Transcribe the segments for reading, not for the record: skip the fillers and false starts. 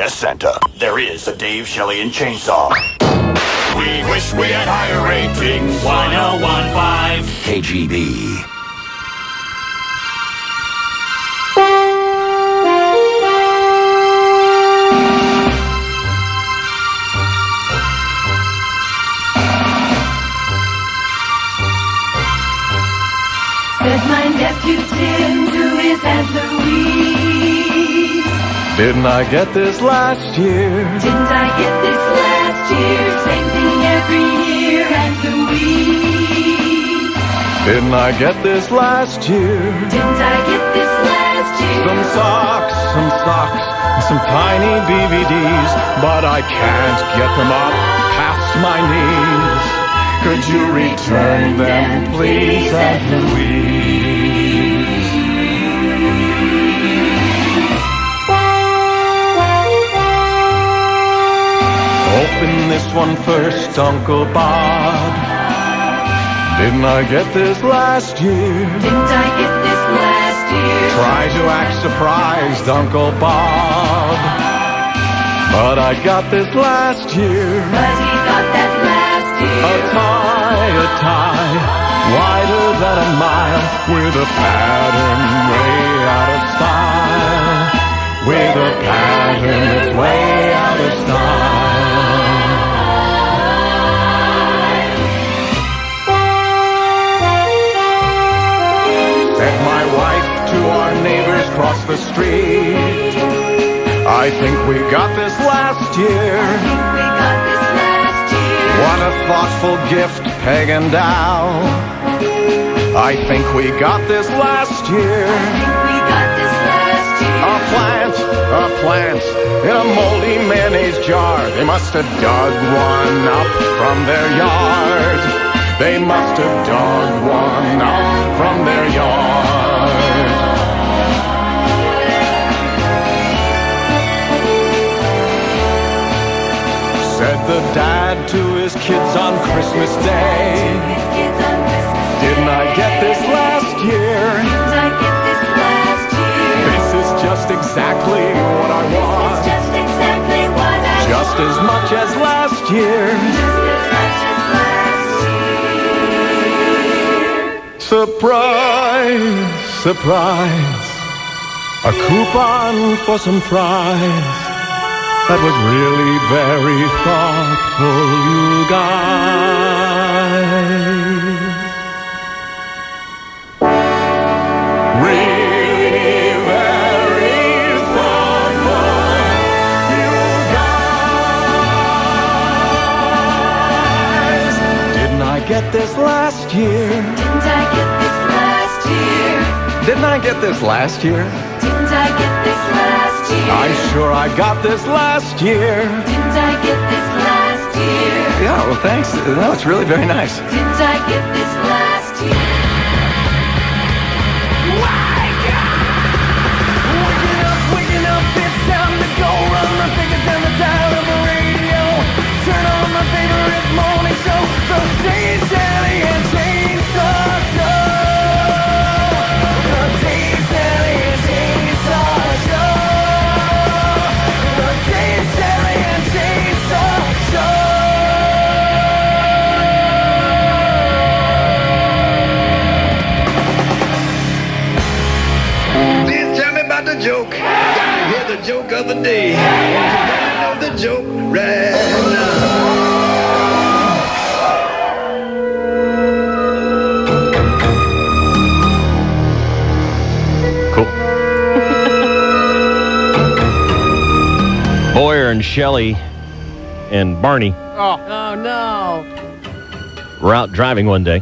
Yes, Santa. There is a Dave, Shelley, and Chainsaw. We wish we had higher ratings. 1015 KGB. Said my nephew Tim to his Aunt Louise. Didn't I get this last year? Didn't I get this last year? Same thing every year, Aunt Louise. Didn't I get this last year? Didn't I get this last year? Some socks, and some tiny DVDs, but I can't get them up past my knees. Could you return them, please, Aunt Louise? Open this one first, Uncle Bob. Didn't I get this last year? Didn't I get this last year? Try to act surprised, Uncle Bob. But I got this last year. But he got that last year. A tie, wider than a mile, with a pattern way out of style. With a pattern that's way out of style. Said my wife to our neighbors across the street, I think we got this last year. I think we got this last year. What a thoughtful gift, Peg and Al. I think we got this last year. I think we got this last year. A plant in a moldy mayonnaise jar. They must have dug one up from their yard. They must have dug one up from their yard. Said the dad to his kids on Christmas Day. Didn't I get this last year? Didn't I get this last year? This is just exactly what I want. This is just exactly what I want. Just as much as last year. Just as much as last year. Surprise, surprise. A coupon for some fries. That was really very thoughtful, you guys. Really very thoughtful, you guys. Didn't I get this last year? Didn't I get this last year? Didn't I get this last year? Didn't I get this last year? I'm sure I got this last year. Didn't I get this last year? Yeah, well, thanks. No, it's really very nice. Didn't I get this last year? Waking up, it's time to go. Run my finger down the dial of the radio. Turn on my favorite morning show. So Dave, Shelley, and Chainsaw Show. The Dave, Shelley, and Chainsaw Show. The Dave, Shelley, and Chainsaw Show. Please tell me about the joke. Gotta hear the joke of the day. You gotta know the joke right now. Cool. Boyer and Shelley and Barney Oh no. were out driving one day.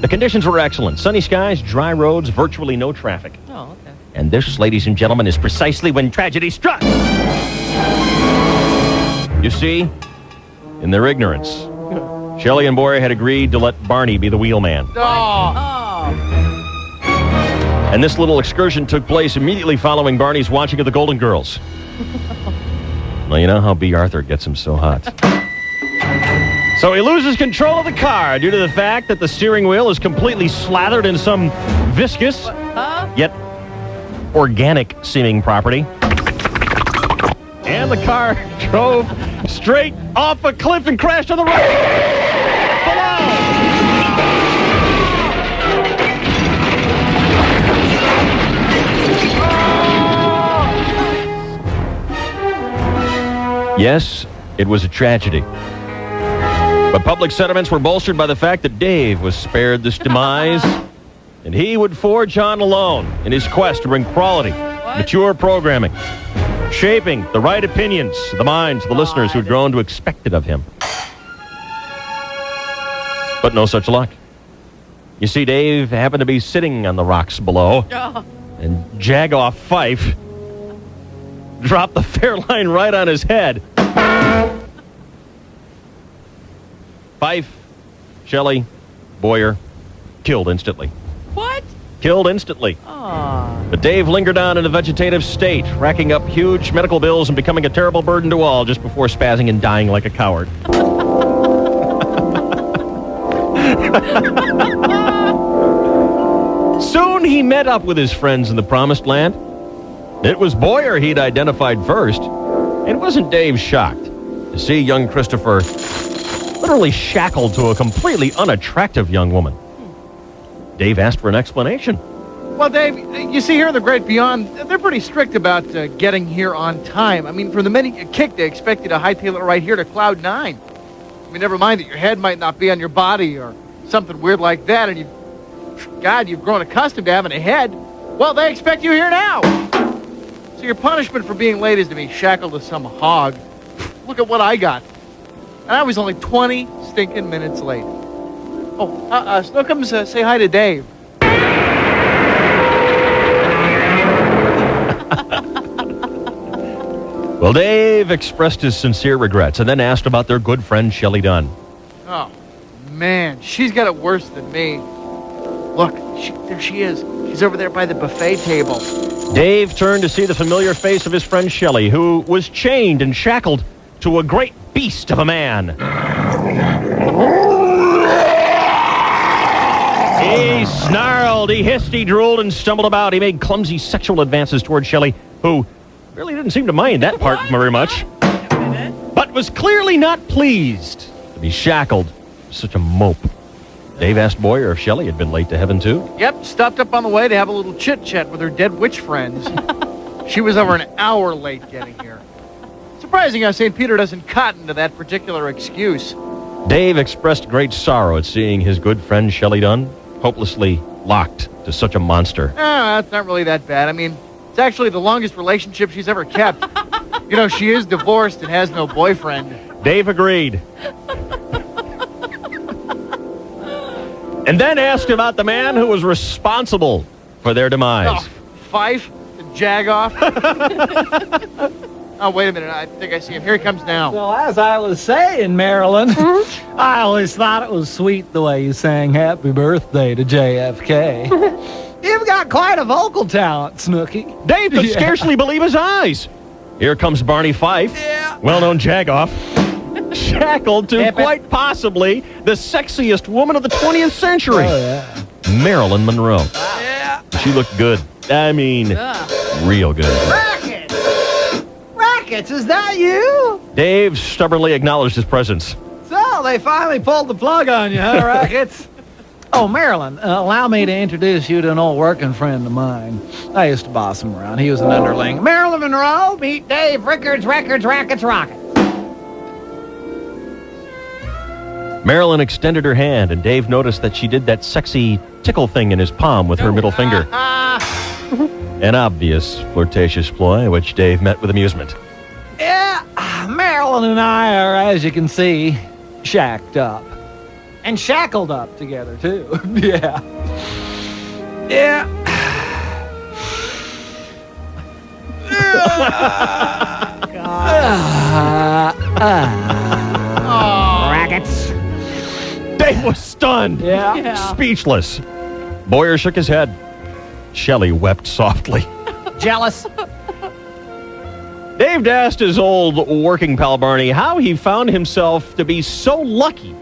The conditions were excellent. Sunny skies, dry roads, virtually no traffic. Oh, okay. And this, ladies and gentlemen, is precisely when tragedy struck. You see, in their ignorance, Shelley and Boyer had agreed to let Barney be the wheelman. Oh. And this little excursion took place immediately following Barney's watching of the Golden Girls. Well, you know how B. Arthur gets him so hot. So he loses control of the car due to the fact that the steering wheel is completely slathered in some viscous, yet organic-seeming property. And the car drove straight off a cliff and crashed on the road below. Yes, it was a tragedy. But public sentiments were bolstered by the fact that Dave was spared this demise, and he would forge on alone in his quest to bring quality, mature programming, shaping the right opinions of the minds of the listeners who had grown to expect it of him. But no such luck. You see, Dave happened to be sitting on the rocks below, and Jagoff Fife dropped the Fairline right on his head. Fife, Shelley, Boyer, killed instantly. What? Killed instantly. Aw. But Dave lingered on in a vegetative state, racking up huge medical bills and becoming a terrible burden to all just before spazzing and dying like a coward. Soon he met up with his friends in the Promised Land. It was Boyer he'd identified first. And wasn't Dave shocked to see young Christopher literally shackled to a completely unattractive young woman? Dave asked for an explanation. Well, Dave, you see here in the Great Beyond, they're pretty strict about getting here on time. I mean, from the minute you kick, they expect you to hightail it right here to Cloud 9. I mean, never mind that your head might not be on your body or something weird like that, and you've grown accustomed to having a head. Well, they expect you here now. So your punishment for being late is to be shackled to some hog. Look at what I got. And I was only 20 stinking minutes late. Oh, Snookums, say hi to Dave. Well, Dave expressed his sincere regrets and then asked about their good friend Shelley Dunn. Oh, man, she's got it worse than me. Look, there she is. She's over there by the buffet table. Dave turned to see the familiar face of his friend Shelley, who was chained and shackled to a great beast of a man. He snarled, he hissed, he drooled, and stumbled about. He made clumsy sexual advances toward Shelley, who really didn't seem to mind that part very much, but was clearly not pleased to be shackled to such a mope. Dave asked Boyer if Shelley had been late to heaven, too. Yep, stopped up on the way to have a little chit-chat with her dead witch friends. She was over an hour late getting here. Surprising how St. Peter doesn't cotton to that particular excuse. Dave expressed great sorrow at seeing his good friend Shelley Dunn hopelessly locked to such a monster. That's not really that bad. I mean, it's actually the longest relationship she's ever kept. You know, she is divorced and has no boyfriend. Dave agreed. And then asked about the man who was responsible for their demise. Oh, Fife, the Jagoff. Oh, wait a minute. I think I see him. Here he comes now. Well, as I was saying, Marilyn, I always thought it was sweet the way you sang Happy Birthday to JFK. You've got quite a vocal talent, Snooky. Dave could scarcely believe his eyes. Here comes Barney Fife, well-known Jagoff, shackled to quite possibly the sexiest woman of the 20th century, Marilyn Monroe. She looked good. I mean, real good. Rackets, is that you? Dave stubbornly acknowledged his presence. So, they finally pulled the plug on you, huh, Rackets? Oh, Marilyn, allow me to introduce you to an old working friend of mine. I used to boss him around. He was an underling. Marilyn Monroe, meet Dave Rickards, Rackets, Rockets. Marilyn extended her hand, and Dave noticed that she did that sexy tickle thing in his palm with her middle finger. An obvious flirtatious ploy, which Dave met with amusement. Yeah, Marilyn and I are, as you can see, shacked up. And shackled up together, too. Yeah. Rackets. Dave was stunned. Speechless. Boyer shook his head. Shelley wept softly. Jealous. Dave asked his old working pal Barney how he found himself to be so lucky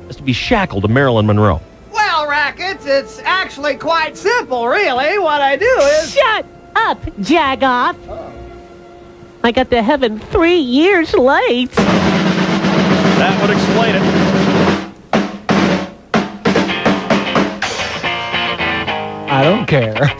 as to be shackled to Marilyn Monroe. Well, Rackets, it's actually quite simple, really. What I do is... Shut up, Jagoff. I got to heaven 3 years late. That would explain it. I don't care.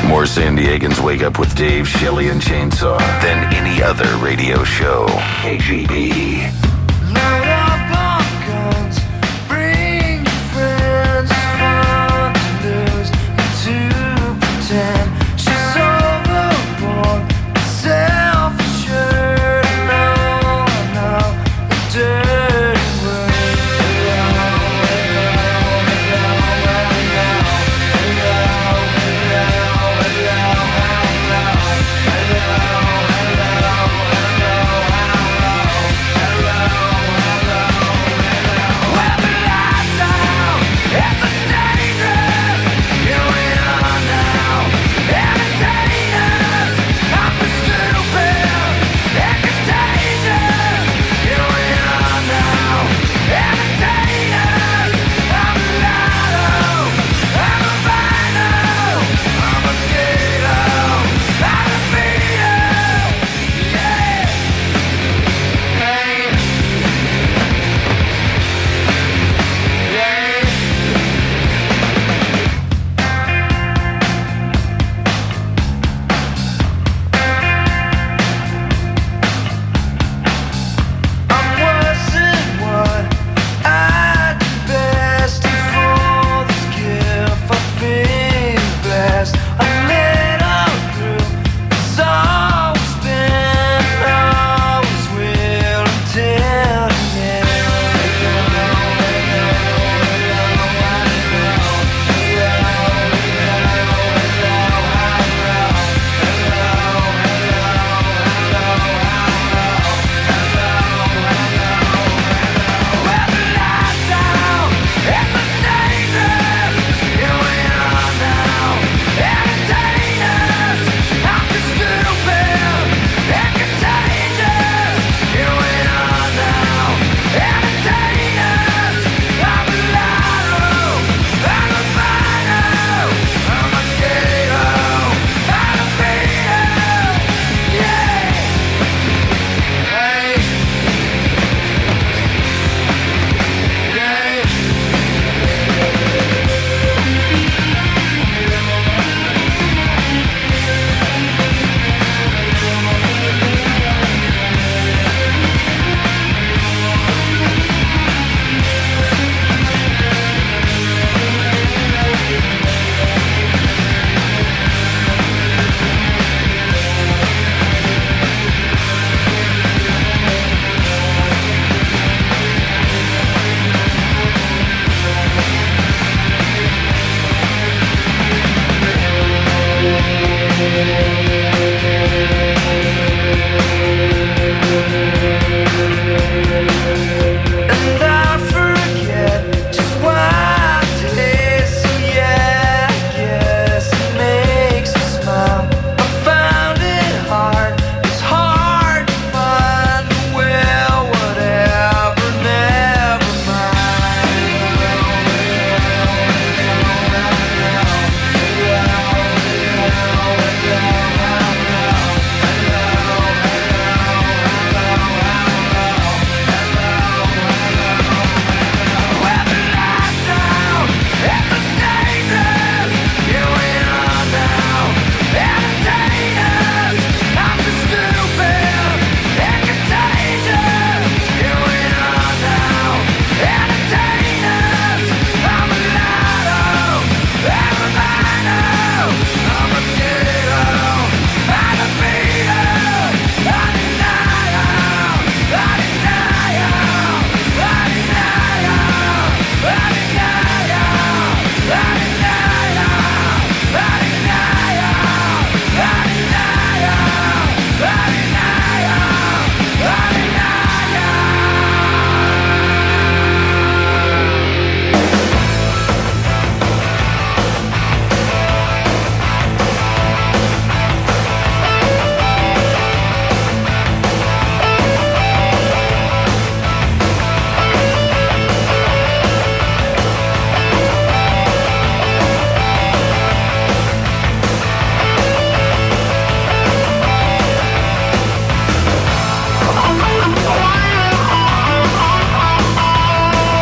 More San Diegans wake up with Dave, Shelley, and Chainsaw than any other radio show. KGB. Load up on guns, bring your friends. It's fun to lose and to pretend. She's overboard, self-assured, and all I know, the dirty word.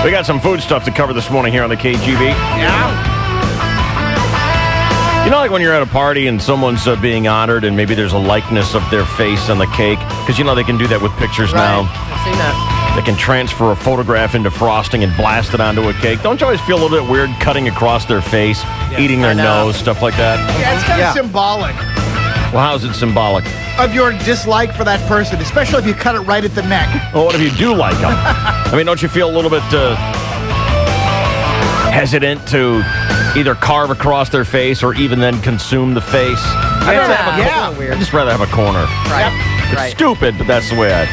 We got some food stuff to cover this morning here on the KGB. Yeah. You know, like when you're at a party and someone's being honored and maybe there's a likeness of their face on the cake? Because, you know, they can do that with pictures now. I've seen that. They can transfer a photograph into frosting and blast it onto a cake. Don't you always feel a little bit weird cutting across their face, eating their nose, stuff like that? Yeah, it's kind of symbolic Well, how is it symbolic? of your dislike for that person, especially if you cut it right at the neck. Well, what if you do like them? I mean, don't you feel a little bit hesitant to either carve across their face or even then consume the face? I'd rather have a Yeah. I'd just rather have a corner. Right. It's Right. stupid, but that's the way I...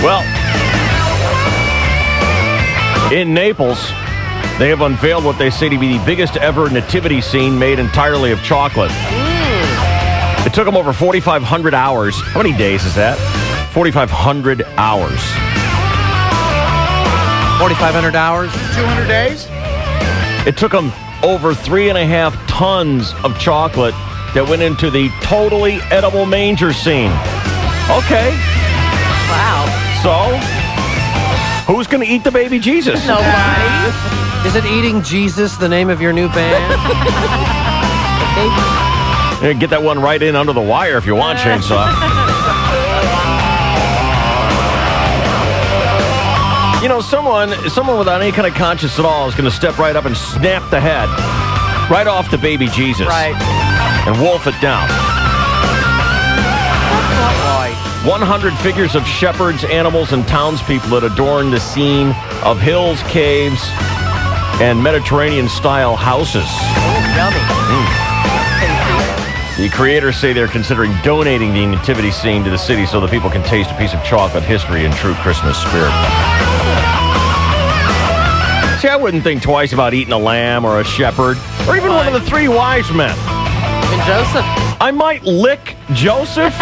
Well, in Naples, they have unveiled what they say to be the biggest ever nativity scene made entirely of chocolate. It took them over 4,500 hours. How many days is that? 4,500 hours. 4,500 hours. 200 days? It took them over 3.5 tons of chocolate that went into the totally edible manger scene. Okay, Wow. so who's going to eat the baby Jesus? Nobody. Is it Eating Jesus the name of your new band? Get that one right in under the wire if you want, Chainsaw. You know, someone without any kind of conscience at all is going to step right up and snap the head right off the baby Jesus. Right. And wolf it down. Boy. 100 figures of shepherds, animals, and townspeople that adorn the scene of hills, caves, and Mediterranean-style houses. Yummy. The creators say they're considering donating the nativity scene to the city so that people can taste a piece of chocolate history in true Christmas spirit. See, I wouldn't think twice about eating a lamb or a shepherd or even one of the three wise men. And Joseph. I might lick Joseph,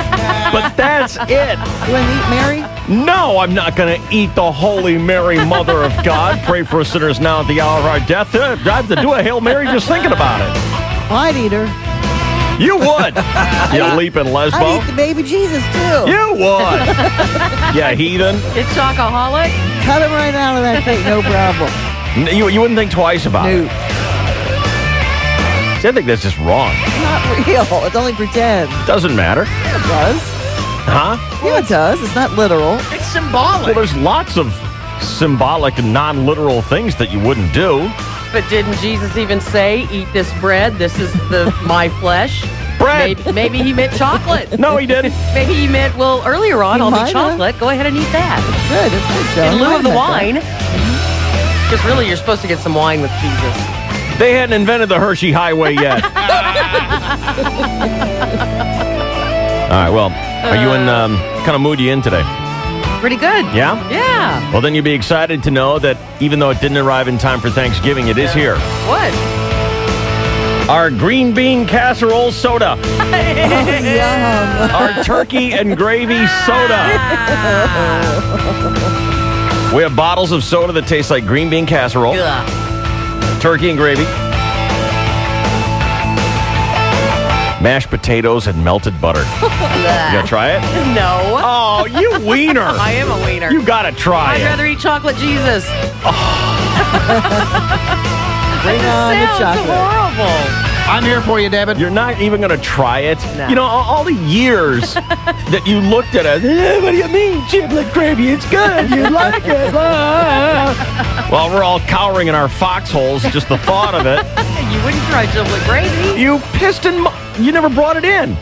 but that's it. You want to eat Mary? No, I'm not going to eat the Holy Mary, Mother of God. Pray for us sinners now at the hour of our death. I have to do a Hail Mary just thinking about it. I'd eat her. You would. You leaping lesbo. I'd eat the baby Jesus, too. You would. Yeah, heathen. It's chocoholic? Cut him right out of that cake, no problem. You wouldn't think twice about No, it. See, I think that's just wrong. it's not real. It's only pretend. Doesn't matter. It does. Huh? Yeah, it does. It's not literal. It's symbolic. Well, there's lots of symbolic and non-literal things that you wouldn't do. But didn't Jesus even say, eat this bread, this is my flesh? Bread. Maybe he meant chocolate. No, he didn't. Maybe he meant, well, earlier on, He I'll might be have. chocolate. Go ahead and eat that. Good. It's good, Joe. In lieu of the I like wine. Because really, you're supposed to get some wine with Jesus. They hadn't invented the Hershey Highway yet. All right, well, are you in, kind of mood you in today? Pretty good. Yeah? Yeah. Well, then you'd be excited to know that even though it didn't arrive in time for Thanksgiving, it is here. What? Our green bean casserole soda. that. Yum. Our turkey and gravy soda. We have bottles of soda that taste like green bean casserole, Ugh. turkey and gravy, mashed potatoes and melted butter. You gonna try it? No. Oh, you wiener. I am a wiener. You gotta try I'd it. rather eat chocolate Jesus. Bring on the Sounds chocolate. horrible. I'm here for you, David. You're not even gonna try it. No. You know, all the years that you looked at it. What do you mean, chiblet gravy? It's good. You like it. Well, we're all cowering in our foxholes. Just the thought of it. You wouldn't try chocolate gravy. You pissed in. You never brought it in.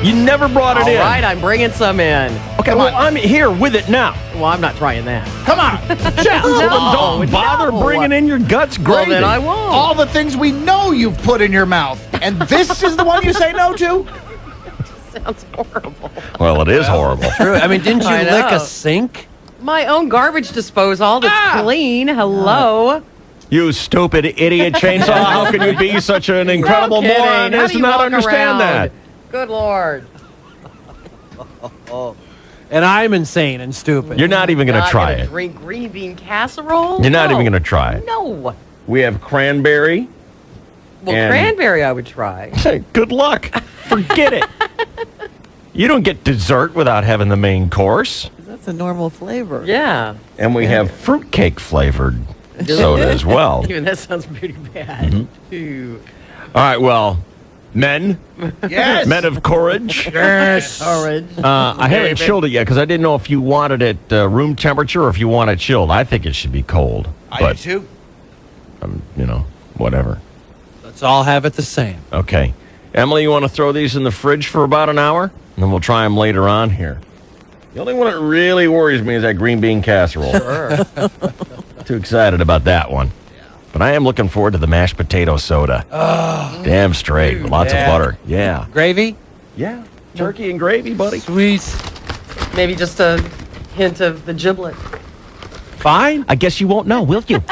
You never brought it All in. right, I'm bringing some in. Okay, well, I'm here with it now. Well, I'm not trying that. Come on. Well, don't bother no. bringing in your guts Well, gravy. then I won't. All the things we know you've put in your mouth. And this is the one you say no to? Sounds horrible. Well, it is horrible. True. I mean, didn't you I lick know. a sink? My own garbage disposal that's clean. Hello. You stupid idiot, Chainsaw. How can you be such an incredible No kidding. moron How as do to you not walk understand around? that? Good Lord. And I'm insane and stupid. You're not even going to Not try gonna it. Drink green bean casserole? You're not No. even going to try it. No. We have cranberry. Well, And- cranberry I would try. Hey, good luck. Forget it. You don't get dessert without having the main course. Is that That's a normal flavor. Yeah. And we have fruitcake flavored soda as well. Even that sounds pretty bad. Ooh. All right, well, men. Yes. Men of courage. Yes. Orange. I haven't chilled it yet because I didn't know if you wanted it room temperature or if you want it chilled. I think it should be cold. I do too. Whatever. Let's all have it the same. Okay. Emily, you want to throw these in the fridge for about an hour? And then we'll try them later on here. The only one that really worries me is that green bean casserole. Sure. Too excited about that one. But I am looking forward to the mashed potato soda. Oh, damn straight. With lots of butter. Yeah. Gravy? Yeah. Turkey and gravy, buddy. Sweet. Maybe just a hint of the giblet. Fine. I guess you won't know, will you?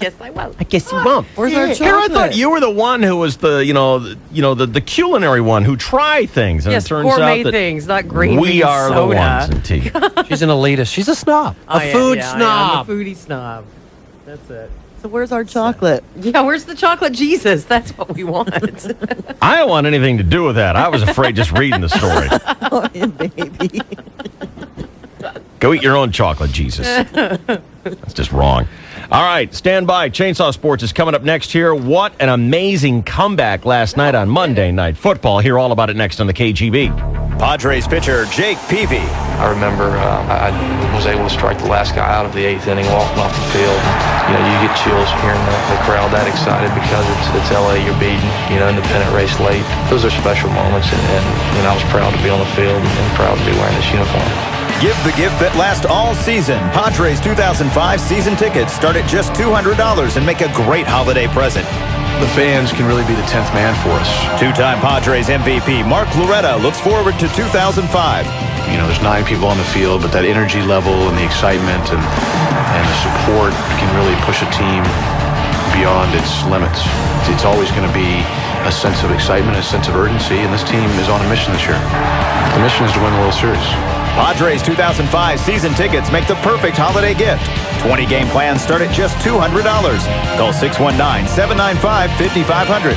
Yes, I will. I guess you won't. Where's our Here, I chocolate? thought you were the one who was the culinary one who tried things. And Yes, it turns gourmet out that things, not green we bean are soda. the ones in tea. She's an elitist. She's a snob. Oh, A food yeah, snob. I'm a foodie snob. That's it. So where's our chocolate? Yeah, where's the chocolate Jesus? That's what we want. I don't want anything to do with that. I was afraid just reading the story. Oh, yeah, baby. Go eat your own chocolate, Jesus. That's just wrong. All right, stand by. Chainsaw Sports is coming up next here. What an amazing comeback last night on Monday Night Football. Hear all about it next on the KGB. Padres pitcher Jake Peavy. I remember I was able to strike the last guy out of the 8th inning walking off the field. You get chills hearing the crowd that excited because it's LA, you're beating, independent race late. Those are special moments, and I was proud to be on the field and proud to be wearing this uniform. Give the gift that lasts all season. Padres 2005 season tickets start at just $200 and make a great holiday present. The fans can really be the 10th man for us. Two-time Padres MVP Mark Loretta looks forward to 2005. There's 9 people on the field, but that energy level and the excitement and the support can really push a team beyond its limits. It's always going to be a sense of excitement, a sense of urgency, and this team is on a mission this year. The mission is to win the World Series. Padres 2005 season tickets make the perfect holiday gift. 20-game plans start at just $200. Call 619-795-5500.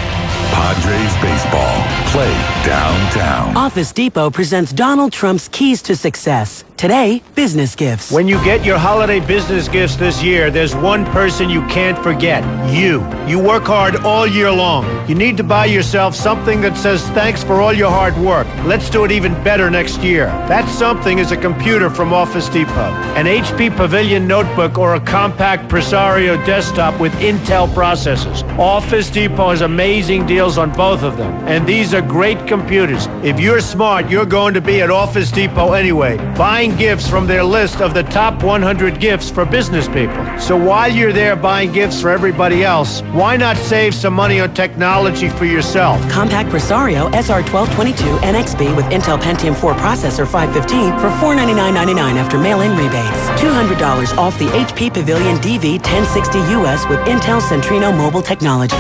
Padres baseball. Play downtown. Office Depot presents Donald Trump's Keys to Success. Today, business gifts. When you get your holiday business gifts this year, there's one person you can't forget. You. You work hard all year long. You need to buy yourself something that says thanks for all your hard work. Let's do it even better next year. That something is a computer from Office Depot, an HP Pavilion notebook, or a compact Presario desktop with Intel processors. Office Depot has amazing deals on both of them, and these are great computers. If you're smart, you're going to be at Office Depot anyway, buying gifts from their list of the top 100 gifts for business people. So while you're there buying gifts for everybody else, why not save some money on technology for yourself? Compact Presario SR1222 NXB with Intel Pentium 4 processor 515 for $499.99 after mail-in rebates. $200 off the HP Pavilion DV 1060 US with Intel Centrino mobile technology.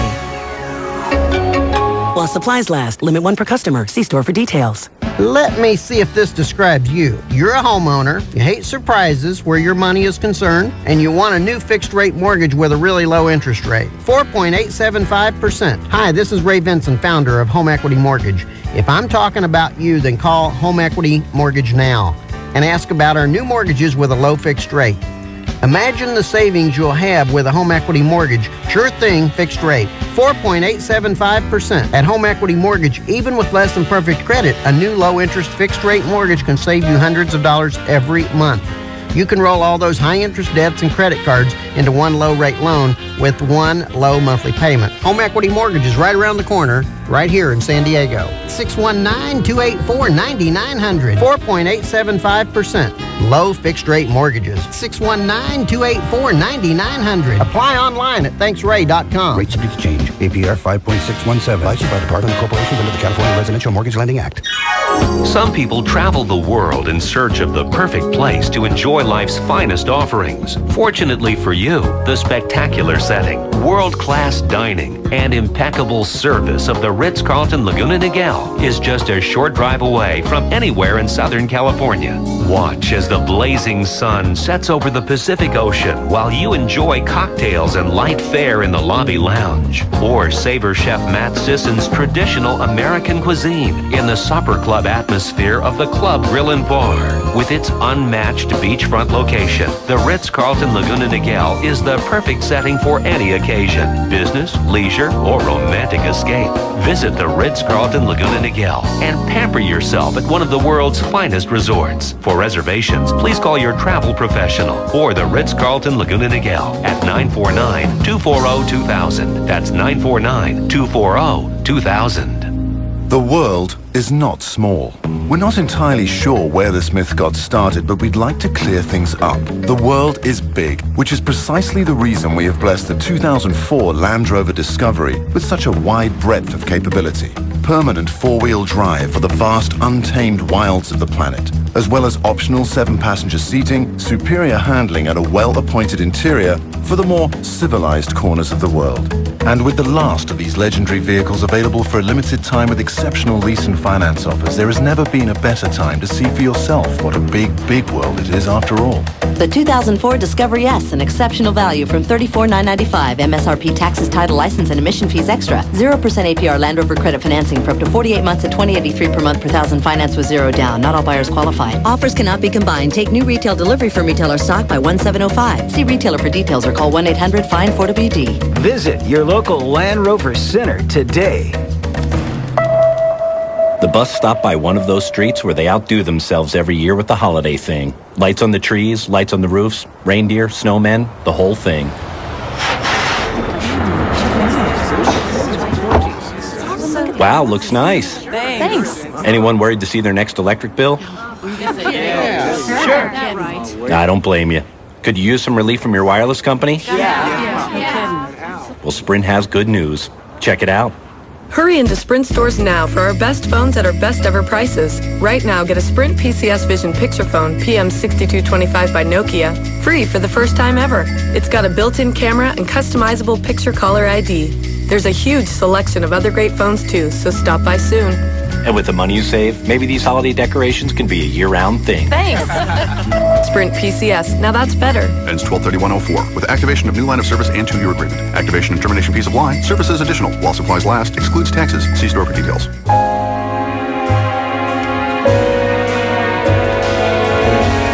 While supplies last, limit 1 per customer. See store for details. Let me see if this describes you. You're a homeowner, you hate surprises where your money is concerned, and you want a new fixed-rate mortgage with a really low interest rate. 4.875%. Hi, this is Ray Vinson, founder of Home Equity Mortgage. If I'm talking about you, then call Home Equity Mortgage now and ask about our new mortgages with a low fixed rate. Imagine the savings you'll have with a home equity mortgage. Sure thing, fixed rate. 4.875%. At Home Equity Mortgage, even with less than perfect credit, a new low-interest fixed-rate mortgage can save you hundreds of dollars every month. You can roll all those high-interest debts and credit cards into one low-rate loan with one low monthly payment. Home Equity Mortgage is right around the corner, right here in San Diego. 619-284-9900. 4.875%. Low fixed-rate mortgages. 619-284-9900. Apply online at thanksray.com. Rate subject to change. APR 5.617. Licensed by Department of Corporations under the California Residential Mortgage Lending Act. Some people travel the world in search of the perfect place to enjoy life's finest offerings. Fortunately for you, the spectacular setting, world-class dining, and impeccable service of the Ritz-Carlton Laguna Niguel is just a short drive away from anywhere in Southern California. Watch as as the blazing sun sets over the Pacific Ocean while you enjoy cocktails and light fare in the lobby lounge. Or savor Chef Matt Sisson's traditional American cuisine in the supper club atmosphere of the Club Grill and Bar. With its unmatched beachfront location, the Ritz-Carlton Laguna Niguel is the perfect setting for any occasion, business, leisure, or romantic escape. Visit the Ritz-Carlton Laguna Niguel and pamper yourself at one of the world's finest resorts. For reservations, please call your travel professional or the Ritz-Carlton Laguna Niguel at 949-240-2000. That's 949-240-2000. The world is not small. We're not entirely sure where this myth got started, but we'd like to clear things up. The world is big, which is precisely the reason we have blessed the 2004 Land Rover Discovery with such a wide breadth of capability. Permanent four-wheel drive for the vast, untamed wilds of the planet, as well as optional 7-passenger seating, superior handling, and a well-appointed interior for the more civilized corners of the world. And with the last of these legendary vehicles available for a limited time with exceptional lease and finance offers, there has never been a better time to see for yourself what a big, big world it is after all. The 2004 Discovery S, an exceptional value from $34,995. MSRP taxes, title, license, and emission fees extra. 0% APR Land Rover credit financing for up to 48 months at $20.83 per month per thousand. Finance with zero down. Not all buyers qualify. Offers cannot be combined. Take new retail delivery from retailer stock by 1705. See retailer for details or call 1-800-FIND-4WD. Visit your local Land Rover Center today. The bus stopped by one of those streets where they outdo themselves every year with the holiday thing. Lights on the trees, lights on the roofs, reindeer, snowmen, the whole thing. Wow, looks nice. Thanks. Anyone worried to see their next electric bill? Yeah, sure. I don't blame you. Could you use some relief from your wireless company? Well, Sprint has good news. Check it out. Hurry into Sprint stores now for our best phones at our best ever prices. Right now, get a Sprint PCS Vision Picture Phone PM6225 by Nokia, free for the first time ever. It's got a built-in camera and customizable picture caller ID. There's a huge selection of other great phones too, so stop by soon. And with the money you save, maybe these holiday decorations can be a year-round thing. Thanks. Sprint PCS, now that's better. Ends 12/31/04 with activation of new line of service and 2-year agreement. Activation and termination fees apply. Services additional while supplies last. Excludes taxes. See store for details.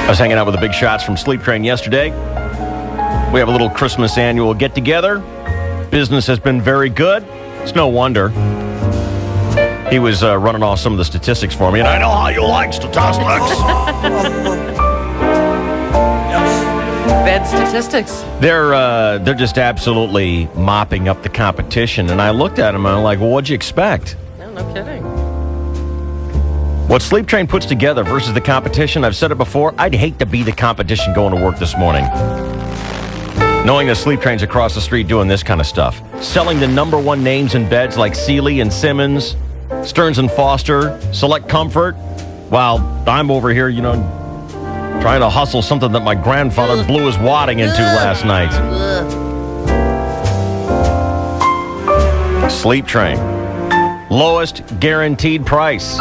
I was hanging out with the big shots from Sleep Train yesterday. We have a little Christmas annual get-together. Business has been very good. It's no wonder. He was running off some of the statistics for me, and I know how you like statistics. Bad statistics. They're just absolutely mopping up the competition, and I looked at him and I'm like, well, what'd you expect? No kidding. What Sleep Train puts together versus the competition, I've said it before, I'd hate to be the competition going to work this morning. Knowing the Sleep Train's across the street doing this kind of stuff. Selling the #1 names in beds like Sealy and Simmons, Stearns & Foster, Select Comfort, while I'm over here, trying to hustle something that my grandfather blew his wadding into last night. Sleep Train. Lowest guaranteed price.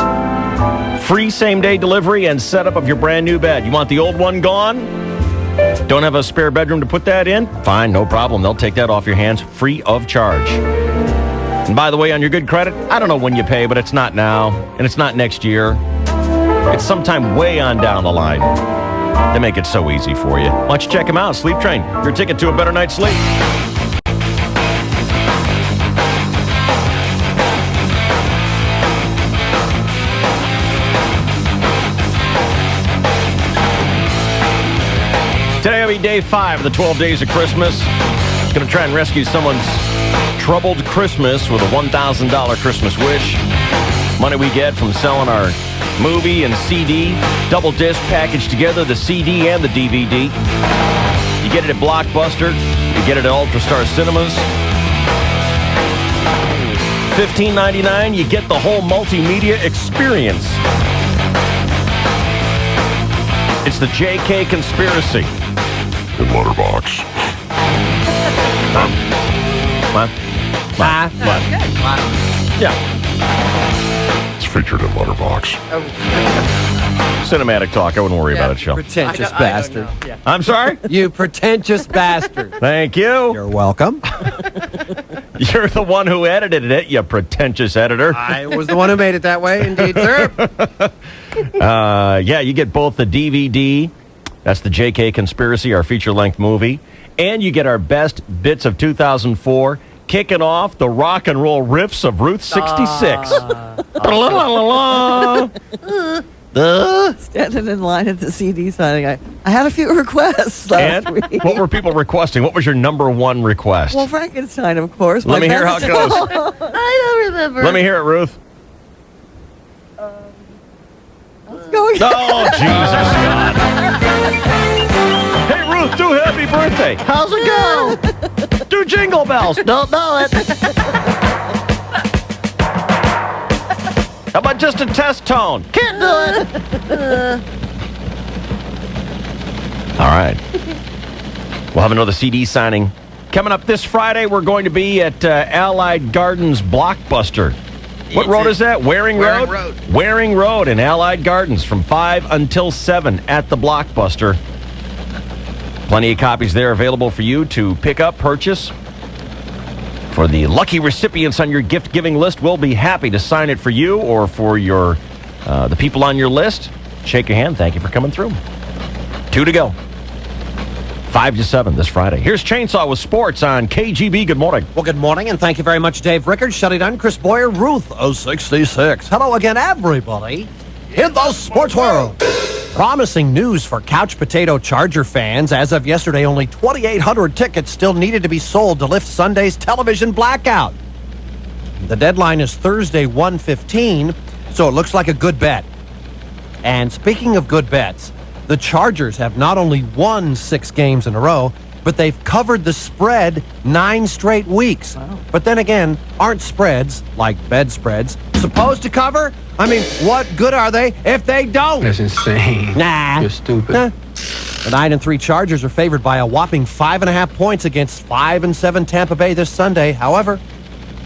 Free same-day delivery and setup of your brand new bed. You want the old one gone? Don't have a spare bedroom to put that in? Fine, no problem. They'll take that off your hands free of charge. And by the way, on your good credit, I don't know when you pay, but it's not now, and it's not next year. It's sometime way on down the line. They make it so easy for you. Why don't you check them out? Sleep Train, your ticket to a better night's sleep. Today will be day 5 of the 12 days of Christmas. Going to try and rescue someone's troubled Christmas with a $1,000 Christmas wish. Money we get from selling our movie and CD, double disc packaged together, the CD and the DVD. You get it at Blockbuster. You get it at Ultrastar Cinemas. $15.99, you get the whole multimedia experience. It's the JK Conspiracy. In Letterbox. What? Yeah. It's featured in Letterbox. Oh. Cinematic talk. I wouldn't worry about it, Shell. Pretentious bastard. I'm sorry? You pretentious bastard. Thank you. You're welcome. You're the one who edited it, you pretentious editor. I was the one who made it that way, indeed, sir. Yeah, you get both the DVD, that's the JK Conspiracy, our feature-length movie, and you get our best bits of 2004, kicking off the rock and roll riffs of Route 66. Standing in line at the CD signing, I had a few requests last And week. what were people requesting? What was your number one request? Well, Frankenstein, of course. Let me hear how it goes. I don't remember. Let me hear it, Ruth. Let's go again. Oh, Jesus, God. Hey, Ruth, do happy birthday. How's it go? Do Jingle Bells. Don't know it. How about just a test tone? Can't do it. All right. We'll have another CD signing. Coming up this Friday, we're going to be at Allied Gardens Blockbuster. What road is that? Waring Road? Waring Road in Allied Gardens from 5 until 7 at the Blockbuster. Plenty of copies there available for you to pick up, purchase. For the lucky recipients on your gift-giving list, we'll be happy to sign it for you or for your the people on your list. Shake your hand. Thank you for coming through. 2 to go. 5 to 7 this Friday. Here's Chainsaw with sports on KGB. Good morning. Well, good morning, and thank you very much, Dave Rickard, Shutty Dunn, Chris Boyer, Ruth 066. Hello again, everybody, in the sports world. Promising news for Couch Potato Charger fans. As of yesterday, only 2,800 tickets still needed to be sold to lift Sunday's television blackout. The deadline is Thursday, 1:15, so it looks like a good bet. And speaking of good bets, the Chargers have not only won 6 games in a row, but they've covered the spread 9 straight weeks. Wow. But then again, aren't spreads, like bedspreads, supposed to cover? I mean, what good are they if they don't? That's insane. Nah. You're stupid. The 9-3 Chargers are favored by a whopping 5.5 points against 5-7 Tampa Bay this Sunday. However,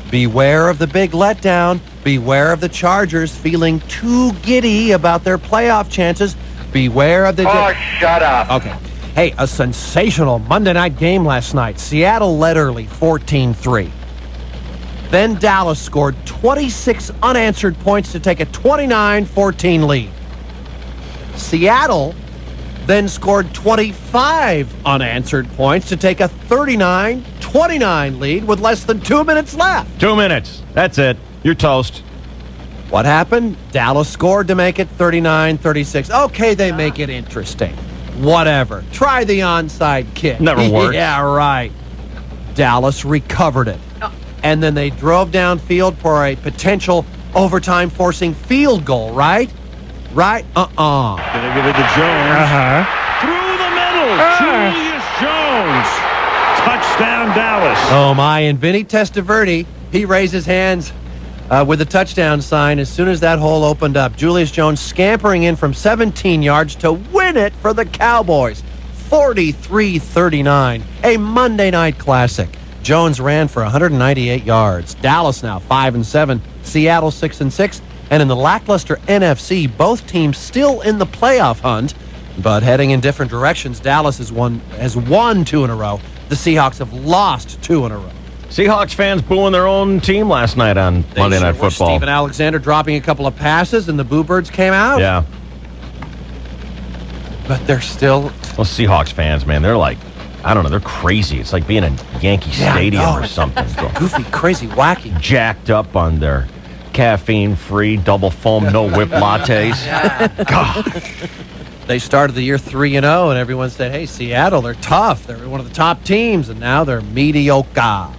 beware of the big letdown. Beware of the Chargers feeling too giddy about their playoff chances. Beware of the... Oh, shut up. Okay. Hey, a sensational Monday night game last night. Seattle led early, 14-3. Then Dallas scored 26 unanswered points to take a 29-14 lead. Seattle then scored 25 unanswered points to take a 39-29 lead with less than 2 minutes left. 2 minutes. That's it. You're toast. What happened? Dallas scored to make it 39-36. Okay, they make it interesting. Whatever. Try the onside kick. Never works. Yeah, right. Dallas recovered it. And then they drove downfield for a potential overtime forcing field goal, right? Right? Gonna give it to Jones. Through the middle. Julius Jones. Touchdown, Dallas. Oh, my. And Vinny Testaverde, he raised his hands with the touchdown sign as soon as that hole opened up. Julius Jones scampering in from 17 yards to win it for the Cowboys. 43-39. A Monday night classic. Jones ran for 198 yards. Dallas now 5-7. Seattle 6-6. And in the lackluster NFC, both teams still in the playoff hunt, but heading in different directions. Dallas has won 2 in a row. The Seahawks have lost 2 in a row. Seahawks fans booing their own team last night on Monday Night Football. Steven Alexander dropping a couple of passes, and the Boo Birds came out. Yeah. But they're still... Well, Seahawks fans, man, they're like, I don't know, they're crazy. It's like being in Yankee Stadium or something. Goofy, crazy, wacky. Jacked up on their caffeine-free, double foam, no whip lattes. God. They started the year 3-0, and everyone said, hey, Seattle, they're tough. They're one of the top teams, and now they're mediocre.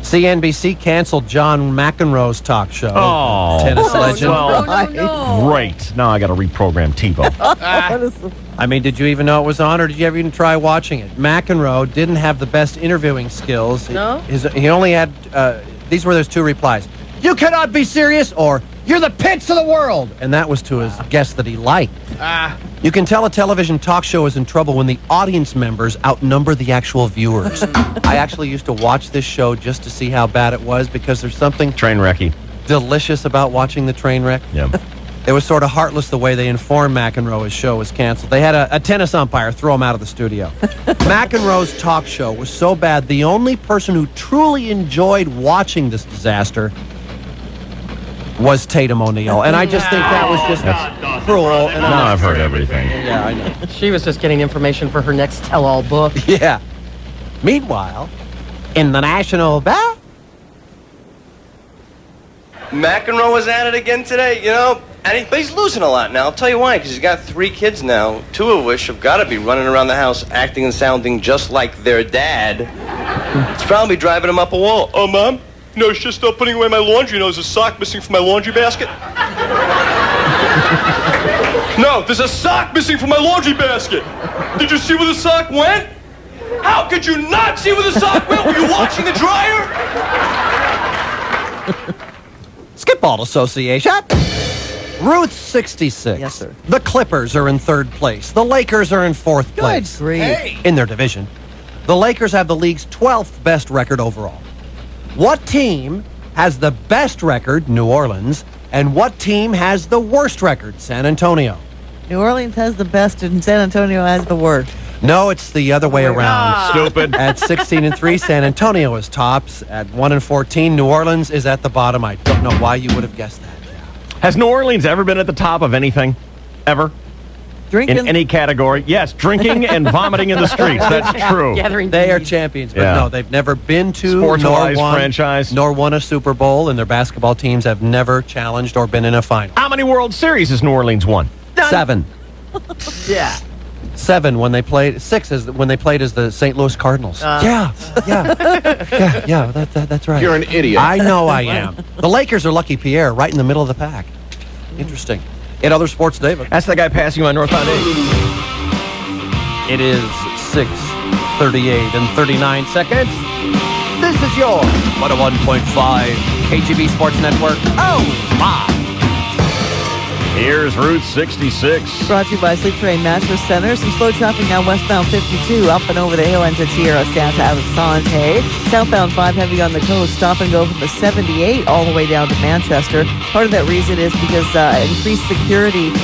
CNBC canceled John McEnroe's talk show. Oh, tennis legend. Well, great. Now I got to reprogram TiVo. I mean, did you even know it was on, or did you ever even try watching it? McEnroe didn't have the best interviewing skills. No? He only had, these were his 2 replies. You cannot be serious, or you're the pits of the world. And that was to his guests that he liked. You can tell a television talk show is in trouble when the audience members outnumber the actual viewers. I actually used to watch this show just to see how bad it was, because there's something train wrecky delicious about watching the train wreck. Yeah. It was sort of heartless the way they informed McEnroe his show was canceled. They had a tennis umpire throw him out of the studio. McEnroe's talk show was so bad, the only person who truly enjoyed watching this disaster was Tatum O'Neal. And I just think that was just cruel. And now I've heard everything. Yeah, I know. She was just getting information for her next tell-all book. Yeah. Meanwhile, in the National Bell, McEnroe was at it again today, you know, and he's losing a lot now. I'll tell you why, because he's got 3 kids now, 2 of which have got to be running around the house acting and sounding just like their dad. It's probably driving him up a wall. Oh, Mom? No, it's just putting away my laundry. You know, there's a sock missing from my laundry basket. No, there's a sock missing from my laundry basket. Did you see where the sock went? How could you not see where the sock went? Were you watching the dryer? Skip-Ball Association. Route 66. Yes, sir. The Clippers are in 3rd place. The Lakers are in 4th place. Good grief. In their division. The Lakers have the league's 12th best record overall. What team has the best record, New Orleans, and what team has the worst record, San Antonio? New Orleans has the best and San Antonio has the worst. No, it's the other way around. Stupid. At 16-3, San Antonio is tops. At 1-14, New Orleans is at the bottom. I don't know why you would have guessed that. Has New Orleans ever been at the top of anything? Ever? Drinking. In any category? Yes, drinking and vomiting in the streets. That's true. Gathering They are bees. champions, but Yeah. no, they've never been to Sports-wise franchise. nor won a Super Bowl, and their basketball teams have never challenged or been in a final. How many World Series has New Orleans won? 7. Yeah. 7 when they played. 6 is when they played as the St. Louis Cardinals. Yeah. That's right. You're an idiot. I know I am. The Lakers are Lucky Pierre, right in the middle of the pack. Interesting. In other sports, David. That's the guy passing you on northbound 8. It is 6:38 and 39 seconds. This is your 101.5 KGB Sports Network. Oh, my. Here's Route 66. Brought to you by Sleep Train Mattress Center. Some slow traffic now westbound 52, up and over the hill into Sierra Santa out of Sante. Southbound 5 heavy on the coast, stop and go from the 78 all the way down to Manchester. Part of that reason is because increased security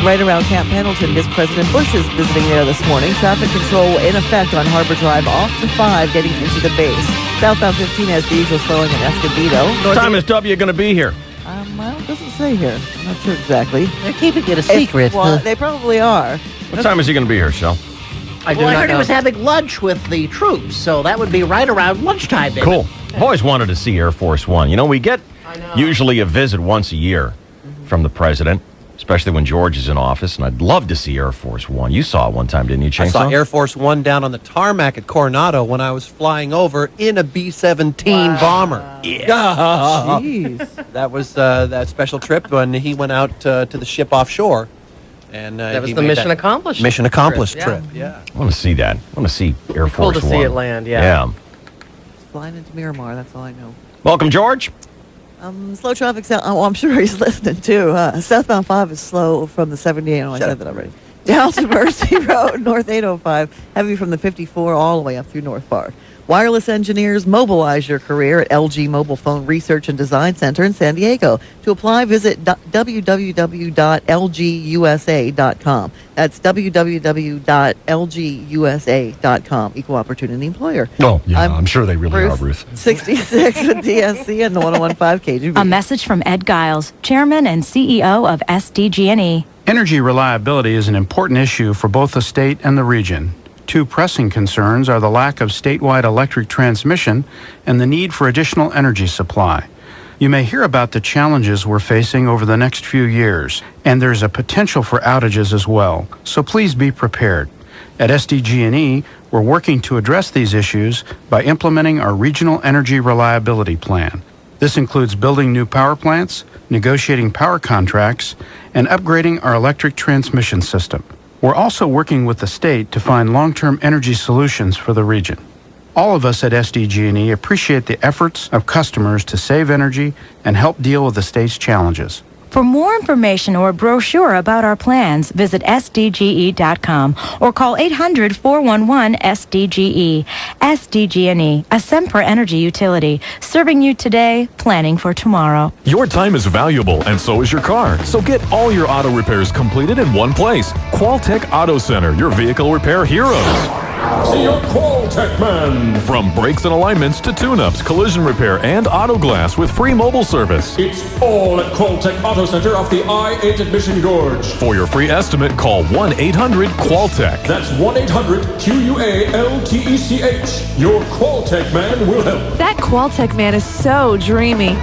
right around Camp Pendleton, because President Bush is visiting there this morning. Traffic control in effect on Harbor Drive off the 5 getting into the base. Southbound 15 has the usual slowing in Escondido. What time is W going to be here? Well, it doesn't say here. I'm not sure exactly. They're keeping it a secret. Well, they probably are. What time is he going to be here, Shell? I heard he was having lunch with the troops, so that would be right around lunchtime. David. Cool. I've always wanted to see Air Force One. You know, we get usually a visit once a year from the president, especially when George is in office, and I'd love to see Air Force One. You saw it one time, didn't you, Chainsaw? I saw Air Force One down on the tarmac at Coronado when I was flying over in a B-17 bomber. Yeah. Jeez. That was that special trip when he went out to the ship offshore. And That was he the made mission that accomplished. Mission accomplished trip, trip. Yeah. I want to see that. I want to see Air Cool Force to One. see it land, yeah. Yeah. Flying into Miramar, that's all I know. Welcome, George. Slow traffic. I'm sure he's listening too. Southbound 5 is slow from the 78. I said that already. Down to Mercy Road, North 805. Heavy from the 54 all the way up through North Park. Wireless engineers, mobilize your career at LG Mobile Phone Research and Design Center in San Diego. To apply, visit www.lgusa.com. That's www.lgusa.com. Equal opportunity employer. Oh, yeah, I'm sure they really are, Ruth. 66 with DSC and the 101.5 KGB. A message from Ed Giles, Chairman and CEO of SDG&E. Energy reliability is an important issue for both the state and the region. Two pressing concerns are the lack of statewide electric transmission and the need for additional energy supply. You may hear about the challenges we're facing over the next few years, and there's a potential for outages as well, so please be prepared. At SDG&E, we're working to address these issues by implementing our Regional Energy Reliability Plan. This includes building new power plants, negotiating power contracts, and upgrading our electric transmission system. We're also working with the state to find long-term energy solutions for the region. All of us at SDG&E appreciate the efforts of customers to save energy and help deal with the state's challenges. For more information or brochure about our plans, visit sdge.com or call 800-411-SDGE. SDG&E, a Sempra energy utility, serving you today, planning for tomorrow. Your time is valuable, and so is your car. So get all your auto repairs completed in one place. Qualtech Auto Center, your vehicle repair heroes. See your Qualtech man. From brakes and alignments to tune-ups, collision repair, and auto glass with free mobile service. It's all at Qualtech Auto Center off the I-8 at Mission Gorge. For your free estimate, call 1-800-QUALTECH. That's 1-800-QUALTECH. Your Qualtech man will help. That Qualtech man is so dreamy.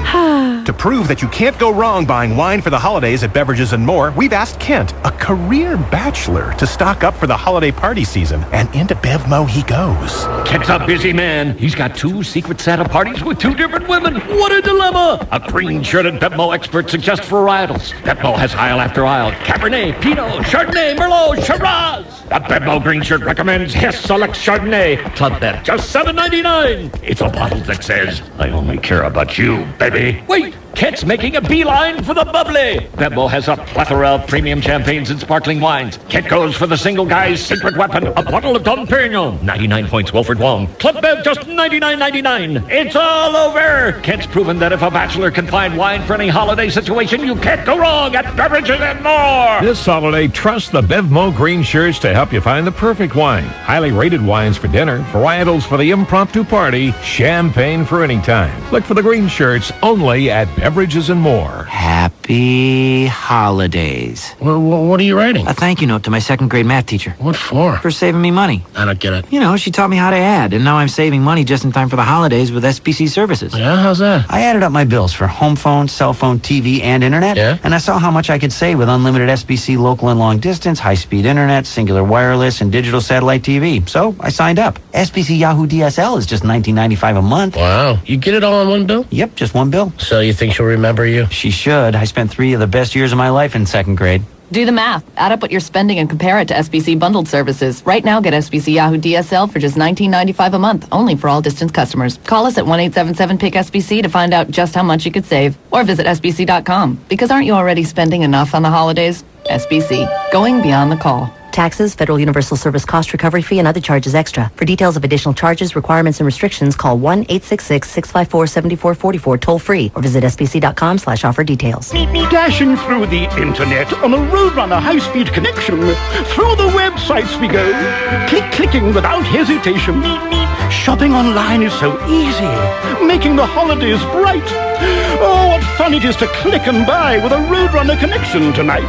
To prove that you can't go wrong buying wine for the holidays at Beverages and More, we've asked Kent, a career bachelor, to stock up for the holiday party season, and into Bevmo he goes. Kent's a busy man. He's got 2 secret Santa parties with 2 different women. What a dilemma! A green-shirted Bevmo expert suggests varietals. Bevmo has aisle after aisle: Cabernet, Pinot, Chardonnay, Merlot, Shiraz. The Bevmo green shirt recommends Hess Select Chardonnay. Club Bet, just $7.99. It's a bottle that says, I only care about you, baby. Wait! Kent's making a beeline for the bubbly. Bevmo has a plethora of premium champagnes and sparkling wines. Kent goes for the single guy's secret weapon, a bottle of Dom Perignon. 99 points, Wilfred Wong. Club Bev, just $99.99. It's all over. Kent's proven that if a bachelor can find wine for any holiday situation, you can't go wrong at Beverages and More. This holiday, trust the Bevmo green shirts to help you find the perfect wine. Highly rated wines for dinner, varietals for the impromptu party, champagne for any time. Look for the green shirts only at Beverages and More. Happy holidays. What are you writing? A thank you note to my 2nd grade math teacher. What for? For saving me money. I don't get it. You know, she taught me how to add, and now I'm saving money just in time for the holidays with SBC services. Yeah, how's that? I added up my bills for home phone, cell phone, TV, and internet. Yeah? And I saw how much I could save with unlimited SBC local and long distance, high-speed internet, singular wireless, and digital satellite TV. So I signed up. SBC Yahoo DSL is just $19.95 a month. Wow. You get it all on one bill? Yep, just one bill. So you think she'll remember you? She should. I spent 3 of the best years of my life in 2nd grade. Do the math. Add up what you're spending and compare it to SBC bundled services. Right now, get SBC Yahoo DSL for just $19.95 a month, only for all distance customers. Call us at 1-877-PICK-SBC to find out just how much you could save, or visit SBC.com. Because aren't you already spending enough on the holidays? SBC, going beyond the call. Taxes, Federal Universal Service Cost Recovery Fee, and other charges extra. For details of additional charges, requirements, and restrictions, call 1-866-654-7444 toll-free or visit sbc.com/offer details. Dashing through the internet on a Roadrunner high-speed connection. Through the websites we go. Clicking without hesitation. Shopping online is so easy. Making the holidays bright. Oh, what fun it is to click and buy with a Roadrunner connection tonight.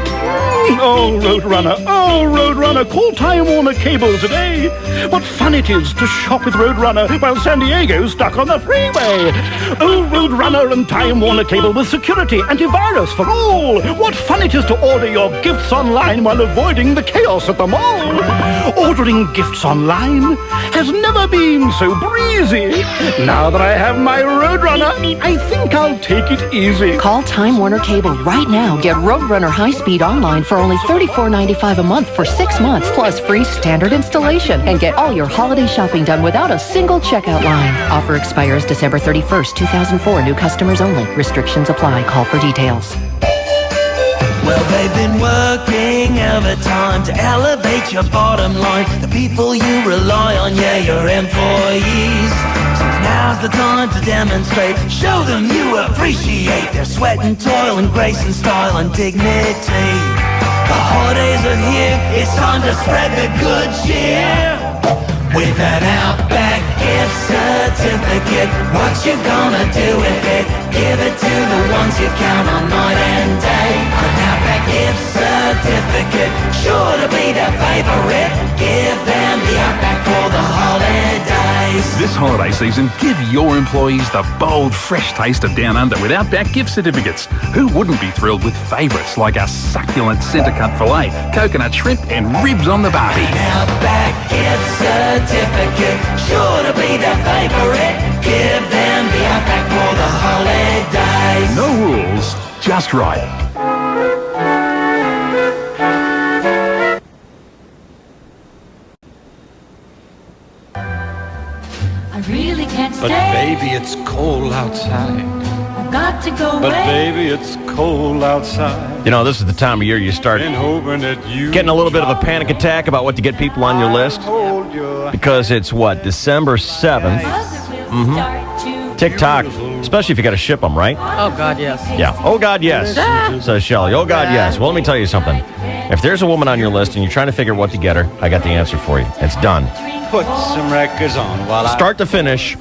Oh, Roadrunner. Oh, Roadrunner. Call Time Warner Cable today. What fun it is to shop with Roadrunner while San Diego's stuck on the freeway. Oh, Roadrunner and Time Warner Cable with security, antivirus for all. What fun it is to order your gifts online while avoiding the chaos at the mall. Ordering gifts online has never been so breezy. Now that I have my Roadrunner, I think I'll take it easy. Call Time Warner Cable right now. Get Roadrunner high-speed online for only $34.95 a month for 6 months, plus free standard installation. And get all your holiday shopping done without a single checkout line. Offer expires December 31st, 2004. New customers only. Restrictions apply. Call for details. Well, they've been working overtime to elevate your bottom line. The people you rely on, yeah, your employees. So now's the time to demonstrate. Show them you appreciate their sweat and toil and grace and style and dignity. The holidays are here, it's time to spread the good cheer. With an Outback gift certificate, what you gonna do with it? Give it to the ones you count on night and day. An Outback gift certificate, sure to be their favorite. Give them the Outback for the holidays. This holiday season, give your employees the bold, fresh taste of Down Under with Outback gift certificates. Who wouldn't be thrilled with favourites like a succulent centre-cut filet, coconut shrimp and ribs on the barbie? An Outback gift certificate, sure to be their favorite. Give them the Outback for the holidays. No rules, just right. I really can't stay. But baby, it's cold outside. got to go But away. baby, it's cold outside. You know, this is the time of year you start Been hoping that you getting a little bit of a panic attack about what to get people on your list. Because it's what, December 7th. TikTok, especially if you got to ship them, right? Oh, God, yes. Yeah. Oh, God, yes, says Shelley. Oh, God, yes. Well, let me tell you something. If there's a woman on your list and you're trying to figure out what to get her, I got the answer for you. It's done. put some records on while Start to finish,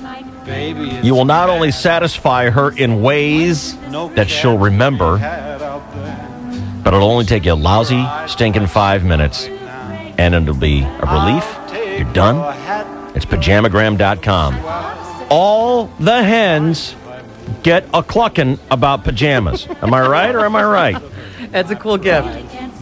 you will not only satisfy her in ways that she'll remember, but it'll only take you a lousy, stinking 5 minutes, and it'll be a relief. You're done. It's pajamagram.com. All the hens get a clucking about pajamas. Am I right or am I right? That's a cool gift.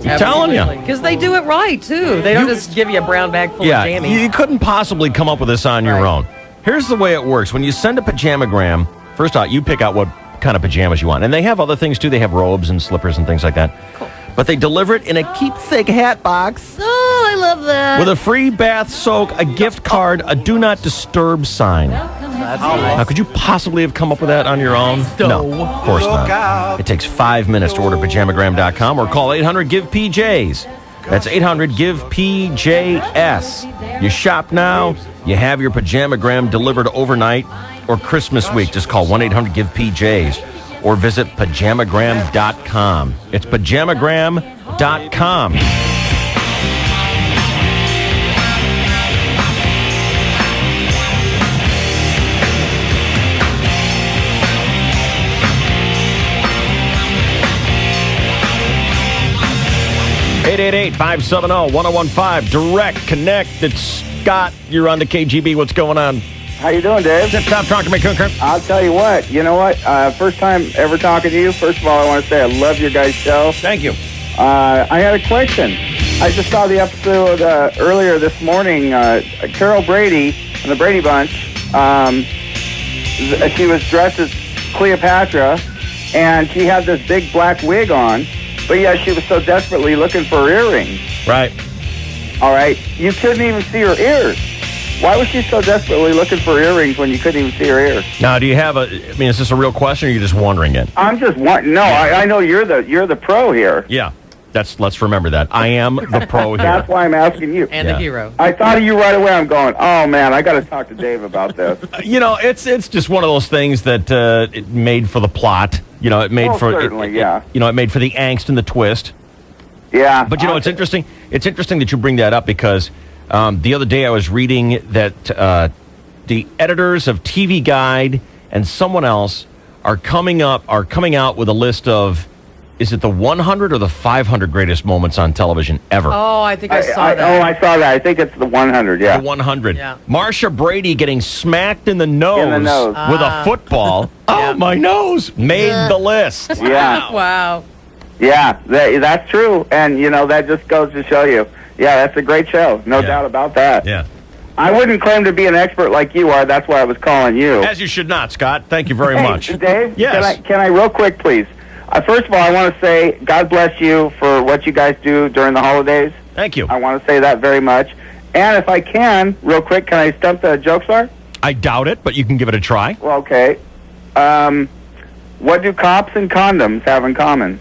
I'm telling you. Because they do it right, too. They don't just give you a brown bag full of jammies. You couldn't possibly come up with this on your own. Here's the way it works. When you send a pajamagram, first out, you pick out what kind of pajamas you want. And they have other things, too. They have robes and slippers and things like that. Cool. But they deliver it in a keepsake hat box. Oh, I love that. With a free bath soak, a gift card, a do not disturb sign. That's Now, could you possibly have come up with that on your own? No, of course not. It takes 5 minutes to order pajamagram.com or call 800-GIVE-PJs. That's 800-GIVE-PJS. You shop now, you have your pajamagram delivered overnight or Christmas week. Just call 1-800-GIVE-PJs or visit pajamagram.com. It's pajamagram.com. Eight 570-1015 Direct Connect. It's Scott. You're on the KGB. What's going on? How you doing, Dave? Tip top. Talk to me, Cooker. I'll tell you what. You know what? First time ever talking to you. First of all, I want to say I love your guys' show. Thank you. I had a question. I just saw the episode earlier this morning. Carol Brady and the Brady Bunch. She was dressed as Cleopatra, and she had this big black wig on. But yeah, she was so desperately looking for her earrings. Right. All right. You couldn't even see her ears. Why was she so desperately looking for earrings when you couldn't even see her ears? Now, do you have is this a real question or are you just wondering it? I'm just wondering. No, I know you're the pro here. Yeah. Let's remember that. I am the pro here. That's why I'm asking you. And the hero. I thought of you right away. I'm going, oh, man, I got to talk to Dave about this. It's just one of those things that it made for the plot. It made certainly, yeah. It made for the angst and the twist. Yeah. But, it's interesting. It's interesting that you bring that up because the other day I was reading that the editors of TV Guide and someone else are coming out with a list of, is it the 100 or the 500 greatest moments on television ever? Oh, I think I saw that. Oh, I saw that. I think it's the 100, yeah. The 100. Yeah. Marcia Brady getting smacked in the nose, with a football. Oh, my nose. Made the list. Yeah. Wow. Yeah, that's true. And, that just goes to show you. Yeah, that's a great show. No doubt about that. Yeah. I wouldn't claim to be an expert like you are. That's why I was calling you. As you should not, Scott. Thank you very much. Dave? Yes. Can I real quick, please? First of all, I want to say God bless you for what you guys do during the holidays. Thank you. I want to say that very much. And if I can, real quick, can I stump the joke star? I doubt it, but you can give it a try. Well, okay. What do cops and condoms have in common?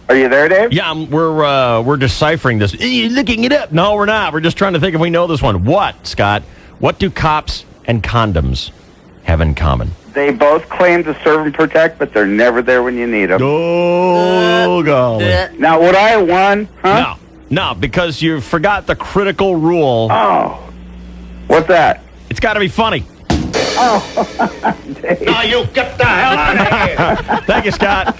Are you there, Dave? Yeah, we're deciphering this. You're looking it up. No, we're not. We're just trying to think if we know this one. What, Scott? What do cops and condoms have in common? They both claim to serve and protect, but they're never there when you need them. Oh, golly. Now, would I have won? Huh? No, because you forgot the critical rule. Oh. What's that? It's got to be funny. Oh. Now you get the hell out of here. Thank you, Scott.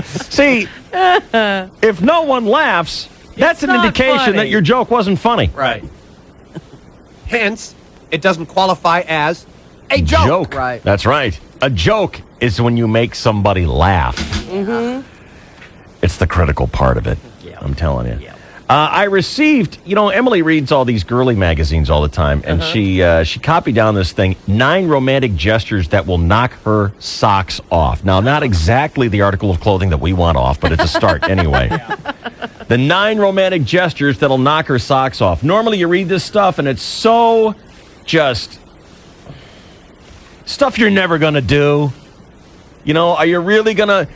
See, if no one laughs, that's an indication that your joke wasn't funny. Right. Hence, it doesn't qualify as a joke. Right. That's right. A joke is when you make somebody laugh. Mm-hmm. It's the critical part of it. Yeah. I'm telling you. Yeah. I received, Emily reads all these girly magazines all the time, and she copied down this thing, 9 romantic gestures that will knock her socks off. Now, not exactly the article of clothing that we want off, but it's a start anyway. The 9 romantic gestures that'll knock her socks off. Normally you read this stuff and it's so just stuff you're never going to do. You know, are you really going to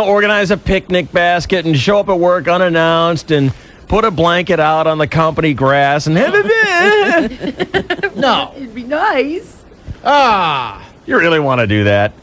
organize a picnic basket and show up at work unannounced and put a blanket out on the company grass and have a No. It'd be nice. You really want to do that?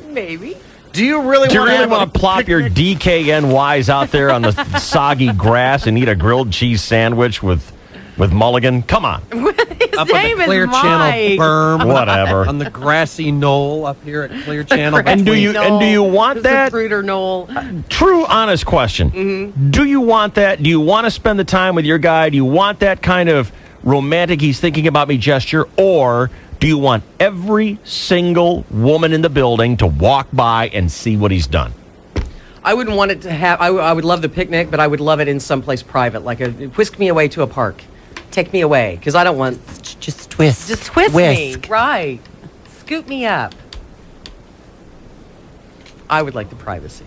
Maybe. Do you really want to plop your DKNYs out there on the soggy grass and eat a grilled cheese sandwich with Mulligan? Come on. His up name on the Clear is Channel Mike. berm, Whatever. on the grassy knoll up here at Clear Channel. And do you want that? Zapruder Knoll. True, honest question. Mm-hmm. Do you want that? Do you want to spend the time with your guy? Do you want that kind of romantic, he's thinking about me gesture? Or do you want every single woman in the building to walk by and see what he's done? I wouldn't want it to have. I would love the picnic, but I would love it in someplace private, like whisk me away to a park. Take me away, because I don't want. Just twist. Just twist Whisk. me, right? Scoop me up. I would like the privacy.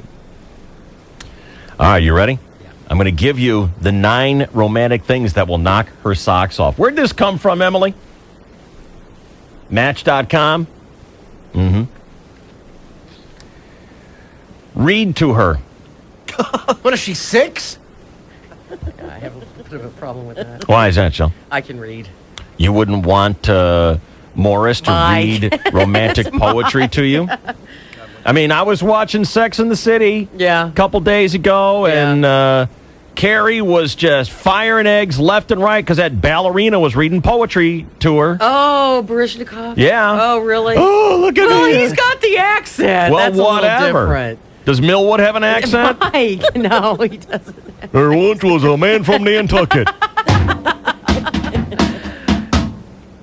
All right, you ready? Yeah. I'm going to give you the 9 romantic things that will knock her socks off. Where'd this come from, Emily? Match.com? Mm-hmm. Read to her. What is she, 6? I have a bit of a problem with that. Why is that, Jill? I can read. You wouldn't want Morris to Mike. read romantic poetry to you? I mean, I was watching Sex and the City a couple days ago, and Carrie was just firing eggs left and right because that ballerina was reading poetry to her. Oh, Baryshnikov? Yeah. Oh, really? Oh, look at well, me. he's got the accent. Well, That's whatever. a little different. Does Millwood have an accent? Mike, no, he doesn't. There once was a man from Nantucket.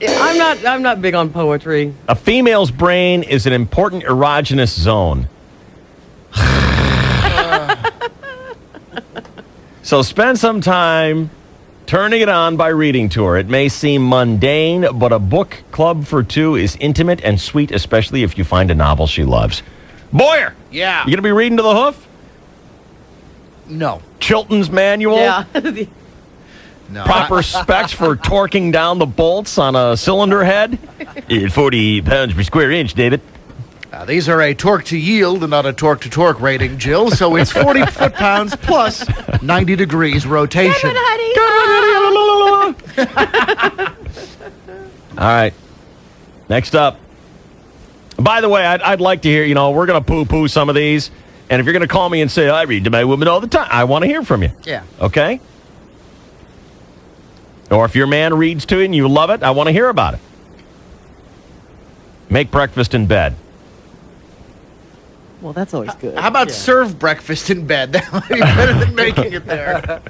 I'm not big on poetry. A female's brain is an important erogenous zone. So spend some time turning it on by reading to her. It may seem mundane, but a book club for 2 is intimate and sweet, especially if you find a novel she loves. Boyer! Yeah. You going to be reading to the hoof? No. Chilton's Manual? Yeah. No. Proper specs for torquing down the bolts on a cylinder head? 40 pounds per square inch, David. These are a torque to yield and not a torque to torque rating, Jill. So it's 40 foot-pounds plus 90 degrees rotation. All right. Next up. By the way, I'd like to hear, we're going to poo-poo some of these. And if you're going to call me and say, I read to my women all the time, I want to hear from you. Yeah. Okay? Or if your man reads to you and you love it, I want to hear about it. Make breakfast in bed. Well, that's always good. How about serve breakfast in bed? That might be better than making it there.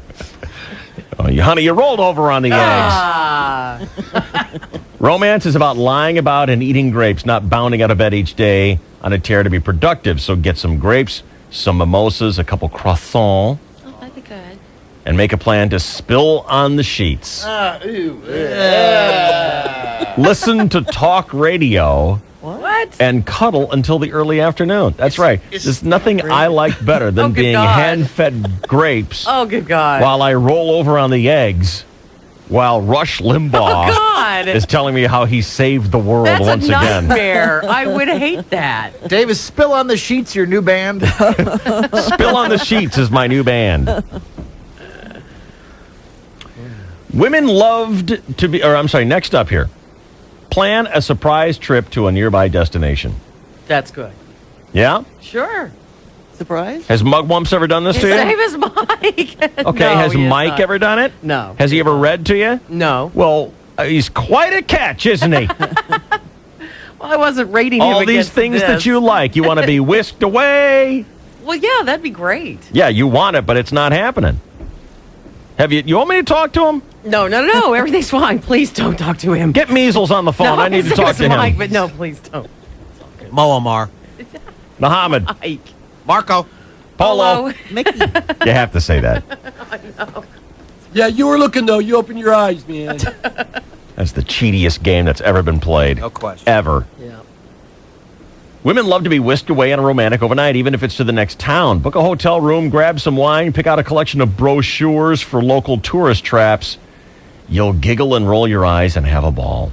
Oh, honey, you rolled over on the eggs. Romance is about lying about and eating grapes, not bounding out of bed each day on a tear to be productive. So get some grapes, some mimosas, a couple croissants. Oh, that'd be good. And make a plan to spill on the sheets. Listen to talk radio. What? And cuddle until the early afternoon. That's right. There's nothing I like better than good being God. hand-fed grapes Oh, good God. while I roll over on the eggs while Rush Limbaugh God. is telling me how he saved the world That's once a again. nightmare. I would hate that. Davis, Spill on the Sheets, your new band. Spill on the Sheets is my new band. Women loved to be, next up here. Plan a surprise trip to a nearby destination. That's good. Yeah? Sure. Surprise? Has Mugwumps ever done this to you? Same as Mike. Okay, No, has he has Mike not. ever done it? No. Has he ever read to you? No. Well, he's quite a catch, isn't he? Well, I wasn't rating him All these against things this. that you like. You want to be whisked away. Well, yeah, that'd be great. Yeah, you want it, but it's not happening. You want me to talk to him? No. Everything's fine. Please don't talk to him. Get Measles on the phone. No, I need to same talk as to him. Mike, but no, please don't. Moamar. Muhammad. Mike. Marco. Polo. Mickey. You have to say that. I know. Yeah, you were looking, though. You opened your eyes, man. That's the cheatiest game that's ever been played. No question. Ever. Yeah. Women love to be whisked away on a romantic overnight, even if it's to the next town. Book a hotel room, grab some wine, pick out a collection of brochures for local tourist traps. You'll giggle and roll your eyes and have a ball.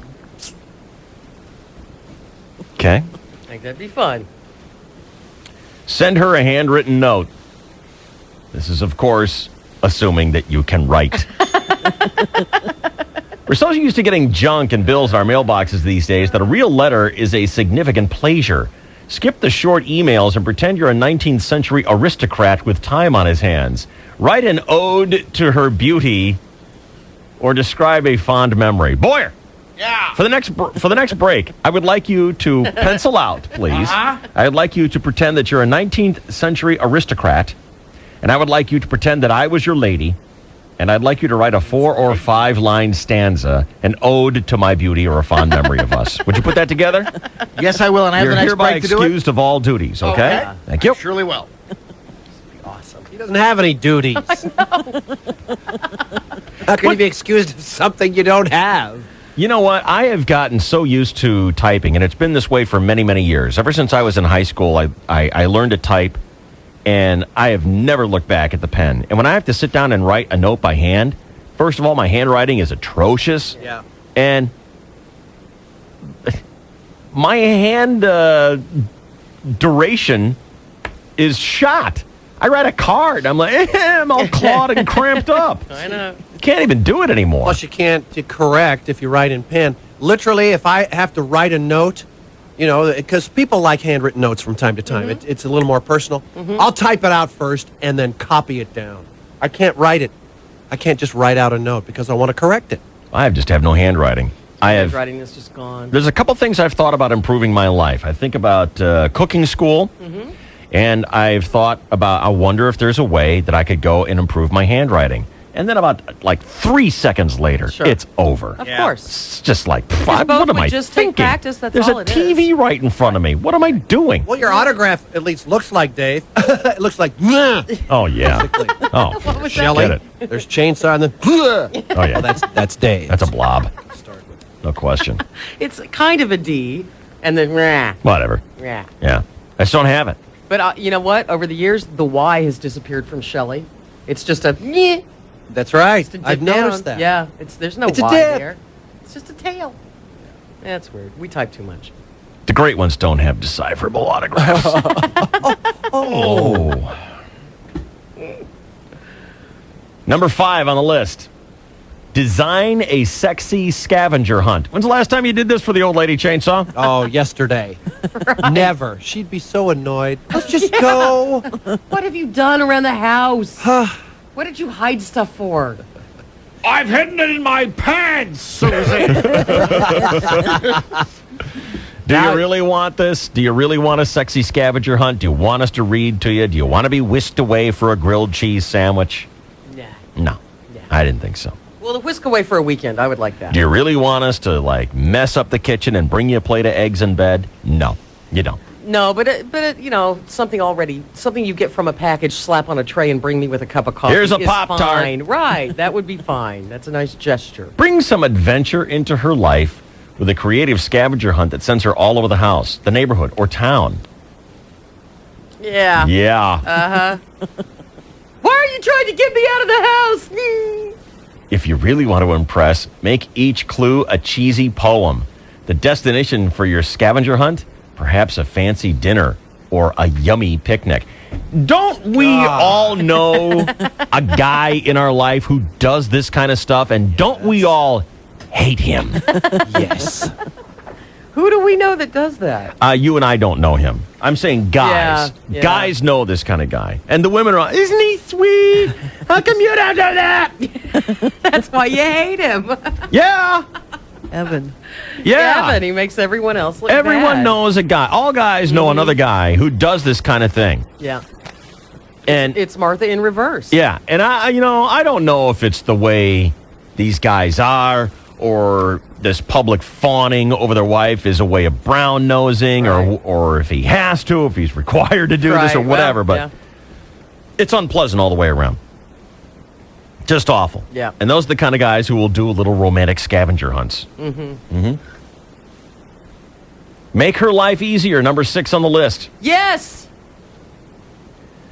Okay? I think that'd be fun. Send her a handwritten note. This is, of course, assuming that you can write. We're so used to getting junk and bills in our mailboxes these days that a real letter is a significant pleasure. Skip the short emails and pretend you're a 19th century aristocrat with time on his hands. Write an ode to her beauty or describe a fond memory. Boyer! Yeah. For the next break, I would like you to pencil out, please. I would like you to pretend that you're a 19th century aristocrat, and I would like you to pretend that I was your lady, and I'd like you to write a 4 or 5 line stanza, an ode to my beauty or a fond memory of us. Would you put that together? Yes, I will, and I have You're the next hereby break to do it. excused of all duties, okay? Thank you. Surely will. Awesome. He doesn't have any duties. How can you be excused of something you don't have? You know what? I have gotten so used to typing, and it's been this way for many, many years. Ever since I was in high school, I learned to type, and I have never looked back at the pen. And when I have to sit down and write a note by hand, first of all, my handwriting is atrocious. Yeah. And my hand duration is shot. I write a card. I'm like, I'm all clawed and cramped up. I know. Can't even do it anymore. Plus, you can't correct if you write in pen. Literally, if I have to write a note, you know, because people like handwritten notes from time to time. It's a little more personal. I'll type it out first and then copy it down. I can't write it. I can't just write out a note because I want to correct it. I just have no handwriting. Handwriting is just gone. There's a couple things I've thought about improving my life. I think about cooking school, and I've thought about, I wonder if there's a way that I could go and improve my handwriting. And then about like 3 seconds later, it's over. Of course. It's just like, Both what am would I just thinking? take practice, that's There's all a it is. TV right in front of me. What am I doing? Well, your autograph at least looks like Dave. It looks like, Oh, yeah. Oh, What was Shelley. Get There's chainsaw and then, Oh, yeah. that's Dave. That's a blob. No question. It's kind of a D, and then rah, Whatever. rah. Yeah. I just don't have it. But you know what? Over the years, the Y has disappeared from Shelley. It's just a nyeh. That's right. Just a dip I've noticed down. that. Yeah, there's no It's a Y dip. there. It's just a tail. That's weird. We type too much. The great ones don't have decipherable autographs. Oh. Number 5 on the list. Design a sexy scavenger hunt. When's the last time you did this for the old lady chainsaw? Oh, yesterday. Never. She'd be so annoyed. Let's just go. What have you done around the house? What did you hide stuff for? I've hidden it in my pants, Susan. Do you really want this? Do you really want a sexy scavenger hunt? Do you want us to read to you? Do you want to be whisked away for a grilled cheese sandwich? Nah. No. I didn't think so. Well, to whisk away for a weekend, I would like that. Do you really want us to, like, mess up the kitchen and bring you a plate of eggs in bed? No, you don't. No, but you know, something you get from a package, slap on a tray, and bring me with a cup of coffee. Here's a is Pop-Tart. fine. Right, that would be fine. That's a nice gesture. Bring some adventure into her life with a creative scavenger hunt that sends her all over the house, the neighborhood, or town. Yeah. Yeah. Why are you trying to get me out of the house? If you really want to impress, make each clue a cheesy poem. The destination for your scavenger hunt? Perhaps a fancy dinner or a yummy picnic. Don't we all know a guy in our life who does this kind of stuff? And don't we all hate him? Yes. Who do we know that does that? You and I don't know him. I'm saying guys. Yeah, yeah. Guys know this kind of guy. And the women are, isn't he sweet? How come you don't do that? That's why you hate him. Yeah. Evan. Yeah. Evan, he makes everyone else look Everyone bad. knows a guy. All guys know another guy who does this kind of thing. Yeah. And It's Martha in reverse. yeah, and I don't know if it's the way these guys are or this public fawning over their wife is a way of brown nosing or if he has to, if he's required to do this or Right, whatever, well, but it's unpleasant all the way around. Just awful. Yeah. And those are the kind of guys who will do little romantic scavenger hunts. Mm-hmm. Mm-hmm. Make her life easier, number 6 on the list. Yes.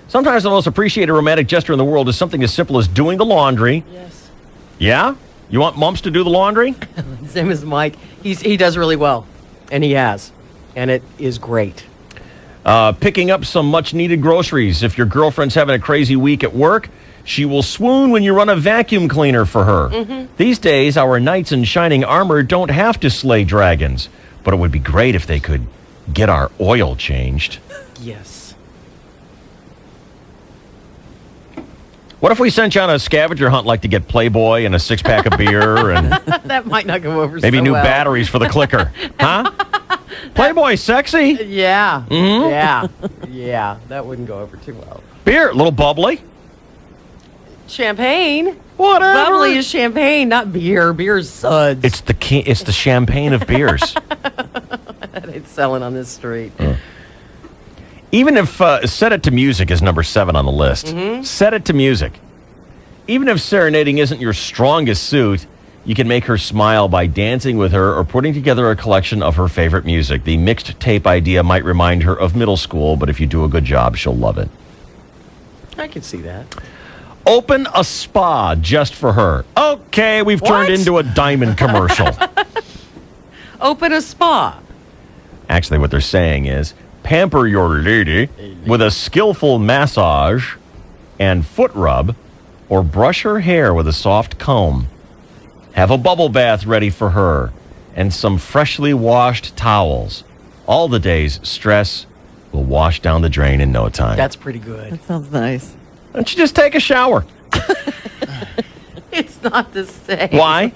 Sometimes the most appreciated romantic gesture in the world is something as simple as doing the laundry. Yes. Yeah? You want Mumps to do the laundry? Same as Mike. He does really well, and he has, and it is great. Picking up some much-needed groceries. If your girlfriend's having a crazy week at work, she will swoon when you run a vacuum cleaner for her. Mm-hmm. These days, our knights in shining armor don't have to slay dragons, but it would be great if they could get our oil changed. Yes. What if we sent you on a scavenger hunt, like to get Playboy and a 6-pack of beer and That might not go over maybe so new well. batteries for the clicker? Huh? Playboy sexy? Yeah. Mhm. Yeah. Yeah. That wouldn't go over too well. Beer, a little bubbly. Champagne. Whatever. Bubbly is champagne, not beer. Beer's suds. It's the champagne of beers. That ain't selling on this street. Even if Set It to Music is number 7 on the list. Mhm. Set It to Music. Even if serenading isn't your strongest suit, you can make her smile by dancing with her or putting together a collection of her favorite music. The mixed tape idea might remind her of middle school, but if you do a good job, she'll love it. I can see that. Open a spa just for her. Okay, we've turned into a diamond commercial. Open a spa. Actually, what they're saying is, pamper your lady with a skillful massage and foot rub, or brush her hair with a soft comb. Have a bubble bath ready for her and some freshly washed towels. All the day's stress will wash down the drain in no time. That's pretty good. That sounds nice. Why don't you just take a shower? It's not the same. Why?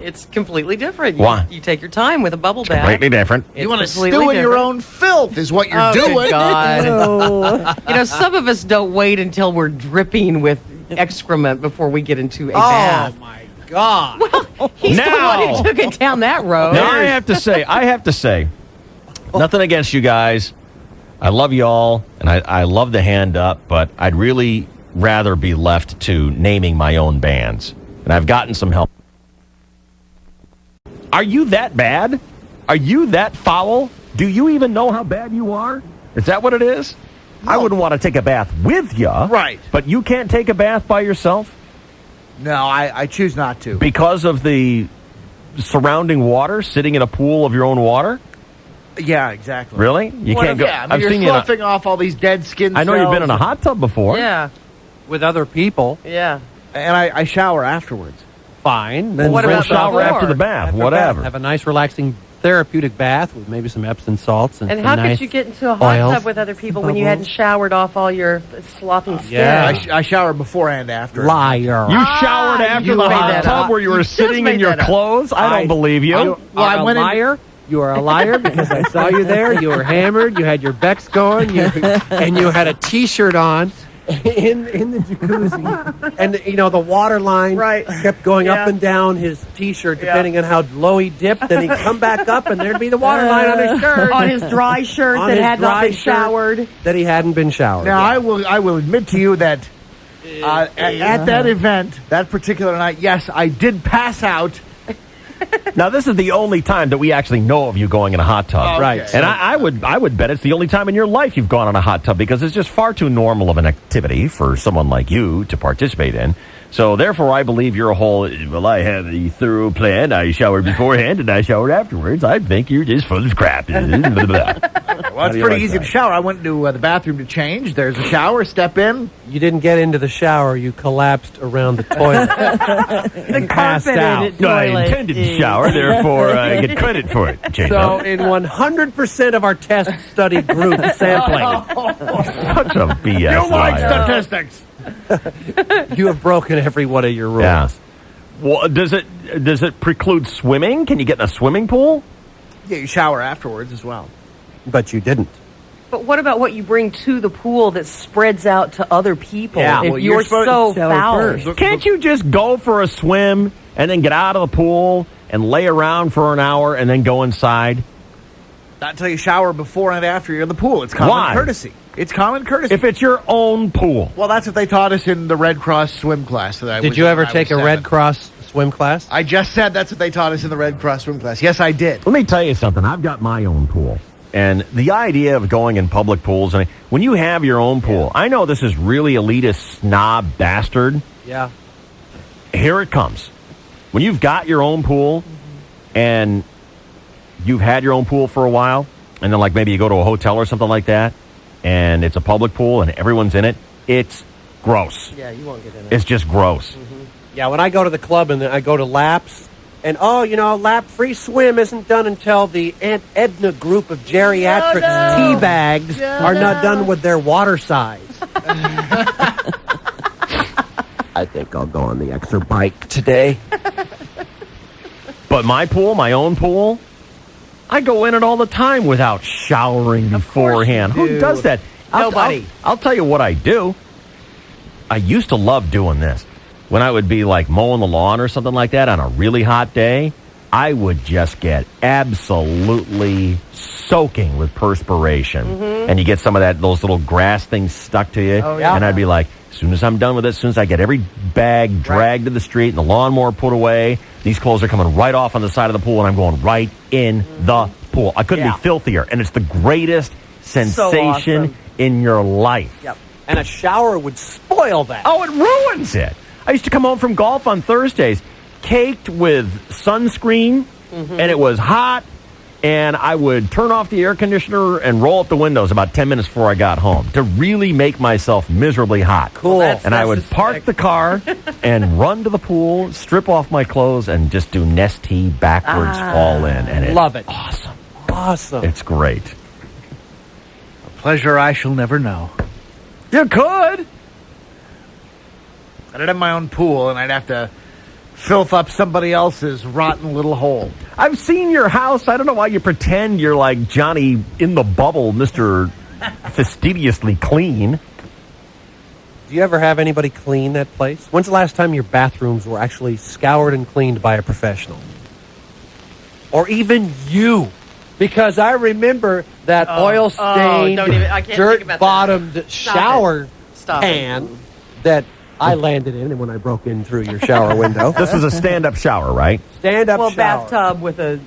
It's completely different. Why? You take your time with a bubble bath. Completely different. It's You want to completely stew in your different. own filth is what you're Oh, good doing. God. You know, some of us don't wait until we're dripping with excrement before we get into a bath. Oh, my God. Well, he's the one who took it down that road. Now, I have to say, nothing against you guys. I love you all, and I love the hand up, but I'd really rather be left to naming my own bands. And I've gotten some help. Are you that bad? Are you that foul? Do you even know how bad you are? Is that what it is? No. I wouldn't want to take a bath with you. Right. But you can't take a bath by yourself? No, I choose not to. Because of the surrounding water, sitting in a pool of your own water? Yeah, exactly. Really? You What can't if- go. Yeah, I mean, I've you're seen you. sloughing off all these dead skin I know cells. you've been in a hot tub before. Yeah. With other people. Yeah. And I shower afterwards. Fine. Well, what Then about shower before? after the bath? After Whatever. Have a nice, relaxing, therapeutic bath with maybe some Epsom salts and And some how nice could you get into a hot oils. tub with other people when you hadn't showered off all your slopping skin? Yeah. I shower before and after. Liar. You showered after you the made hot that tub up. where you were You just sitting in made your that up. clothes? I don't believe you. You are a liar. You are a liar because I saw you there. You were hammered. You had your Becks going. And you had a T-shirt on in the jacuzzi. And, you know, the water line kept going up and down his T-shirt depending on how low he dipped. Then he'd come back up and there'd be the water line on his shirt. On his dry shirt On that his had not dry been shirt showered. That he hadn't been showered. Now, I will admit to you that at that event, that particular night, yes, I did pass out. Now, this is the only time that we actually know of you going in a hot tub. Oh, okay. Right. And I would bet it's the only time in your life you've gone in a hot tub because it's just far too normal of an activity for someone like you to participate in. So, therefore, I believe your whole, well, I have a thorough plan. I showered beforehand and I showered afterwards. I think you're just full of crap. Well, it's pretty easy to shower. I went to the bathroom to change. There's a shower. Step in. You didn't get into the shower. You collapsed around the toilet. The passed out. No, I intended to shower, therefore I get credit for it. So, in 100% of our test study group sampling, Such a BS You like liar. statistics. you have broken every one of your rules. Yeah. Well, does it preclude swimming? Can you get in a swimming pool? Yeah, you shower afterwards as well. But you didn't. But what about what you bring to the pool that spreads out to other people? Yeah, if well, you're you're supposed so to shower foul. first. Can't you just go for a swim and then get out of the pool and lay around for an hour and then go inside? Not until you shower before and after you're in the pool. It's common Why? courtesy. It's common courtesy. If it's your own pool. Well, that's what they taught us in the Red Cross swim class. That I Did was you in ever when I take was a Red 7. Cross swim class? I just said that's what they taught us in the Red Cross swim class. Yes, I did. Let me tell you something. I've got my own pool. And the idea of going in public pools, and when you have your own pool, I know this is really elitist, snob, bastard. Yeah. Here it comes. When you've got your own pool and you've had your own pool for a while, and then like maybe you go to a hotel or something like that, and it's a public pool and everyone's in it, it's gross. Yeah, you won't get in it. It's just gross. Yeah, when I go to the club and I go to laps, and lap free swim isn't done until the Aunt Edna group of geriatric tea bags are not done with their water size. I think I'll go on the extra bike today. But my pool, my own pool, I go in it all the time without showering beforehand. Who does that? Nobody. I'll tell you what I do. I used to love doing this. When I would be like mowing the lawn or something like that on a really hot day, I would just get absolutely soaking with perspiration. And you get some of those little grass things stuck to you. Oh, yeah. And I'd be like, as soon as I'm done with it, as soon as I get every bag dragged to the street and the lawnmower put away, these clothes are coming right off on the side of the pool and I'm going right in the pool. I couldn't be filthier. And it's the greatest sensation in your life. Yep. And a shower would spoil that. Oh, it ruins it. I used to come home from golf on Thursdays, caked with sunscreen, and it was hot, and I would turn off the air conditioner and roll up the windows about 10 minutes before I got home to really make myself miserably hot. Cool. And I would park the car and run to the pool, strip off my clothes, and just do Nestea backwards, fall in. And it's love it. Awesome. Awesome. It's great. A pleasure I shall never know. You could. I'd have my own pool, and I'd have to filth up somebody else's rotten little hole. I've seen your house. I don't know why you pretend you're like Johnny in the bubble, Mr. Fastidiously clean. Do you ever have anybody clean that place? When's the last time your bathrooms were actually scoured and cleaned by a professional? Or even you? Because I remember that oil-stained, dirt-bottomed shower pan that I landed in when I broke in through your shower window. This was a stand-up shower, right? Stand-up shower. Bathtub with a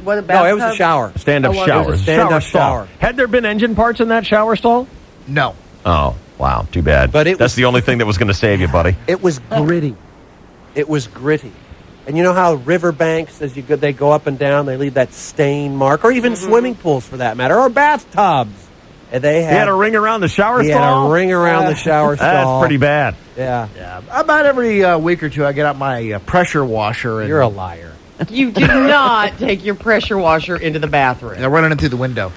bathtub? No, it was a shower. Stand-up shower. It was a stand-up shower. shower. Had there been engine parts in that shower stall? No. Oh, wow. Too bad. But that's the only thing that was going to save you, buddy. It was gritty. It was gritty. And you know how riverbanks, as they go up and down, they leave that stain mark, or even swimming pools for that matter, or bathtubs. And they had a ring around the shower stall? Yeah, a ring around the shower stall. That's pretty bad. Yeah. About every week or two, I get out my pressure washer. And you're a liar. You did not take your pressure washer into the bathroom. They're running it through the window.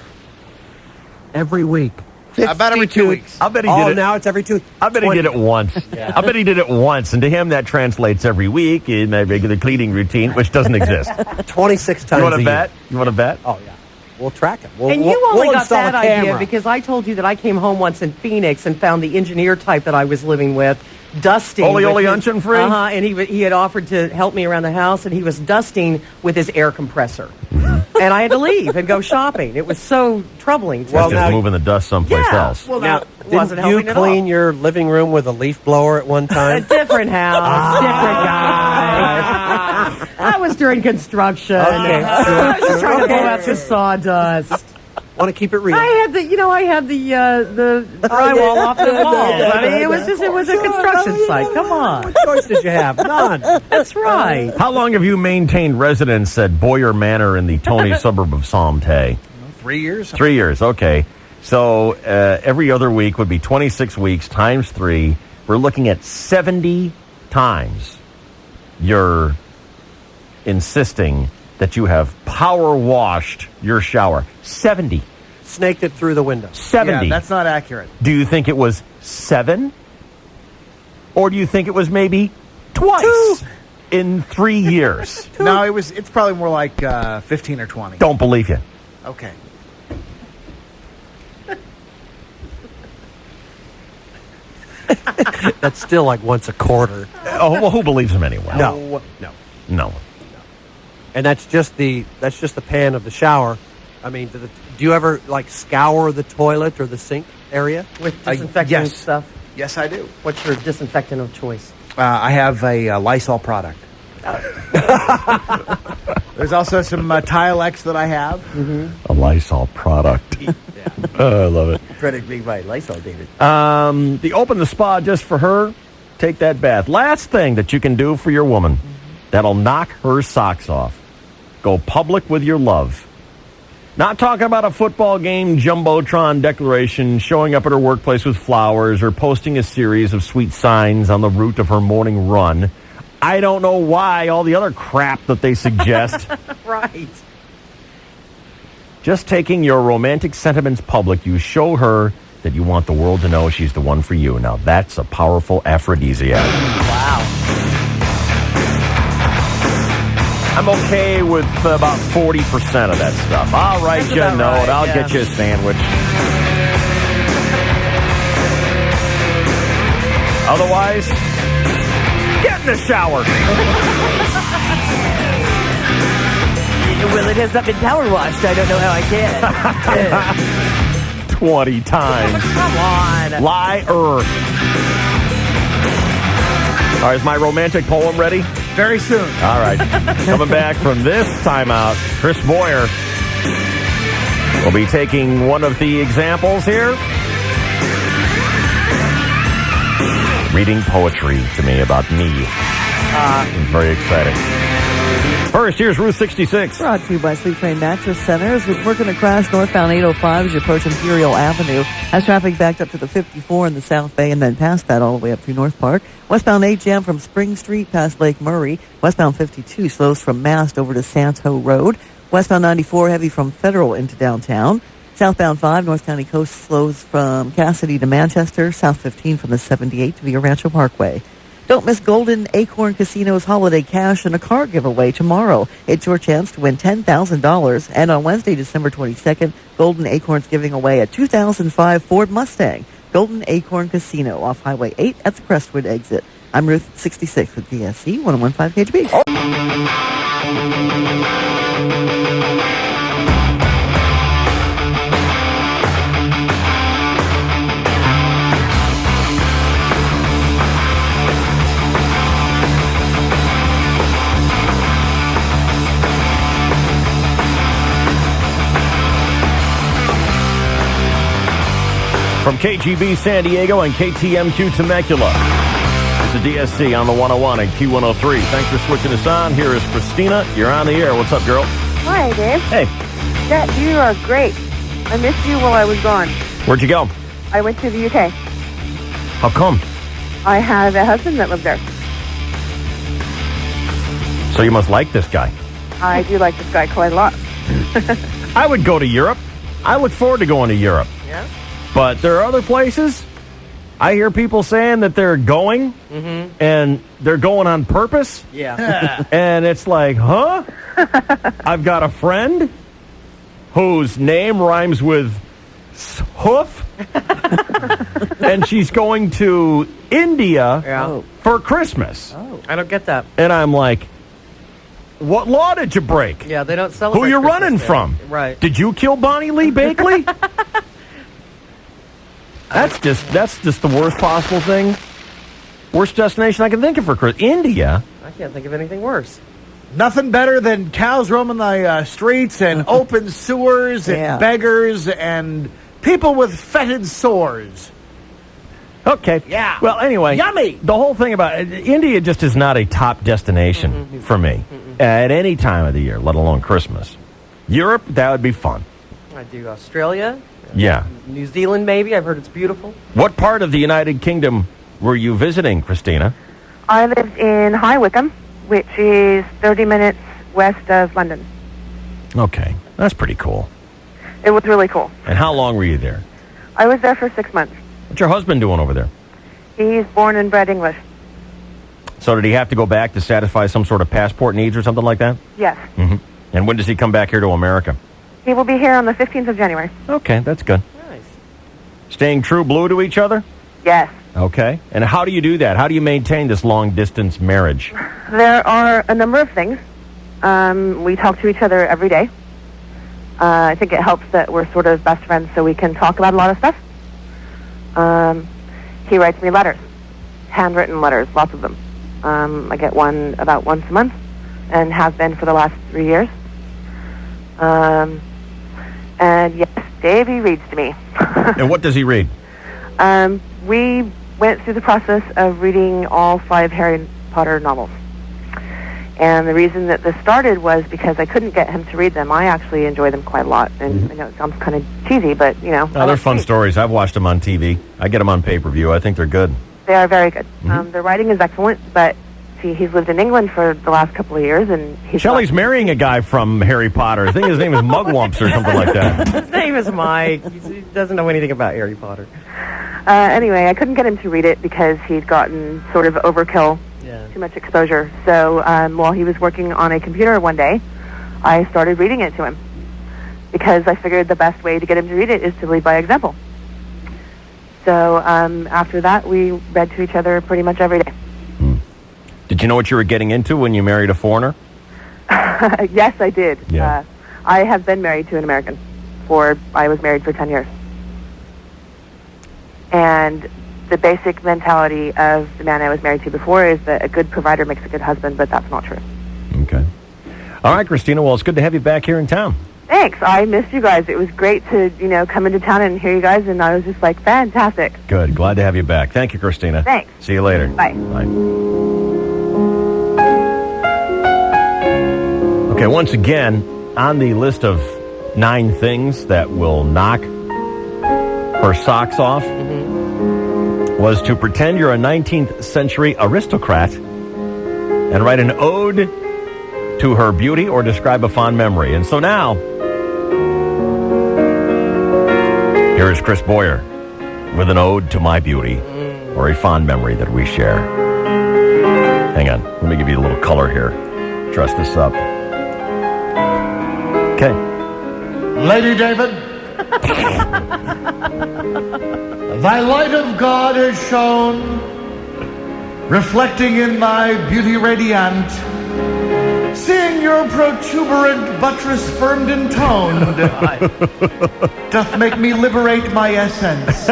Every week. About every 2 weeks. I bet he did it. Now it's every 2. I bet he did it once. Yeah. I bet he did it once, and to him that translates every week in a regular cleaning routine, which doesn't exist. 26 times. You want to bet? You want to bet? Oh yeah. We'll track it. And you only we'll got that idea camera. because I told you that I came home once in Phoenix and found the engineer type that I was living with dusting. Ole Unchen free? And he had offered to help me around the house, and he was dusting with his air compressor. And I had to leave and go shopping. It was so troubling to Well, me. just moving the dust someplace else. Well, Now, that wasn't didn't you helping at all. clean your living room with a leaf blower at one A time? different house, different guy. I was during construction. Okay, I was just trying to blow out some sawdust. Want to keep it real? I had the drywall off the walls. I mean, it was a construction site. Come on. What choice did you have? None. That's right. How long have you maintained residence at Boyer Manor in the Tony suburb of Somte? 3 years. 3 years, okay. So every other week would be 26 weeks times 3. We're looking at 70 times you're insisting that you have power washed your shower. 70. Snaked it through the window. 70. Yeah, that's not accurate. Do you think it was 7? Or do you think it was maybe twice in 3 years? No, it's probably more like 15 or 20. Don't believe you. Okay. That's still like once a quarter. Oh, well, who believes him anyway? No. And that's just the pan of the shower. I mean, do you ever like scour the toilet or the sink area With disinfectant yes. stuff? Yes, I do. What's your disinfectant of choice? I have a Lysol product. There's also some Tilex that I have. A Lysol product. Oh, I love it. Credit being by Lysol, David. The open the spa just for her. Take that bath. Last thing that you can do for your woman that'll knock her socks off. Go public with your love. Not talking about a football game jumbotron declaration, showing up at her workplace with flowers, or posting a series of sweet signs on the route of her morning run. I don't know why, all the other crap that they suggest. Right. Just taking your romantic sentiments public, you show her that you want the world to know she's the one for you. Now, that's a powerful aphrodisiac. Wow. I'm okay with about 40% of that stuff. I'll write you a note. I'll get you a sandwich. Otherwise, get in the shower. Well, it has not been power washed. I don't know how I can. 20 times. Come on. Liar. All right, is my romantic poem ready? Very soon. All right. Coming back from this timeout, Chris Boyer will be taking one of the examples here. Reading poetry to me about me. It's very exciting. First, here's Route 66. Brought to you by Sleep Train Mattress Centers. We're working to crash northbound 805 as you approach Imperial Avenue. Has traffic backed up to the 54 in the South Bay and then past that all the way up through North Park. Westbound 8 jam from Spring Street past Lake Murray. Westbound 52 slows from Mast over to Santo Road. Westbound 94 heavy from Federal into downtown. Southbound 5 North County Coast slows from Cassidy to Manchester. South 15 from the 78 to Via Rancho Parkway. Don't miss Golden Acorn Casino's holiday cash and a car giveaway tomorrow. It's your chance to win $10,000. And on Wednesday, December 22nd, Golden Acorn's giving away a 2005 Ford Mustang. Golden Acorn Casino off Highway 8 at the Crestwood exit. I'm Ruth 66 with DSC 1015 KGB. From KGB San Diego and KTMQ Temecula. It's a DSC on the 101 and Q103. Thanks for switching us on. Here is Christina. You're on the air. What's up, girl? Hi, Dave. Hey. Yeah, you are great. I missed you while I was gone. Where'd you go? I went to the UK. How come? I had a husband that lived there. So you must like this guy. I do like this guy quite a lot. I would go to Europe. I look forward to going to Europe. Yeah? But there are other places. I hear people saying that they're going, and they're going on purpose. Yeah. And it's like, huh? I've got a friend whose name rhymes with hoof, and she's going to India for Christmas. Oh, I don't get that. And I'm like, what law did you break? Yeah, they don't celebrate. Who you Christmas running Day. from? Right. Did you kill Bonnie Lee Bakley? That's just the worst possible thing. Worst destination I can think of for Christmas. India. I can't think of anything worse. Nothing better than cows roaming the streets and open sewers and beggars and people with fetid sores. Okay. Yeah. Well, anyway. Yummy. The whole thing about India just is not a top destination for me at any time of the year, let alone Christmas. Europe, that would be fun. I do Australia. Yeah. New Zealand, maybe. I've heard it's beautiful. What part of the United Kingdom were you visiting, Christina? I lived in High Wycombe, which is 30 minutes west of London. Okay. That's pretty cool. It was really cool. And how long were you there? I was there for 6 months. What's your husband doing over there? He's born and bred English. So did he have to go back to satisfy some sort of passport needs or something like that? Yes. Mm-hmm. And when does he come back here to America? He will be here on the 15th of January. Okay, that's good. Nice. Staying true blue to each other? Yes. Okay. And how do you do that? How do you maintain this long-distance marriage? There are a number of things. We talk to each other every day. I think it helps that we're sort of best friends so we can talk about a lot of stuff. He writes me letters. Handwritten letters, lots of them. I get one about once a month and have been for the last 3 years. And yes, Davey reads to me. And what does he read? We went through the process of reading all 5 Harry Potter novels. And the reason that this started was because I couldn't get him to read them. I actually enjoy them quite a lot. And I know it sounds kind of cheesy, but, you know. Oh, they're fun stories. I've watched them on TV. I get them on pay-per-view. I think they're good. They are very good. Their writing is excellent, but see, he's lived in England for the last couple of years, and Shelley's marrying a guy from Harry Potter. I think his name is Mugwumps or something like that. His name is Mike. He doesn't know anything about Harry Potter. Anyway, I couldn't get him to read it because he'd gotten sort of overkill, too much exposure. So while he was working on a computer one day, I started reading it to him because I figured the best way to get him to read it is to lead by example. So after that, we read to each other pretty much every day. Did you know what you were getting into when you married a foreigner? Yes, I did. Yeah. I have been married to an American. I was married for 10 years. And the basic mentality of the man I was married to before is that a good provider makes a good husband, but that's not true. Okay. All right, Christina. Well, it's good to have you back here in town. Thanks. I missed you guys. It was great to, come into town and hear you guys, and I was just like, fantastic. Good. Glad to have you back. Thank you, Christina. Thanks. See you later. Bye. Bye. Okay, once again, on the list of 9 things that will knock her socks off was to pretend you're a 19th century aristocrat and write an ode to her beauty or describe a fond memory. And so now, here is Chris Boyer with an ode to my beauty or a fond memory that we share. Hang on, let me give you a little color here. Dress this up. Okay. Lady David, thy light of God is shone, reflecting in my beauty radiant. Seeing your protuberant buttress firmed and toned, doth make me liberate my essence.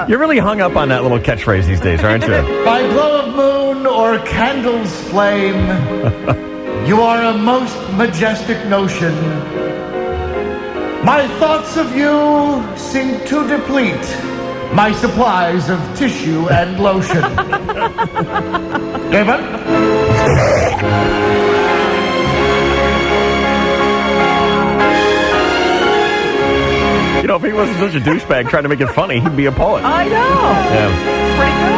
You're really hung up on that little catchphrase these days, aren't you? By glow of moon or candle's flame, you are a most majestic notion. My thoughts of you seem to deplete my supplies of tissue and lotion. David? You know, if he wasn't such a douchebag trying to make it funny, he'd be a poet. I know. Yeah. Pretty good.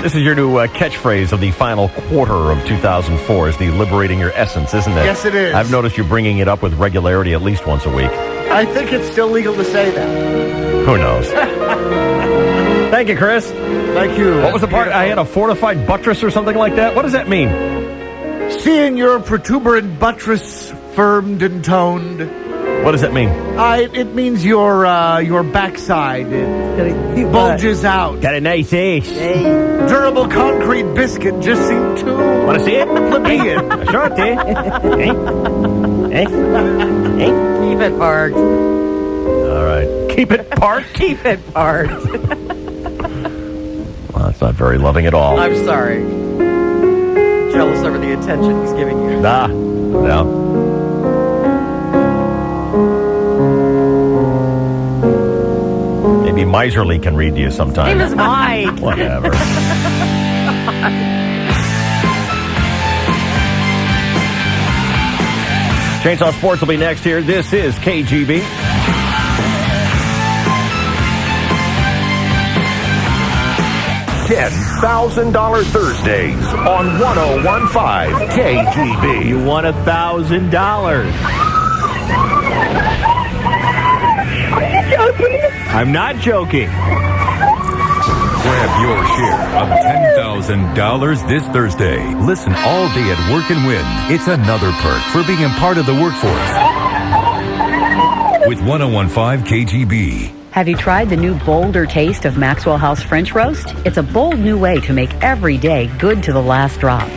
This is your new catchphrase of the final quarter of 2004 is the liberating your essence, isn't it? Yes, it is. I've noticed you bringing it up with regularity at least once a week. I think it's still legal to say that. Who knows? Thank you, Chris. Thank you. What was the part? I had a fortified buttress or something like that? What does that mean? Seeing your protuberant buttress firmed and toned. What does that mean? It means your backside. It bulges out. Got a nice ace. Durable concrete biscuit just seemed too... Want to see it? Plebeian. Sure, dude. Keep it parked. All right. Keep it parked? Keep it parked. Well, that's not very loving at all. I'm sorry. Jealous over the attention he's giving you. Nah. No. Maybe Miserly can read to you sometime. Name is Mike. Whatever. Chainsaw Sports will be next here. This is KGB. $10,000 Thursdays on 101.5 KGB. You won $1,000. Are you joking? I'm not joking. Grab your share of $10,000 this Thursday. Listen all day at Work and Win. It's another perk for being a part of the workforce. With 101.5 KGB. Have you tried the new bolder taste of Maxwell House French Roast? It's a bold new way to make every day good to the last drop.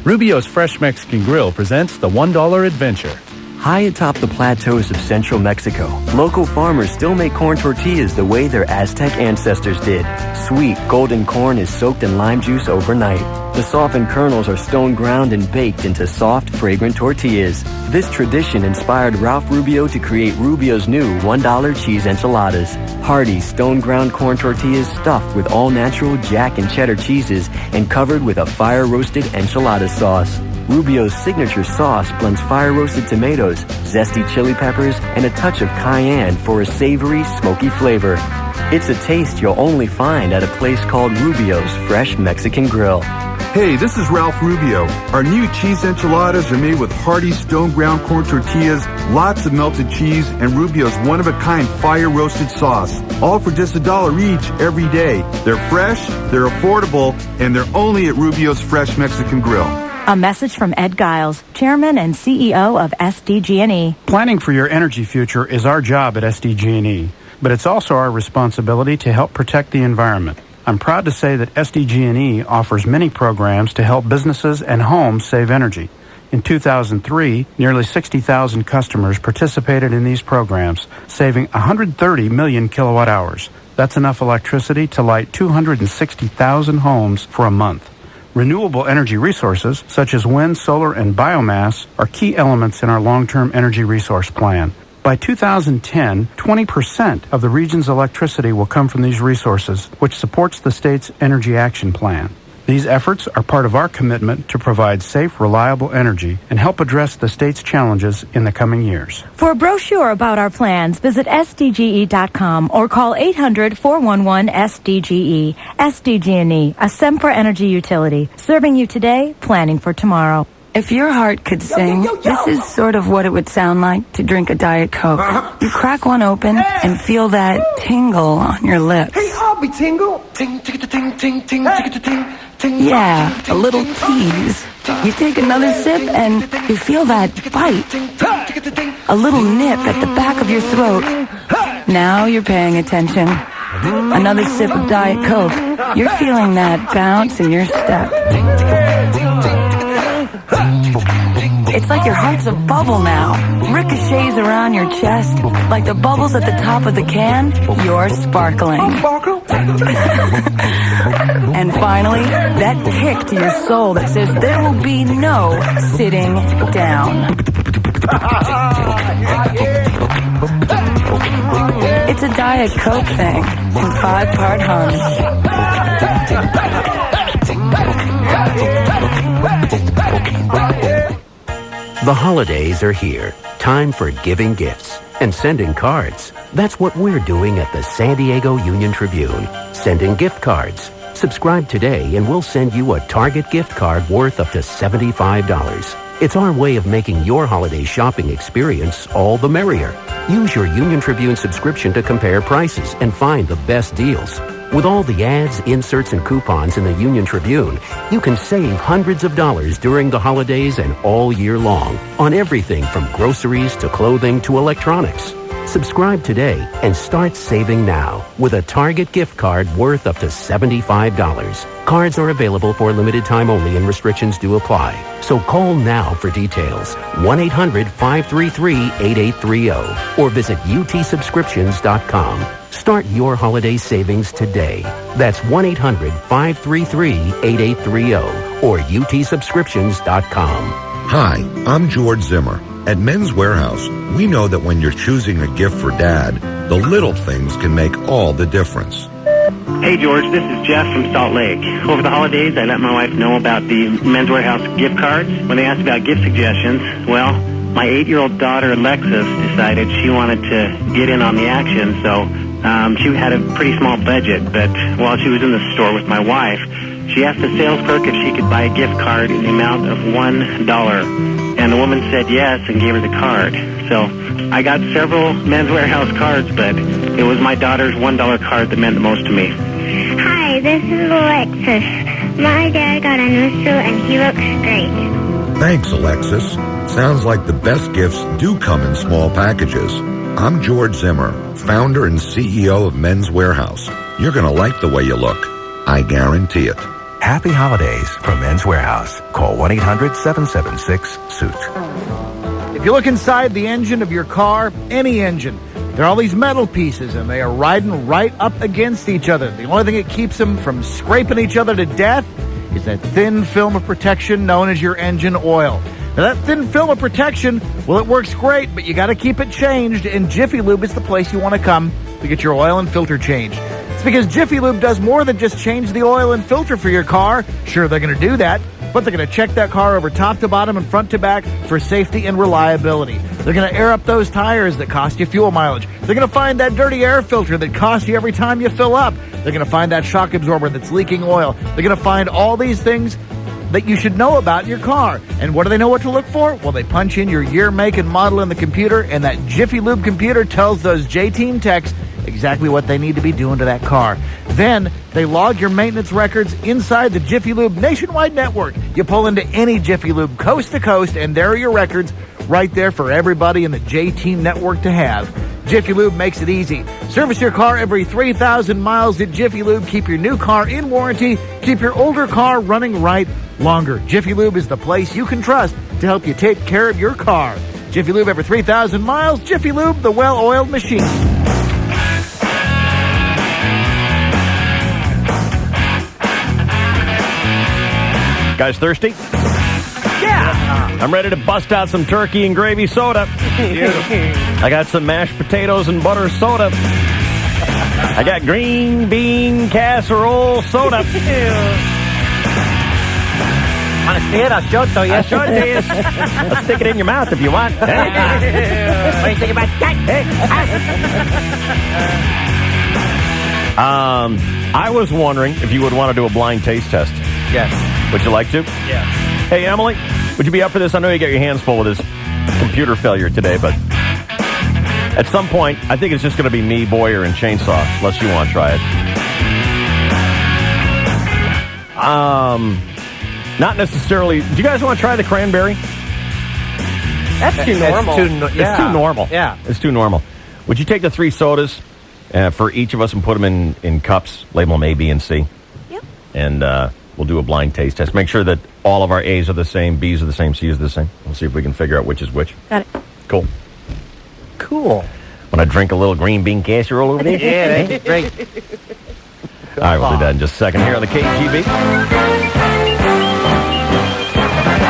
Rubio's Fresh Mexican Grill presents the $1 Adventure. High atop the plateaus of central Mexico, local farmers still make corn tortillas the way their Aztec ancestors did. Sweet, golden corn is soaked in lime juice overnight. The softened kernels are stone ground and baked into soft, fragrant tortillas. This tradition inspired Ralph Rubio to create Rubio's new $1 cheese enchiladas. Hearty, stone ground corn tortillas stuffed with all-natural Jack and cheddar cheeses and covered with a fire-roasted enchilada sauce. Rubio's signature sauce blends fire-roasted tomatoes, zesty chili peppers, and a touch of cayenne for a savory, smoky flavor. It's a taste you'll only find at a place called Rubio's Fresh Mexican Grill. Hey, this is Ralph Rubio. Our new cheese enchiladas are made with hearty stone-ground corn tortillas, lots of melted cheese, and Rubio's one-of-a-kind fire-roasted sauce. All for just $1 each every day. They're fresh, they're affordable, and they're only at Rubio's Fresh Mexican Grill. A message from Ed Giles, Chairman and CEO of SDG&E. Planning for your energy future is our job at SDG&E, but it's also our responsibility to help protect the environment. I'm proud to say that SDG&E offers many programs to help businesses and homes save energy. In 2003, nearly 60,000 customers participated in these programs, saving 130 million kilowatt hours. That's enough electricity to light 260,000 homes for a month. Renewable energy resources, such as wind, solar, and biomass, are key elements in our long-term energy resource plan. By 2010, 20% of the region's electricity will come from these resources, which supports the state's Energy Action Plan. These efforts are part of our commitment to provide safe, reliable energy and help address the state's challenges in the coming years. For a brochure about our plans, visit SDGE.com or call 800-411-SDGE. SDG&E, a Sempra energy utility, serving you today, planning for tomorrow. If your heart could sing, this is sort of what it would sound like to drink a Diet Coke. You crack one open and feel that tingle on your lips. Hey, hobby tingle. Ting, ting, ting, ting, ting, ting, ting. Yeah, a little tease. You take another sip and you feel that bite. A little nip at the back of your throat. Now you're paying attention. Another sip of Diet Coke. You're feeling that bounce in your step. It's like your heart's a bubble now. Ricochets around your chest. Like the bubbles at the top of the can, you're sparkling. And finally, that kick to your soul that says there will be no sitting down. It's a Diet Coke thing in 5-part hum. The holidays are here. Time for giving gifts and sending cards. That's what we're doing at the San Diego Union Tribune. Sending gift cards. Subscribe today and we'll send you a Target gift card worth up to $75. It's our way of making your holiday shopping experience all the merrier. Use your Union Tribune subscription to compare prices and find the best deals. With all the ads, inserts, and coupons in the Union Tribune, you can save hundreds of dollars during the holidays and all year long on everything from groceries to clothing to electronics. Subscribe today and start saving now with a Target gift card worth up to $75. Cards are available for a limited time only and restrictions do apply. So call now for details. 1-800-533-8830 or visit utsubscriptions.com. Start your holiday savings today. That's 1-800-533-8830 or utsubscriptions.com. Hi, I'm George Zimmer. At Men's Warehouse, we know that when you're choosing a gift for Dad, the little things can make all the difference. Hey, George, this is Jeff from Salt Lake. Over the holidays, I let my wife know about the Men's Warehouse gift cards. When they asked about gift suggestions, well, my 8-year-old daughter, Alexis, decided she wanted to get in on the action, so she had a pretty small budget, but while she was in the store with my wife, she asked the sales clerk if she could buy a gift card in the amount of $1. And the woman said yes and gave her the card. So I got several Men's Warehouse cards, but it was my daughter's $1 card that meant the most to me. Hi, this is Alexis. My dad got a new suit and he looks great. Thanks, Alexis. Sounds like the best gifts do come in small packages. I'm George Zimmer, founder and CEO of Men's Warehouse. You're going to like the way you look. I guarantee it. Happy holidays from Men's Warehouse. Call 1-800-776-SUIT. If If you look inside the engine of your car, any engine, there are all these metal pieces, and they are riding right up against each other. The only thing that keeps them from scraping each other to death is that thin film of protection known as your engine oil. Now, that thin film of protection, well, it works great, but you got to keep it changed, and Jiffy Lube is the place you want to come to get your oil and filter changed. It's because Jiffy Lube does more than just change the oil and filter for your car. Sure, they're going to do that, but they're going to check that car over top to bottom and front to back for safety and reliability. They're going to air up those tires that cost you fuel mileage. They're going to find that dirty air filter that costs you every time you fill up. They're going to find that shock absorber that's leaking oil. They're going to find all these things that you should know about your car. And what do they know what to look for? Well, they punch in your year, make, and model in the computer, and that Jiffy Lube computer tells those J-Team techs exactly what they need to be doing to that car. Then they log your maintenance records inside the Jiffy Lube nationwide network. You pull into any Jiffy Lube coast to coast, and there are your records right there for everybody in the J-Team network to have. Jiffy Lube makes it easy. Service your car every 3,000 miles at Jiffy Lube. Keep your new car in warranty. Keep your older car running right longer. Jiffy Lube is the place you can trust to help you take care of your car. Jiffy Lube every 3,000 miles. Jiffy Lube, the well-oiled machine. Guys thirsty? Yeah! I'm ready to bust out some turkey and gravy soda. I got some mashed potatoes and butter soda. I got green bean casserole soda. Want to see it? I'll show it to you. I'll show it to you. I'll stick it in your mouth if you want. What do you think about that? I was wondering if you would want to do a blind taste test. Yes. Would you like to? Yes. Hey, Emily, would you be up for this? I know you got your hands full with this computer failure today, but at some point, I think it's just going to be me, Boyer, and Chainsaw, unless you want to try it. Not necessarily. Do you guys want to try the cranberry? That's too normal. It's too normal. Yeah. It's too normal. Would you take the 3 sodas for each of us and put them in cups, label them A, B, and C? Yep. And we'll do a blind taste test. Make sure that all of our A's are the same, B's are the same, C's are the same. We'll see if we can figure out which is which. Got it. Cool. Cool. Want to drink a little green bean casserole over there? Yeah, that's great. All right, we'll do that in just a second here on the KGB.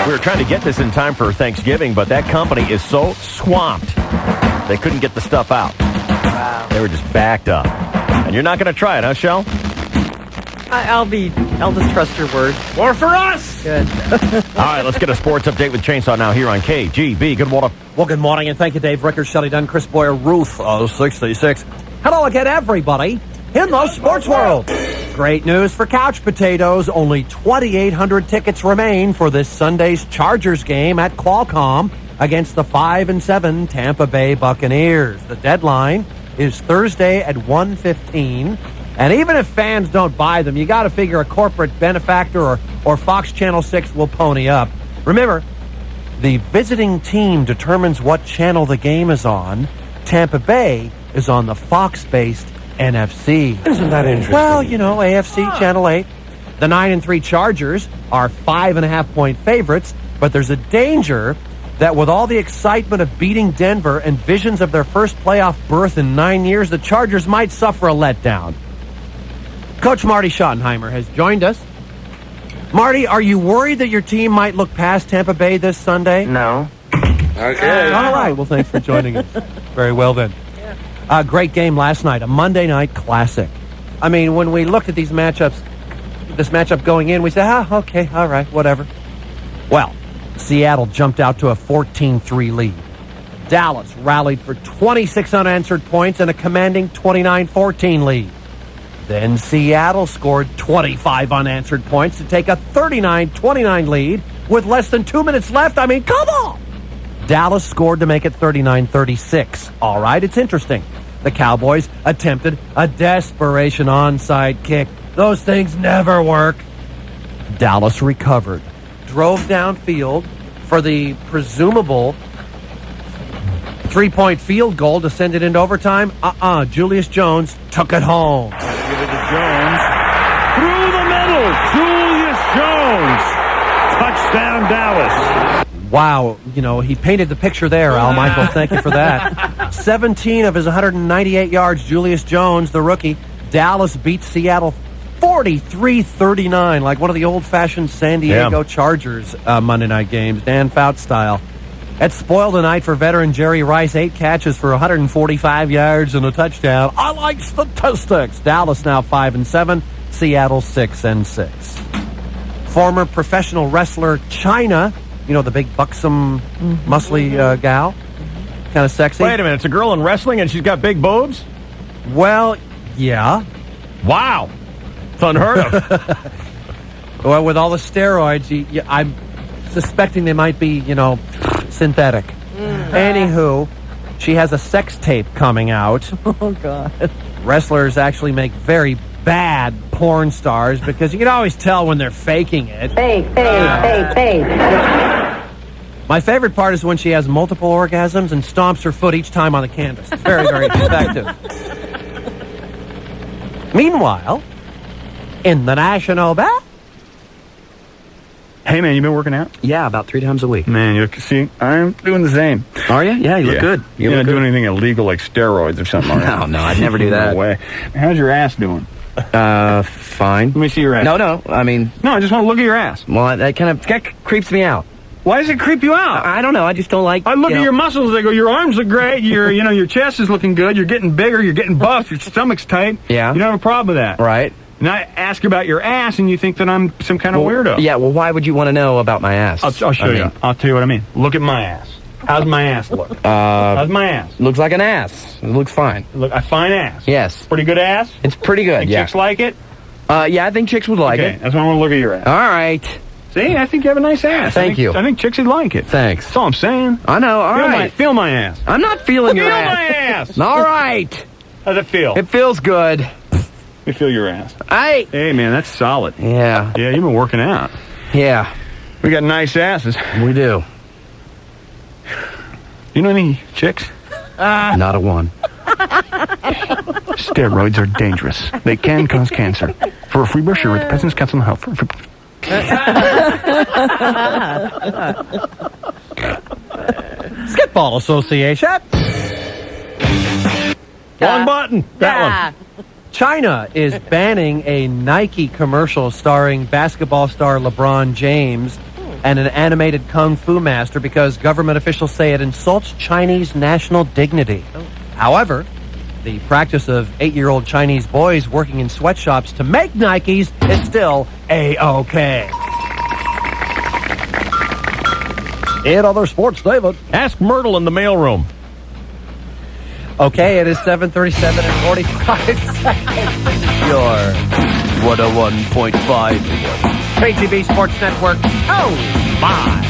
We were trying to get this in time for Thanksgiving, but that company is so swamped, they couldn't get the stuff out. Wow. They were just backed up. And you're not going to try it, huh, Shell? I'll just trust your word. More for us! Good. All right, let's get a sports update with Chainsaw now here on KGB. Good morning. Well, good morning, and thank you, Dave Rickard, Shelley Dunn, Chris Boyer, Ruth 066. Hello again, everybody, in the sports world. Great news for couch potatoes. Only 2,800 tickets remain for this Sunday's Chargers game at Qualcomm against the 5-7 Tampa Bay Buccaneers. The deadline is Thursday at 1:15. And even if fans don't buy them, you got to figure a corporate benefactor or Fox Channel 6 will pony up. Remember, the visiting team determines what channel the game is on. Tampa Bay is on the Fox-based NFC. Isn't that interesting? Well, you know, AFC Channel 8. The 9-3 Chargers are 5.5-point favorites, but there's a danger that with all the excitement of beating Denver and visions of their first playoff berth in 9 years, the Chargers might suffer a letdown. Coach Marty Schottenheimer has joined us. Marty, are you worried that your team might look past Tampa Bay this Sunday? No. Okay. All right. Well, thanks for joining us. Very well, then. Great game last night, a Monday night classic. I mean, when we looked at these matchups, this matchup going in, we said, okay, all right, whatever. Well, Seattle jumped out to a 14-3 lead. Dallas rallied for 26 unanswered points and a commanding 29-14 lead. Then Seattle scored 25 unanswered points to take a 39-29 lead with less than 2 minutes left. I mean, come on! Dallas scored to make it 39-36. All right, it's interesting. The Cowboys attempted a desperation onside kick. Those things never work. Dallas recovered, drove downfield for the presumable 3-point field goal to send it into overtime. Julius Jones took it home. Give it to Jones. Through the middle, Julius Jones. Touchdown, Dallas. Wow, he painted the picture there, Al Michael. Thank you for that. 17 of his 198 yards, Julius Jones, the rookie. Dallas beats Seattle 43-39, like one of the old-fashioned San Diego Chargers Monday night games, Dan Fouts style. It spoiled a night for veteran Jerry Rice, 8 catches for 145 yards and a touchdown. I like statistics. Dallas now 5-7, Seattle 6-6. Former professional wrestler China, the big buxom, muscly gal, kind of sexy. Wait a minute, it's a girl in wrestling and she's got big boobs? Well, yeah. Wow. It's unheard of. Well, with all the steroids, I'm suspecting they might be, synthetic. Anywho, she has a sex tape coming out. Oh, God. Wrestlers actually make very bad porn stars because you can always tell when they're faking it. Fake. My favorite part is when she has multiple orgasms and stomps her foot each time on the canvas. It's very, very effective. Meanwhile, in the National Bath. Hey, man, you been working out? Yeah, about 3 times a week. Man, I'm doing the same. Are you? Yeah, you look good. You're not doing anything illegal like steroids or something, are you? No, I'd never do that. No way. How's your ass doing? Fine. Let me see your ass. No, I just want to look at your ass. Well, that kind of creeps me out. Why does it creep you out? I don't know. I just don't like... I look at your muscles. I go, your arms look great. Your chest is looking good. You're getting bigger. You're getting buff. Your stomach's tight. Yeah. You don't have a problem with that. Right. And I ask about your ass, and you think that I'm some kind of weirdo. Yeah, well, why would you want to know about my ass? I'll show you. I'll tell you what I mean. Look at my ass. How's my ass look? How's my ass? Looks like an ass. It looks fine. Look, a fine ass. Yes. Pretty good ass? It's pretty good, Think yeah. chicks like it? Yeah, I think chicks would like it. That's why I want to look at your ass. All right. See, I think you have a nice ass. Thank you. I think chicks would like it. Thanks. That's all I'm saying. I know, all right. Feel my ass. I'm not feeling your ass. Feel my ass. All right. How's it feel? It feels good. Let me feel your ass. Hey, man, that's solid. Yeah. Yeah, you've been working out. Yeah. We got nice asses. We do. You know any chicks? Not a one. Steroids are dangerous. They can cause cancer. For a free brochure with the President's Council on Health. Skitball Association. Wrong button. That one. China is banning a Nike commercial starring basketball star LeBron James and an animated kung fu master because government officials say it insults Chinese national dignity. However, the practice of 8-year-old Chinese boys working in sweatshops to make Nikes is still A-OK. In other sports, David. Ask Myrtle in the mailroom. Okay, it is 7:37 and 45 seconds. Your 101.5 KGB Sports Network. Oh, my.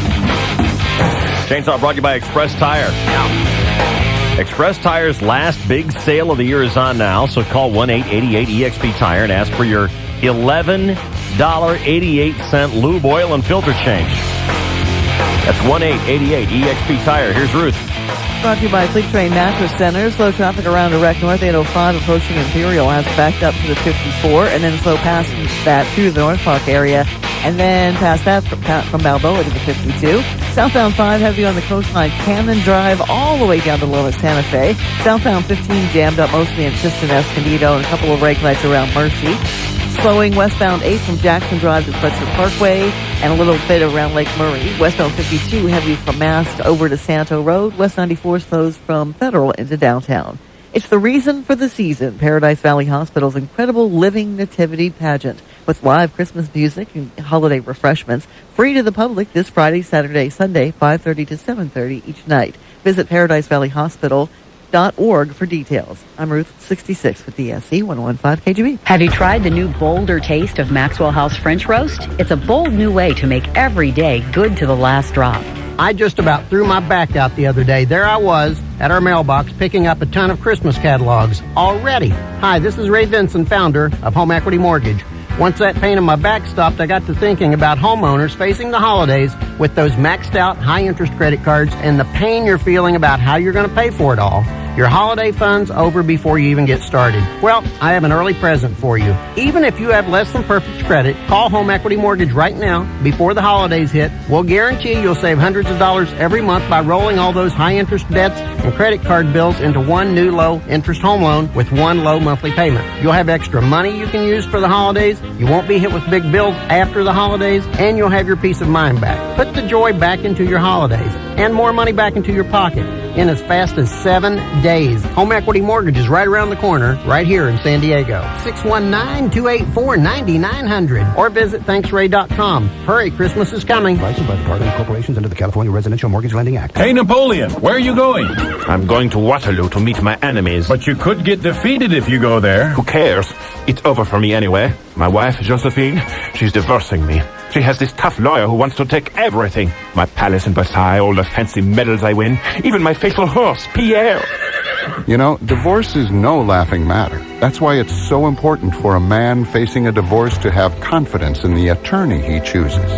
Chainsaw brought to you by Express Tire. Express Tire's last big sale of the year is on now, so call 1-888-EXP Tire and ask for your $11.88 lube, oil, and filter change. That's 1-888-EXP Tire. Here's Ruth. Brought to you by Sleep Train Mattress Center. Slow traffic around Direct North 805 approaching Imperial has backed up to the 54, and then slow past that through the North Park area, and then past that from Balboa to the 52. Southbound 5 heavy on the coastline, Cannon Drive all the way down to Lower Santa Fe. Southbound 15 jammed up mostly in Chiston Escondido and a couple of brake lights around Mercy. Slowing westbound 8 from Jackson Drive to Fletcher Parkway and a little bit around Lake Murray. Westbound 52 heavy from Mast over to Santo Road. West 94 slows from Federal into downtown. It's the reason for the season. Paradise Valley Hospital's incredible Living Nativity pageant with live Christmas music and holiday refreshments free to the public this Friday, Saturday, Sunday, 5:30 to 7:30 each night. Visit ParadiseValleyHospital.org for details. I'm Ruth, 66 with DSC 101.5 KGB. Have you tried the new bolder taste of Maxwell House French Roast? It's a bold new way to make every day good to the last drop. I just about threw my back out the other day. There I was at our mailbox picking up a ton of Christmas catalogs already. Hi, this is Ray Vinson, founder of Home Equity Mortgage. Once that pain in my back stopped, I got to thinking about homeowners facing the holidays with those maxed out high interest credit cards and the pain you're feeling about how you're going to pay for it all. your holiday funds over before you even get started. Well, I have an early present for you. Even if you have less than perfect credit, call Home Equity Mortgage right now before the holidays hit. We'll guarantee you'll save hundreds of dollars every month by rolling all those high-interest debts and credit card bills into one new low-interest home loan with one low monthly payment. You'll have extra money you can use for the holidays, you won't be hit with big bills after the holidays, and you'll have your peace of mind back. Put the joy back into your holidays and more money back into your pocket in as fast as 7 days. Home Equity Mortgage is right around the corner, right here in San Diego. 619-284-9900 or visit thanksray.com. Hurry, Christmas is coming. Licensed by the Department of Corporations under the California Residential Mortgage Lending Act. Hey, Napoleon, where are you going? I'm going to Waterloo to meet my enemies. But you could get defeated if you go there. Who cares? It's over for me anyway. My wife, Josephine, she's divorcing me. She has this tough lawyer who wants to take everything. My palace in Versailles, all the fancy medals I win, even my faithful horse, Pierre. You know, divorce is no laughing matter. That's why it's so important for a man facing a divorce to have confidence in the attorney he chooses.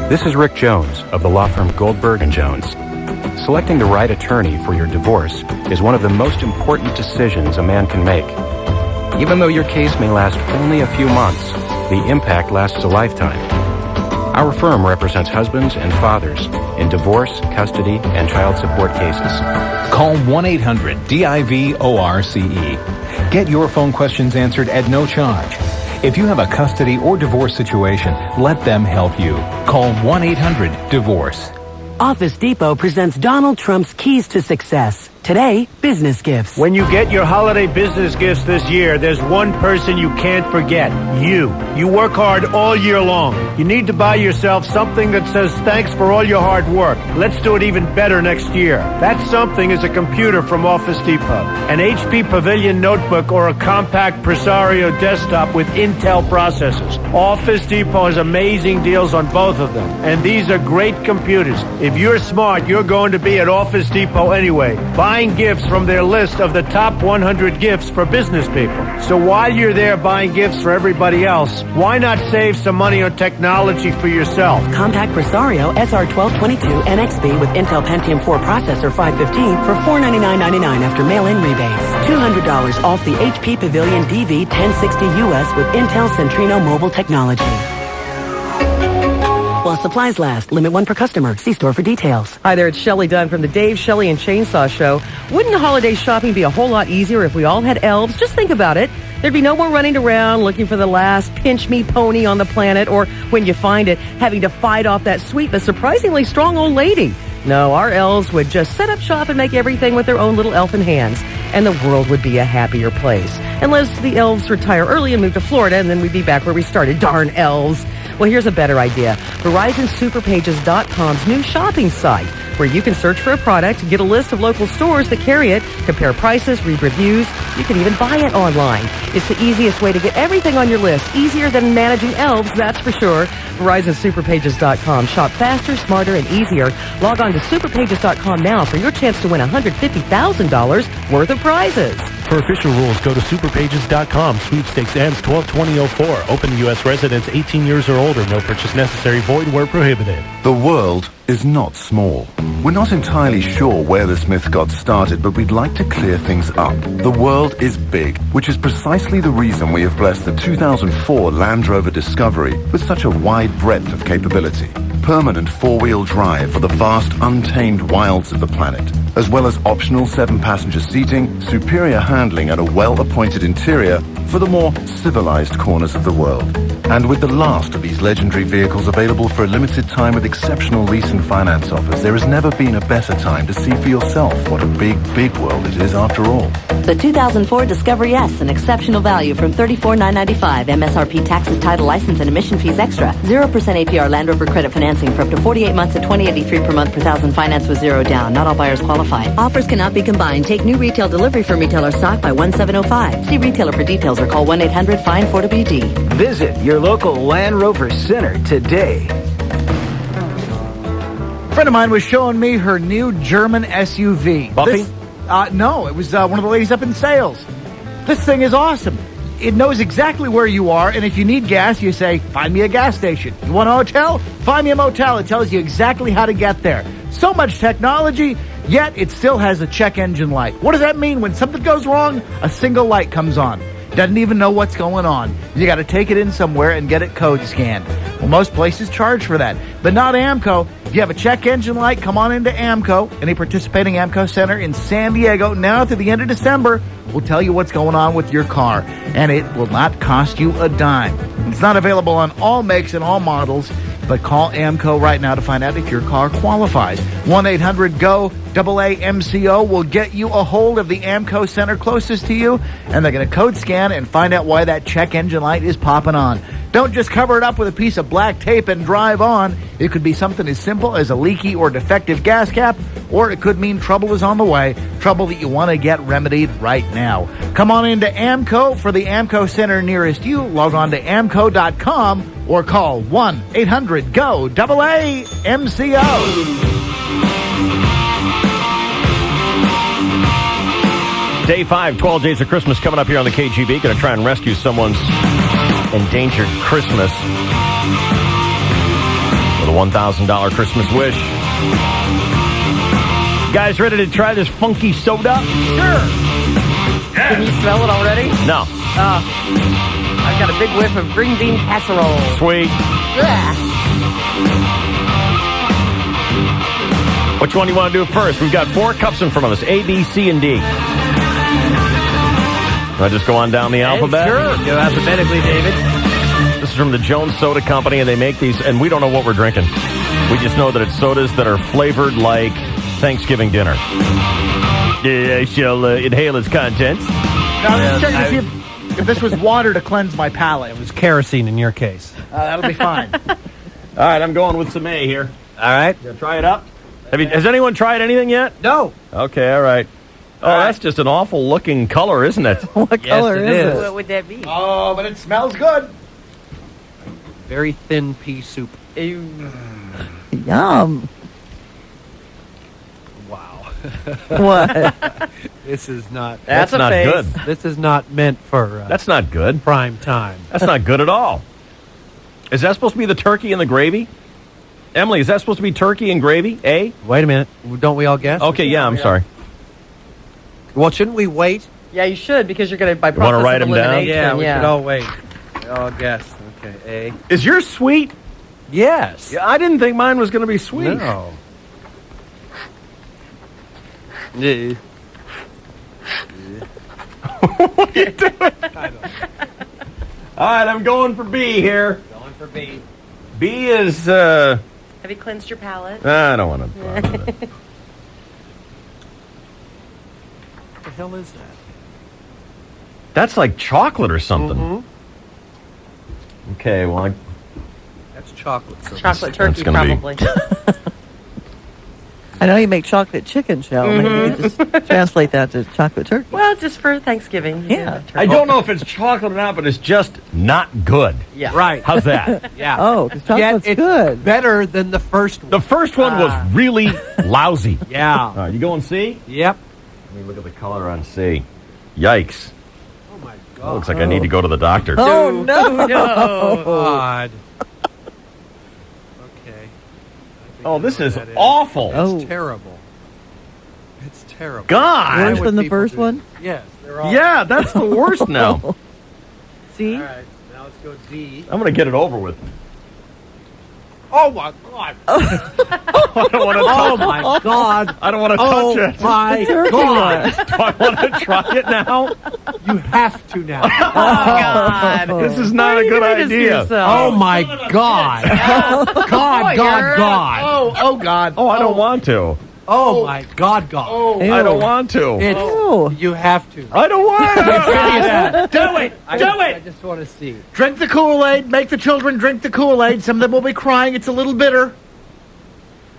This is Rick Jones of the law firm Goldberg & Jones. Selecting the right attorney for your divorce is one of the most important decisions a man can make. Even though your case may last only a few months, the impact lasts a lifetime. Our firm represents husbands and fathers in divorce, custody, and child support cases. Call 1-800-DIVORCE. Get your phone questions answered at no charge. If you have a custody or divorce situation, let them help you. Call 1-800-DIVORCE. Office Depot presents Donald Trump's Keys to Success. Today, business gifts. When you get your holiday business gifts this year, there's one person you can't forget. You. You work hard all year long. You need to buy yourself something that says thanks for all your hard work. Let's do it even better next year. That something is a computer from Office Depot, an HP Pavilion notebook, or a compact Presario desktop with Intel processors. Office Depot has amazing deals on both of them, and these are great computers. If you're smart, you're going to be at Office Depot anyway, buying gifts from their list of the top 100 gifts for business people. So while you're there buying gifts for everybody else, why not save some money on technology for yourself? Compact Presario SR1222 NXP with Intel Pentium 4 processor 515 for $499.99 after mail-in rebates. $200 off the HP Pavilion DV 1060 US with Intel Centrino mobile technology. While supplies last, limit one per customer. See store for details. Hi there, it's Shelley Dunn from the Dave, Shelley, and Chainsaw Show. Wouldn't holiday shopping be a whole lot easier if we all had elves? Just think about it. There'd be no more running around looking for the last pinch-me pony on the planet, or when you find it, having to fight off that sweet but surprisingly strong old lady. No, our elves would just set up shop and make everything with their own little elfin hands, and the world would be a happier place. Unless the elves retire early and move to Florida, and then we'd be back where we started. Darn elves. Well, here's a better idea. VerizonSuperPages.com's new shopping site, where you can search for a product, get a list of local stores that carry it, compare prices, read reviews. You can even buy it online. It's the easiest way to get everything on your list. Easier than managing elves, that's for sure. VerizonSuperPages.com. Shop faster, smarter, and easier. Log on to SuperPages.com now for your chance to win $150,000 worth of prizes. For official rules, go to superpages.com. Sweepstakes ends 12/20/04. Open to U.S. residents 18 years or older. No purchase necessary. Void where prohibited. The world is not small. We're not entirely sure where this myth got started, but we'd like to clear things up. The world is big, which is precisely the reason we have blessed the 2004 Land Rover Discovery with such a wide breadth of capability. Permanent four-wheel drive for the vast, untamed wilds of the planet, as well as optional 7-passenger seating, superior handling, and a well-appointed interior for the more civilized corners of the world. And with the last of these legendary vehicles available for a limited time with exceptional lease and finance offers, there has never been a better time to see for yourself what a big, big world it is after all. The 2004 Discovery S, an exceptional value from $34,995. MSRP taxes, title, license, and emission fees extra. 0% APR Land Rover credit financing for up to 48 months at $20.83 per month per thousand. Finance with zero down. Not all buyers qualify. Offers cannot be combined. Take new retail delivery from retailer stock by 1705. See retailer for details or call 1-800-FIND-4WD. Visit your local Land Rover Center today. A friend of mine was showing me her new German SUV. Buffy? No, it was one of the ladies up in sales. This thing is awesome. It knows exactly where you are, and if you need gas, you say, find me a gas station. You want a hotel? Find me a motel. It tells you exactly how to get there. So much technology, Yet it still has a check engine light. What does that mean? When something goes wrong, a single light comes on. Doesn't even know what's going on. You got to take it in somewhere and get it code scanned. Well, most places charge for that, but not AMCO. If you have a check engine light, come on into AMCO. Any participating AMCO center in San Diego now through the end of December will tell you what's going on with your car, and it will not cost you a dime. It's not available on all makes and all models, but call AMCO right now to find out if your car qualifies. 1-800-GO-AAMCO will get you a hold of the AMCO center closest to you, and they're going to code scan and find out why that check engine light is popping on. Don't just cover it up with a piece of black tape and drive on. It could be something as simple as a leaky or defective gas cap, or it could mean trouble is on the way, trouble that you want to get remedied right now. Come on into AMCO for the AMCO center nearest you. Log on to AMCO.com or call 1-800-GO-AAMCO. Day 5, 12 Days of Christmas coming up here on the KGB. Going to try and rescue someone's endangered Christmas with a $1,000 Christmas wish. Guys ready to try this funky soda? Sure. Can you smell it already? No. I've got a big whiff of green bean casserole. Sweet. Yeah. Which one do you want to do first? We've got 4 cups in front of us, A, B, C, and D. Can I just go on down the alphabet? Sure. Go alphabetically, David. This is from the Jones Soda Company, and they make these, and we don't know what we're drinking. We just know that it's sodas that are flavored like Thanksgiving dinner. I shall inhale its contents. Now, I'm just checking to see if this was water to cleanse my palate. It was kerosene in your case. That'll be fine. All right, I'm going with some A here. All right. You gonna try it up? Has anyone tried anything yet? No. Okay, all right. Oh, that's just an awful looking color, isn't it? What color is it? What would that be? Oh, but it smells good. Very thin pea soup. Ew. Yum. Wow. What? This is not. That's not face. good. This is not meant for. That's not good. Prime time. That's not good at all. Is that supposed to be the turkey and the gravy? Emily, is that supposed to be turkey and gravy? A? Wait a minute. Don't we all guess? Okay, yeah, I'm sorry. Well, shouldn't we wait? Yeah, you should, because you're going to, by You wanna process write of 'em down? elimination. Yeah, we could all wait. We all guess. Okay, A. Is yours sweet? Yes. Yeah, I didn't think mine was going to be sweet. No. What are you doing? All right, I'm going for B here. Going for B. B is, Have you cleansed your palate? I don't want to talk about it. What the hell is that? That's like chocolate or something. Mm-hmm. Okay, well, That's chocolate. So Chocolate That's turkey, gonna be- probably. I know you make chocolate chicken shell. Maybe you could just translate that to chocolate turkey. Well, just for Thanksgiving. Yeah. I don't know if it's chocolate or not, but it's just not good. Yeah. Right. How's that? Yeah. Oh, 'cause chocolate's it's good. better than the first one. The first one was really lousy. Yeah. All right, you going C? Yep. Let me look at the color on C. Yikes. Oh, my That God. looks like I need to go to the doctor. Oh, no. God. Okay. Oh, this is That is. awful. It's Oh. terrible. It's terrible. God. Worse Why than would the people first do one? this? Yes. They're all. Yeah, that's the worst now. See? All right. Now let's go D. I'm going to get it over with. Oh, my God. I don't want to Oh, my God. I don't want to Oh, touch it. my God. Do I want to try it now? You have to now. Oh, God. This is not a good idea. Oh, my God. God, God, God. Oh, God. Oh, I don't want to. Oh, my God, God. Oh, I don't want to. It's, you have to. I don't want to. do it. Do I it. just want to see. Drink the Kool-Aid. Make the children drink the Kool-Aid. Some of them will be crying. It's a little bitter.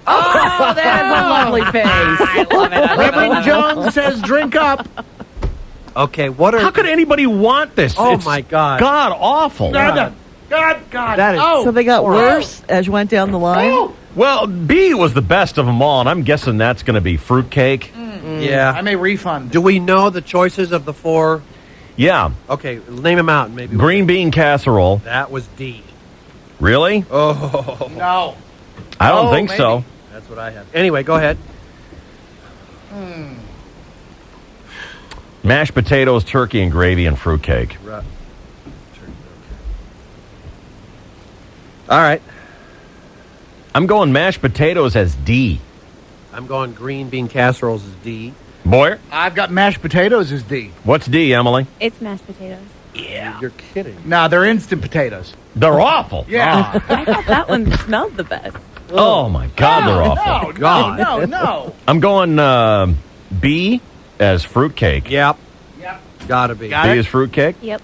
Oh, that is a lovely face. I love it. Reverend Jones says drink up. Okay, what are... How could anybody want this? Oh, It's my God. God awful. God. That is... Oh. So they got worse as you went down the line? Well, B was the best of them all, and I'm guessing that's going to be fruitcake. Yeah. I may refund. Do we know the choices of the 4? Yeah. Okay, name them out. Maybe Green bean casserole. That was D. Really? Oh. No. I don't Oh, think maybe. so. That's what I have. Anyway, go ahead. Mashed potatoes, turkey and gravy, and fruitcake. Right. All right. I'm going mashed potatoes as D. I'm going green bean casseroles as D. Boyer? I've got mashed potatoes as D. What's D, Emily? It's mashed potatoes. Yeah. You're kidding. Nah, they're instant potatoes. They're awful. Yeah. I thought that one smelled the best. Oh, my God, they're awful. No. I'm going B as fruitcake. Yep. Gotta be. B is fruitcake? Yep.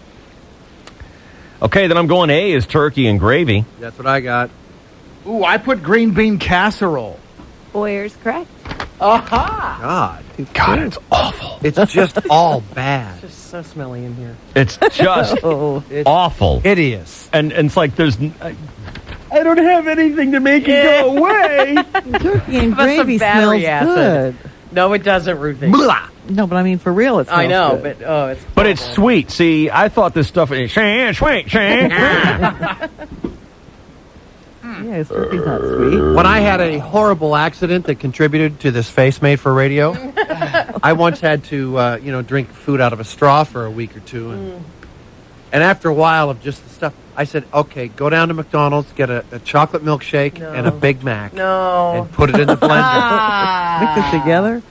Okay, then I'm going A as turkey and gravy. That's what I got. Ooh, I put green bean casserole. Boyer's correct. Aha! God, it's awful. It's just all bad. Just so smelly in here. It's just awful. Hideous. And it's like there's... I don't have anything to make it go away. Turkey and Give us some gravy battery smells acid. good. No, it doesn't, Ruthie. No, but I mean, for real, it smells I know, good. but it's... But it's sweet. See, I thought this stuff... Sweet. Yeah, his turkey's not sweet. When I had a horrible accident that contributed to this face made for radio, I once had to, drink food out of a straw for a week or two. And after a while of just the stuff, I said, okay, go down to McDonald's, get a chocolate milkshake and a Big Mac. And put it in the blender. Mix it together.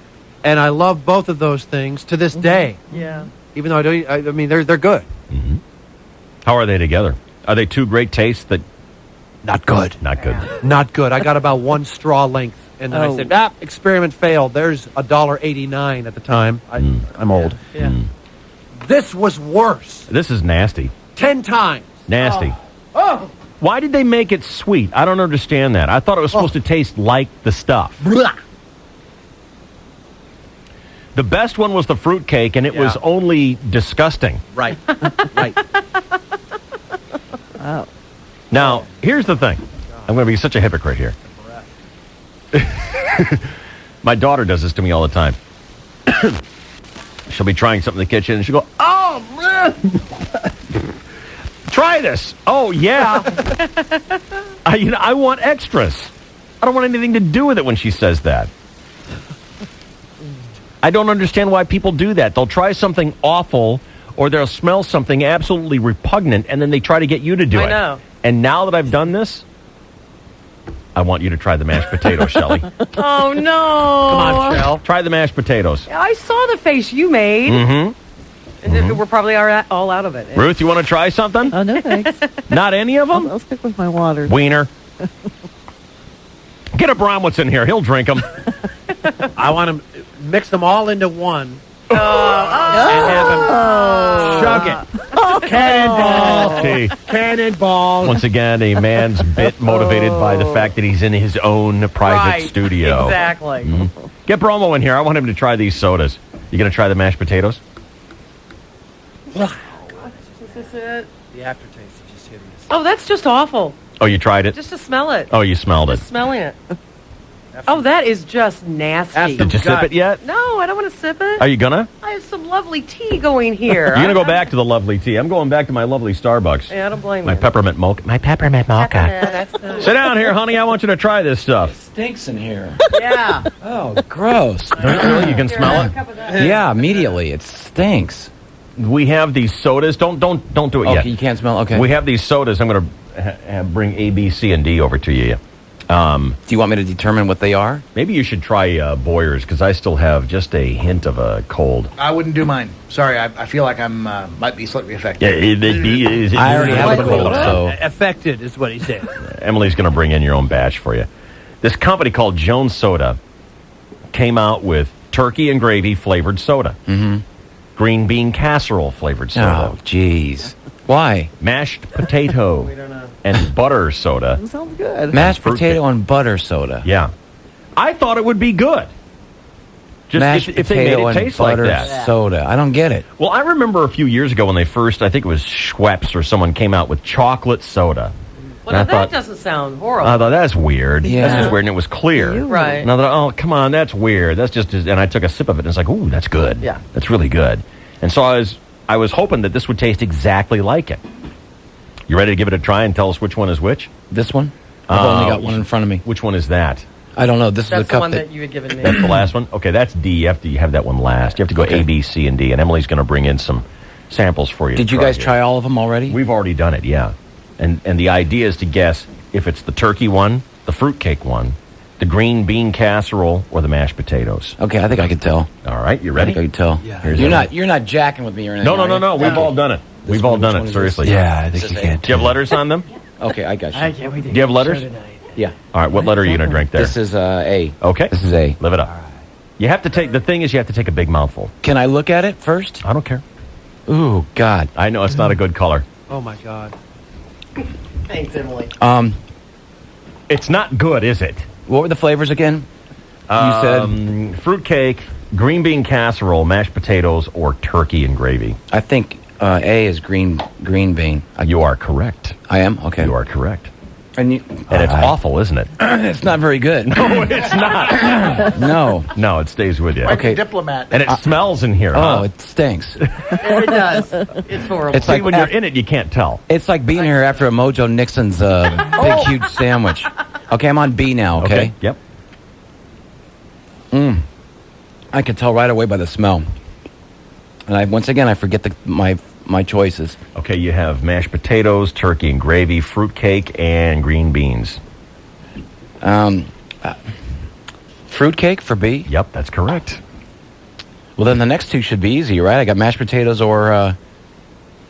And I love both of those things to this day. Yeah. Even though I mean, they're good. Mm-hmm. How are they together? Are they two great tastes that... Not good. Not good. Not good. I got about one straw length. And then I said, experiment failed. There's $1.89 at the time. I'm old. Yeah. This was worse. This is nasty. 10 times. Nasty. Oh. Why did they make it sweet? I don't understand that. I thought it was supposed to taste like the stuff. Blah. The best one was the fruitcake, and it was only disgusting. Right. Right. Oh. Now, here's the thing. I'm going to be such a hypocrite here. My daughter does this to me all the time. She'll be trying something in the kitchen, and she'll go, "Oh, man. Try this." Oh, yeah. I want extras. I don't want anything to do with it when she says that. I don't understand why people do that. They'll try something awful, or they'll smell something absolutely repugnant, and then they try to get you to do it. I know. And now that I've done this, I want you to try the mashed potatoes, Shelley. Oh, no. Come on, Shell. Try the mashed potatoes. I saw the face you made. Mm-hmm. And we're probably all out of it. Ruth, you want to try something? Oh, no, thanks. Not any of them? I'll stick with my water. Wiener. Get a Bromwitz in here. He'll drink them. I want to mix them all into one. Oh. And have them chug it. Cannonball. Okay. Cannonball. Once again, a man's bit motivated by the fact that he's in his own private studio. Exactly. Mm-hmm. Get Bromo in here. I want him to try these sodas. You going to try the mashed potatoes? Is this it? The aftertaste is just hideous. Oh, that's just awful. Oh, you tried it? Just to smell it. Oh, you smelled it. Just smelling it. Oh, that is just nasty. Did you sip it yet? No, I don't want to sip it. Are you going to? I have some lovely tea going here. You're going to go back to the lovely tea. I'm going back to my lovely Starbucks. Yeah, I don't blame My you. peppermint mocha. My peppermint mocha. That's the... Sit down here, honey. I want you to try this stuff. Stinks in here. Yeah. Oh, gross. You can smell it? Yeah, immediately. It stinks. We have these sodas. Don't do it yet. Okay, you can't smell. Okay. We have these sodas. I'm going to bring A, B, C, and D over to you. Do you want me to determine what they are? Maybe you should try Boyer's, because I still have just a hint of a cold. I wouldn't do mine. Sorry, I feel like I'm might be slightly affected. Yeah, I already have a cold, so... Affected is what he said. Emily's going to bring in your own batch for you. This company called Jones Soda came out with turkey and gravy flavored soda. Mm-hmm. Green bean casserole flavored soda. Oh, jeez. Why? Mashed potato and butter soda. That sounds good. Mashed potato and butter soda. Yeah. I thought it would be good. Just Mashed if they made potato it and taste like butter that. soda. I don't get it. Well, I remember a few years ago when they first, I think it was Schweppes or someone came out with chocolate soda. Well, And now that doesn't sound horrible. I thought, that's weird. Yeah. That's just weird, and it was clear. Right. And I thought, oh, come on, that's weird. That's just, and I took a sip of it, and it's like, ooh, that's good. Yeah. That's really good. And so I was hoping that this would taste exactly like it. You ready to give it a try and tell us which one is which? This one? I've only got one in front of me. Which one is that? I don't know. This is That's the the cup one that you had given me. That's the last one? Okay, that's D. You have to have that one last. You have to go A, B, C, and D. And Emily's going to bring in some samples for you. Did to you guys here. try all of them already? We've already done it, yeah. And the idea is to guess if it's the turkey one, the fruitcake one, the green bean casserole, or the mashed potatoes. Okay, I think I can tell. All right, you I ready? think I can tell. Here's You're not jacking with me or anything. No. We've all done it. We've all done it, seriously. Yeah, I think you can. Do you have letters on them? Okay, I got you. I can't wait to Do you have letters? Yeah. All right, what letter are you going to drink there? This is A. Okay. This is A. Live it up. You have to take, the thing is you have to take a big mouthful. Can I look at it first? I don't care. Ooh, God. I know it's not a good color. Oh, my God. Thanks, Emily. It's not good, is it? What were the flavors again? You said fruitcake, green bean casserole, mashed potatoes, or turkey and gravy. I think A is green bean. You are correct. I am? Okay. You are correct. And it's awful, isn't it? It's not very good. No, it's not. No, it stays with you. Like Okay. a diplomat. And it smells in here. Oh, huh? it stinks. It does. It's horrible. It's See, like when you're in it, you can't tell. It's like being here after a Mojo Nixon's big, huge sandwich. Okay, I'm on B now, okay? Yep. I can tell right away by the smell. And once again, I forget my choices. Okay, you have mashed potatoes, turkey and gravy, fruitcake, and green beans. Fruitcake for B? Yep, that's correct. Well, then the next two should be easy, right? I got mashed potatoes or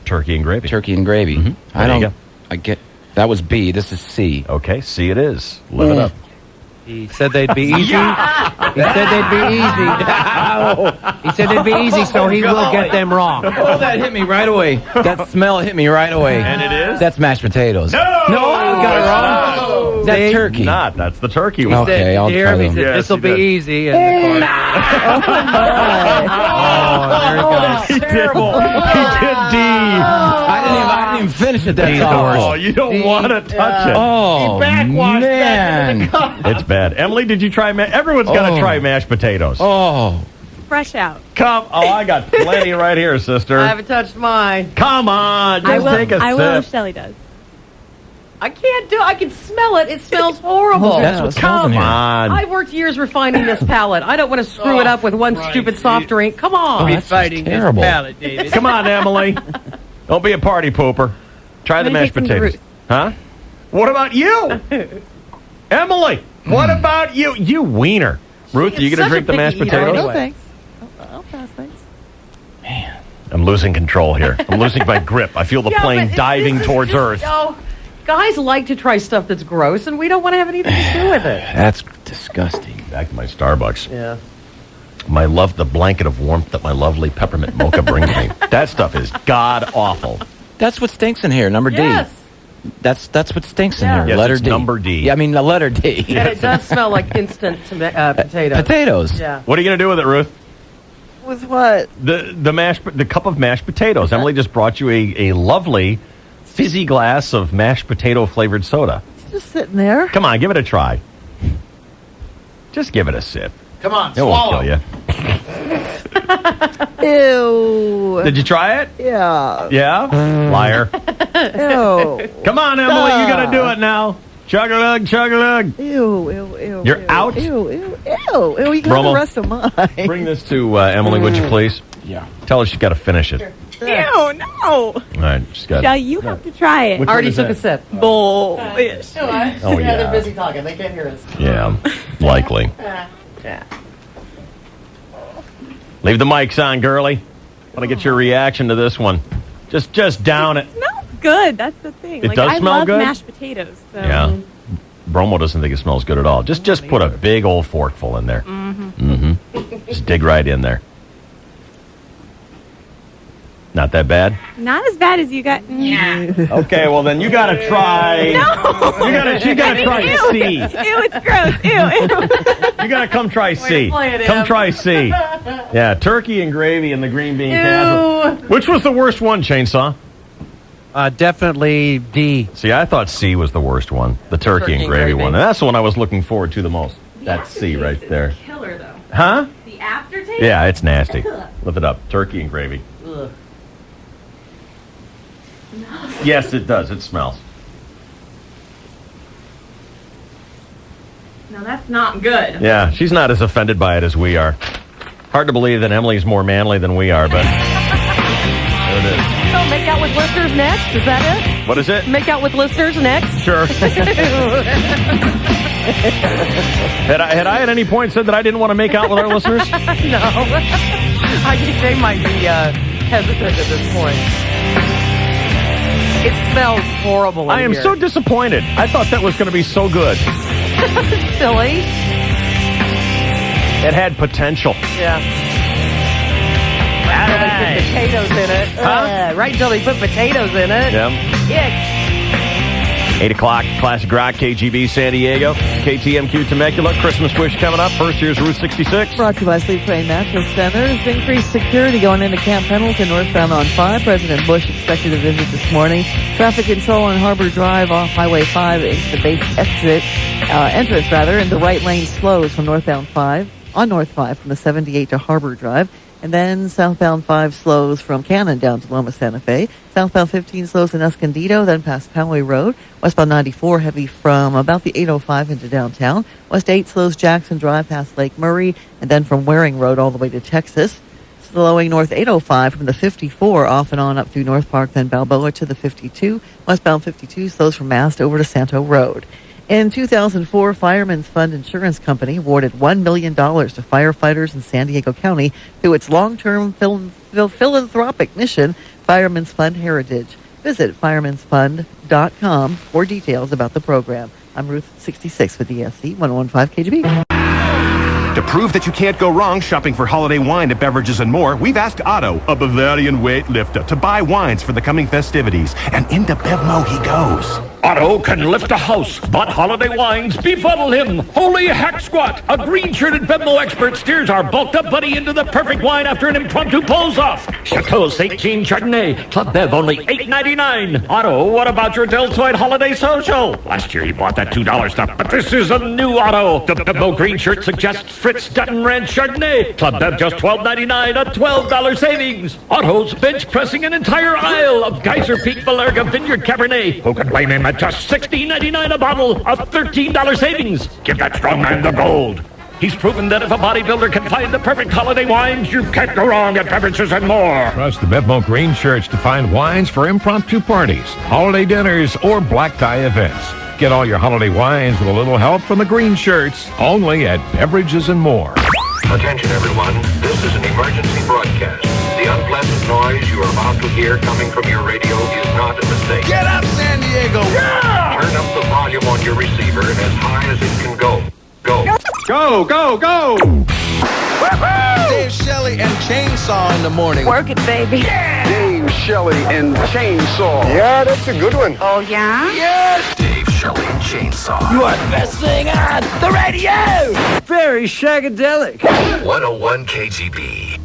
turkey and gravy. Turkey and gravy. Mm-hmm. There you go. I get that was B. This is C. Okay, C it is. Live it up. He said they'd be easy. He said they'd be easy. He said they'd be easy, so he will get them wrong. Oh, that hit me right away. That smell hit me right away. And it is? That's mashed potatoes. No! I got it wrong. No! That's turkey. Not. That's the turkey one. Okay, I'll try them. This will be easy. And He did D. I didn't even finish it that time. Oh, you don't want to touch it. Oh, man. It's bad. Emily, did you try everyone's got to try mashed potatoes. Oh. Fresh out. I got plenty right here, sister. I haven't touched mine. Come on, just take a sip. I will if Shelly does. I can't do. I can smell it. It smells horrible. That's what smells in here. I worked years refining this palate. I don't want to screw it up with one stupid soft drink. Come on. That's fighting terrible. this palate, David. Come on, Emily. Don't be a party pooper. Try the I'm gonna mashed take some potatoes. Ruth. Huh? What about you? Emily, what about you? You wiener. Ruth, are you going to drink the mashed potatoes? No, thanks. I'll pass, thanks. I'm losing control here. I'm losing my grip. I feel the plane diving towards Earth. Guys like to try stuff that's gross, and we don't want to have anything to do with it. That's disgusting. Back to my Starbucks. Yeah. The blanket of warmth that my lovely peppermint mocha brings me. That stuff is god awful. That's what stinks in here. Number Yes. D. That's what stinks in Yeah. here. Yes, letter it's D. number D. Yeah, I mean the letter D. And it does smell like instant potatoes. Potatoes. Yeah. What are you going to do with it, Ruth? With what? The cup of mashed potatoes. Emily just brought you a lovely fizzy glass of mashed potato flavored soda. It's just sitting there. Come on, give it a try. Just give it a sip. Come on, It won't swallow. kill you. Ew. Did you try it? Yeah. Yeah? Liar. Ew. Come on, Emily, you got to do it now. Chug-a-lug, chug-a-lug. Ew, ew, ew. You're ew, out? Ew, ew, ew. Ew, you can have Romo, the rest of mine. Bring this to Emily, would you please? Yeah. Tell her she's got to finish it. Ew, no. All right, she's got Shelly, you have to try it. Which Already one is took a that? sip. Bullish. Oh, yeah. They're busy talking. They can't hear us. Yeah, likely. Yeah. Leave the mics on, girlie. Want to get your reaction to this one. Just down it. It smells good. That's the thing. It does I smell love good? mashed potatoes. So. Yeah. Bromo doesn't think it smells good at all. Just put a big old forkful in there. Mm-hmm. Just dig right in there. Not that bad? Not as bad as you got. Okay, well then you gotta try. No. You gotta try Ew. C. Ew, it's gross. Ew. You gotta come try C. play it, Come Em. try C. Yeah, turkey and gravy and the green bean casserole. Which was the worst one, Chainsaw? Definitely D. See, I thought C was the worst one. The turkey and gravy one. And that's the one I was looking forward to the most. That's C right there. Killer though. Huh? The aftertaste. Yeah, it's nasty. Lift it up. Turkey and gravy. Ugh. Yes, it does. It smells. No, that's not good. Yeah, she's not as offended by it as we are. Hard to believe that Emily's more manly than we are, but there it is. So make out with listeners next? Is that it? What is it? Make out with listeners next? Sure. Had I at any point said that I didn't want to make out with our listeners? No. I think they might be hesitant at this point. It smells horrible in I am here. so disappointed. I thought that was going to be so good. Silly. It had potential. Yeah. Right. They put potatoes in it. Huh? Right until they put potatoes in it. Yeah. Yeah. 8 o'clock, Classic Rock, KGB, San Diego. KTMQ Temecula, Christmas Wish coming up. First here's Route 66. Brought to you by Sleep Train Mattress Centers. Increased security going into Camp Pendleton, northbound on 5. President Bush expected to visit this morning. Traffic control on Harbor Drive off Highway 5 into the base entrance, and the right lane slows from northbound 5, on North 5 from the 78 to Harbor Drive. And then southbound 5 slows from Cannon down to Loma Santa Fe. Southbound 15 slows in Escondido, then past Poway Road. Westbound 94 heavy from about the 805 into downtown. West 8 slows Jackson Drive past Lake Murray, and then from Waring Road all the way to Texas. Slowing north 805 from the 54 off and on up through North Park, then Balboa to the 52. Westbound 52 slows from Mast over to Santo Road. In 2004, Fireman's Fund Insurance Company awarded $1 million to firefighters in San Diego County through its long-term philanthropic mission, Fireman's Fund Heritage. Visit firemansfund.com for details about the program. I'm Ruth 66 with ESC 115 KGB. To prove that you can't go wrong shopping for holiday wine at Beverages and More, we've asked Otto, a Bavarian weightlifter, to buy wines for the coming festivities. And into Bevmo he goes. Otto can lift a house, but holiday wines befuddle him. Holy hack squat! A green-shirted Bevmo expert steers our bulked-up buddy into the perfect wine after an impromptu pulls-off. Chateau St. Jean Chardonnay, Club Bev only $8.99. Otto, what about your Deltoid Holiday Social? Last year he bought that $2 stuff, but this is a new Otto. The Bevmo green shirt suggests Fritz Dutton Ranch Chardonnay. Club Bev just $12.99, a $12 savings. Otto's bench pressing an entire aisle of Geyser Peak Valerga Vineyard Cabernet. Who can blame him at just $16.99 a bottle, a $13 savings? Give that strong man the gold. He's proven that if a bodybuilder can find the perfect holiday wines, you can't go wrong at Beverages and More. Trust the Bevmo green shirts to find wines for impromptu parties, holiday dinners, or black tie events. Get all your holiday wines with a little help from the green shirts, only at Beverages and More. Attention everyone, this is an emergency broadcast. The unpleasant noise you are about to hear coming from your radio is not a mistake. Get up, San Diego! Yeah! Turn up the volume on your receiver as high as it can go. Go. Go, go, go! Dave Shelley and Chainsaw in the morning. Work it, baby. Yeah! Dave Shelley and Chainsaw. Yeah, that's a good one. Oh, yeah? Yes! Dave Shelley and Chainsaw. You are the best thing on the radio! Very shagadelic. 101 KGB.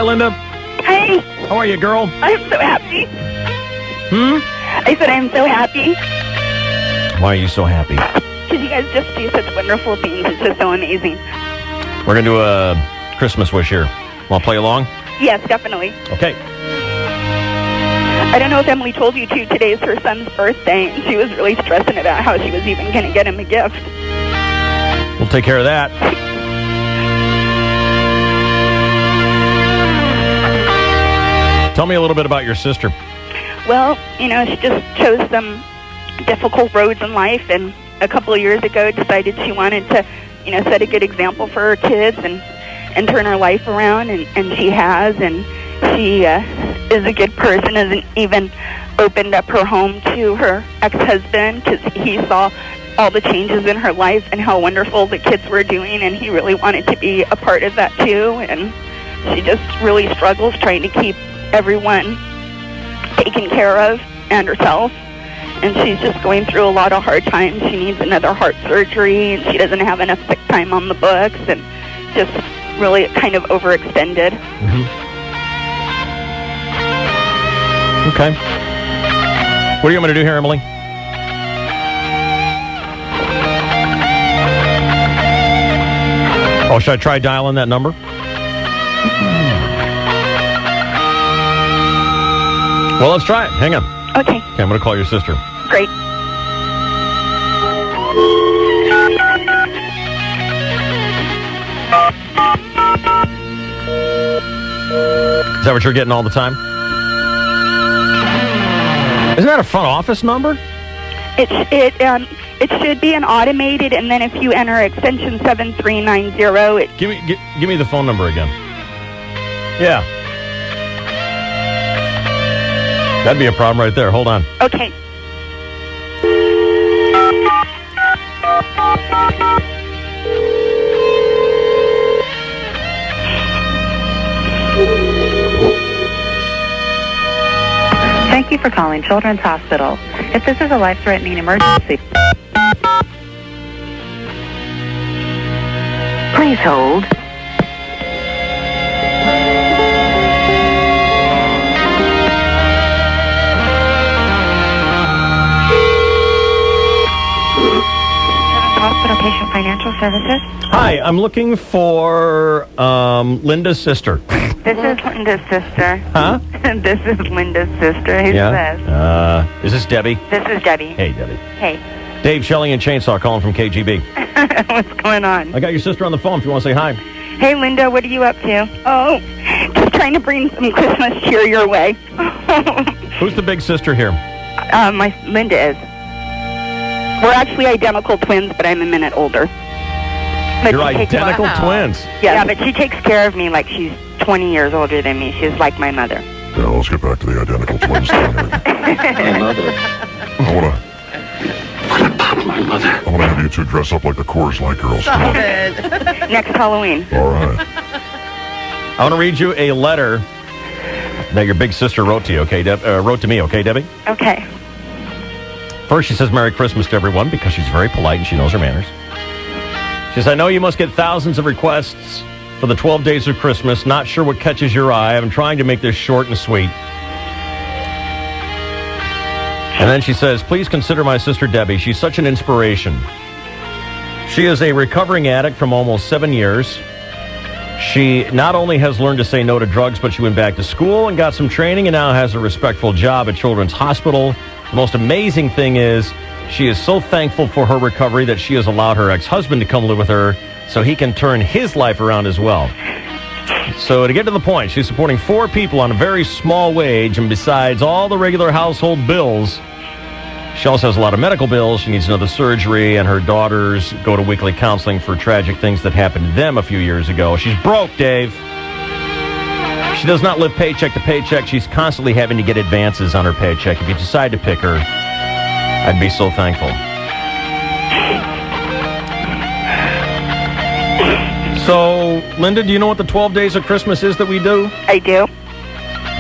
Linda. Hey. How are you, girl? I'm so happy. I said I'm so happy. Why are you so happy? Because you guys just do such wonderful things. It's just so amazing. We're going to do a Christmas wish here. Want to play along? Yes, definitely. Okay. I don't know if Emily told you, too, today is her son's birthday, and she was really stressing about how she was even going to get him a gift. We'll take care of that. Tell me a little bit about your sister. Well, you know, she just chose some difficult roads in life, and a couple of years ago decided she wanted to, you know, set a good example for her kids and turn her life around, and she has, and she is a good person, and even opened up her home to her ex-husband because he saw all the changes in her life and how wonderful the kids were doing, and he really wanted to be a part of that too, and she just really struggles trying to keep everyone taken care of and herself. and she's just going through a lot of hard times. She needs another heart surgery, and she doesn't have enough sick time on the books, and just really kind of overextended. Mm-hmm. Okay. What do you want me to do here, Emily? Oh, should I try dialing that number? Well, let's try it. Hang on. Okay. Okay, I'm going to call your sister. Great. Is that what you're getting all the time? Isn't that a front office number? It should be an automated, and then if you enter extension 7390, it... Give me the phone number again. Yeah. That'd be a problem right there. Hold on. Okay. Thank you for calling Children's Hospital. If this is a life-threatening emergency, please hold. Hospital Patient Financial Services. Hi, I'm looking for Linda's sister. This is Linda's sister. Huh? This is Linda's sister. Who's this? Is this Debbie? This is Debbie. Hey, Debbie. Hey. Dave, Shelley, and Chainsaw calling from KGB. What's going on? I got your sister on the phone if you want to say hi. Hey, Linda, what are you up to? Oh, just trying to bring some Christmas cheer your way. Who's the big sister here? Linda is. We're actually identical twins, but I'm a minute older. But You're she takes- identical Wow. twins. Yeah, but she takes care of me like she's 20 years older than me. She's like my mother. Yeah, let's get back to the identical twins thing here. My mother. I want to have you two dress up like the Coors Light girls. Come on. Next Halloween. All right. I want to read you a letter that your big sister wrote to you, okay? Wrote to me, okay, Debbie? Okay. First, she says Merry Christmas to everyone because she's very polite and she knows her manners. She says, I know you must get thousands of requests for the 12 days of Christmas. Not sure what catches your eye. I'm trying to make this short and sweet. And then she says, please consider my sister Debbie. She's such an inspiration. She is a recovering addict from almost 7 years. She not only has learned to say no to drugs, but she went back to school and got some training and now has a respectful job at Children's Hospital. The most amazing thing is she is so thankful for her recovery that she has allowed her ex-husband to come live with her so he can turn his life around as well. So to get to the point, she's supporting 4 people on a very small wage, and besides all the regular household bills, she also has a lot of medical bills. She needs another surgery, and her daughters go to weekly counseling for tragic things that happened to them a few years ago. She's broke, Dave. She does not live paycheck to paycheck. She's constantly having to get advances on her paycheck. If you decide to pick her, I'd be so thankful. So, Linda, do you know what the 12 days of Christmas is that we do? I do.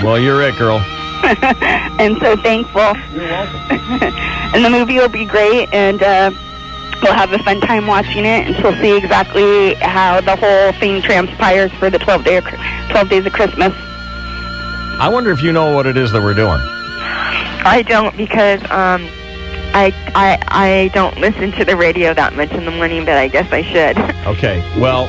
Well, you're it, girl. I'm so thankful. You're welcome. And the movie will be great, and we'll have a fun time watching it, and she'll see exactly how the whole thing transpires for the 12 days of Christmas. I wonder if you know what it is that we're doing. I don't because I don't listen to the radio that much in the morning, but I guess I should. Okay, well,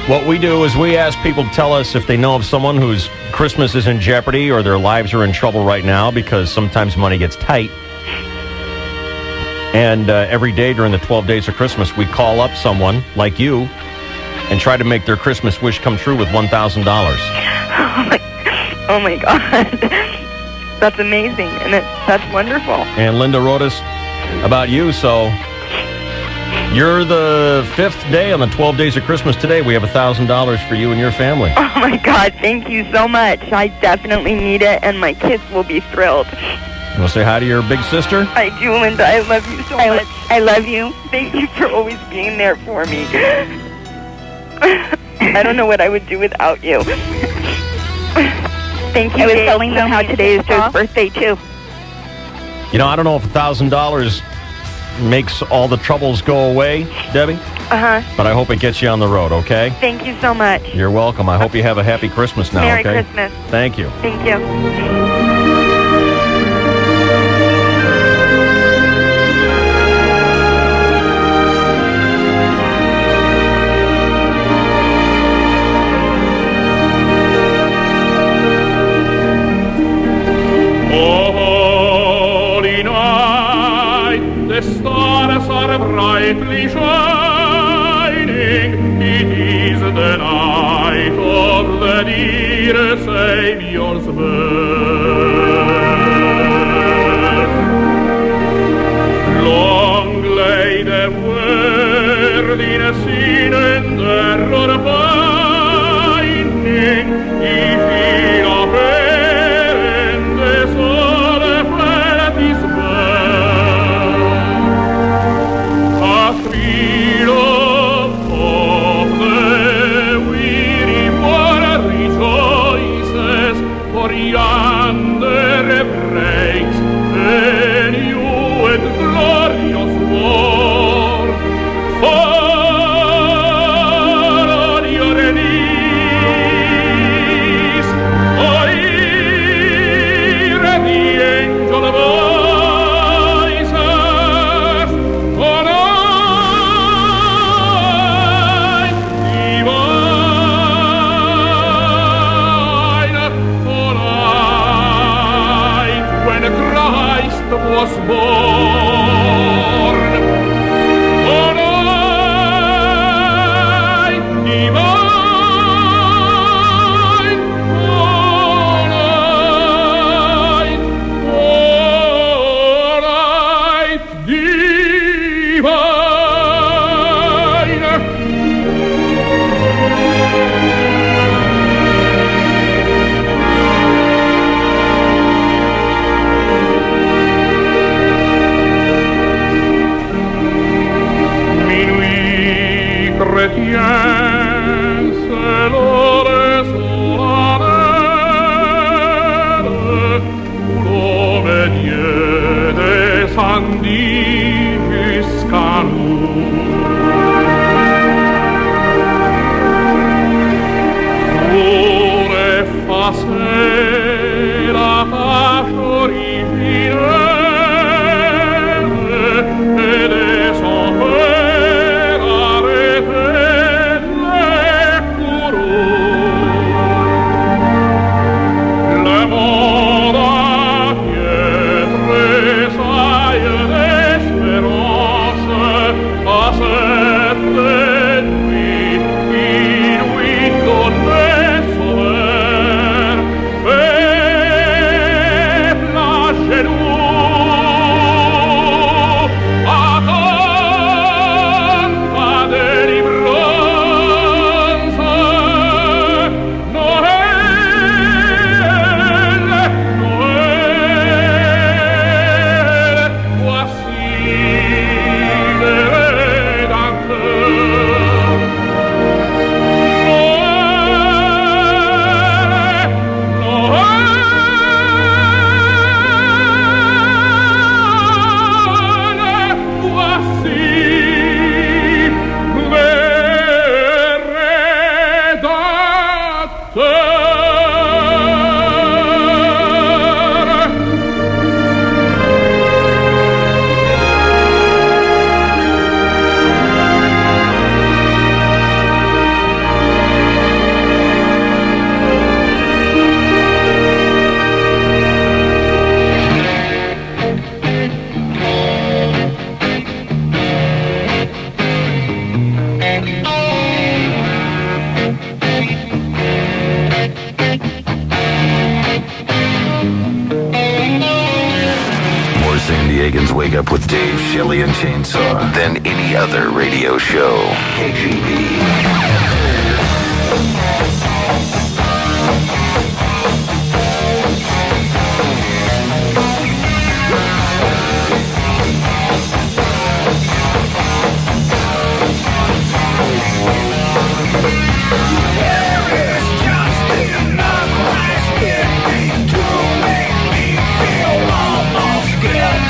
what we do is we ask people to tell us if they know of someone whose Christmas is in jeopardy or their lives are in trouble right now because sometimes money gets tight. And every day during the 12 days of Christmas, we call up someone like you and try to make their Christmas wish come true with $1,000. Oh my God. That's amazing, and that's wonderful. And Linda wrote us about you, so you're the 5th day on the 12 days of Christmas today. We have $1,000 for you and your family. Oh my God, thank you so much. I definitely need it, and my kids will be thrilled. You want to say hi to your big sister? I do, Linda. I love you so much. I love you. Thank you for always being there for me. I don't know what I would do without you. Thank you. I was Dave. telling them how today is Joe's birthday, too. I don't know if $1,000 makes all the troubles go away, Debbie, but I hope it gets you on the road, okay? Thank you so much. You're welcome. I hope you have a happy Christmas now, Merry okay? Christmas. Thank you. Thank you. Holy night, the stars are brightly shining. It is the night of the dear Savior's birth. Long lay the world in a sin and error binding. If in a parent the soul felt his birth, a thrill of hope the weary world rejoices, for yonder breaks a new and glorious morn. Fall on your knees, hear the angel voices, for night divine, for night when Christ was born, for night divine, for night Minuit chrétien, c'est l'heure solennelle où l'homme Dieu descendit jusqu'à nous. Pour effacer la tâche originelle et de son père arrêter les courroux, le monde entier tressaille d'espérance à cette nuit inouïe donnée sauveur. Peuple à genoux, attends ta délivrance. Noël, Noël, voici le Rédempteur. Noël, Noël, voici le Rédempteur. More San Diegans wake up with Dave, Shelley, and Chainsaw than any other radio show. KGB. Just enough ice to make me feel almost good.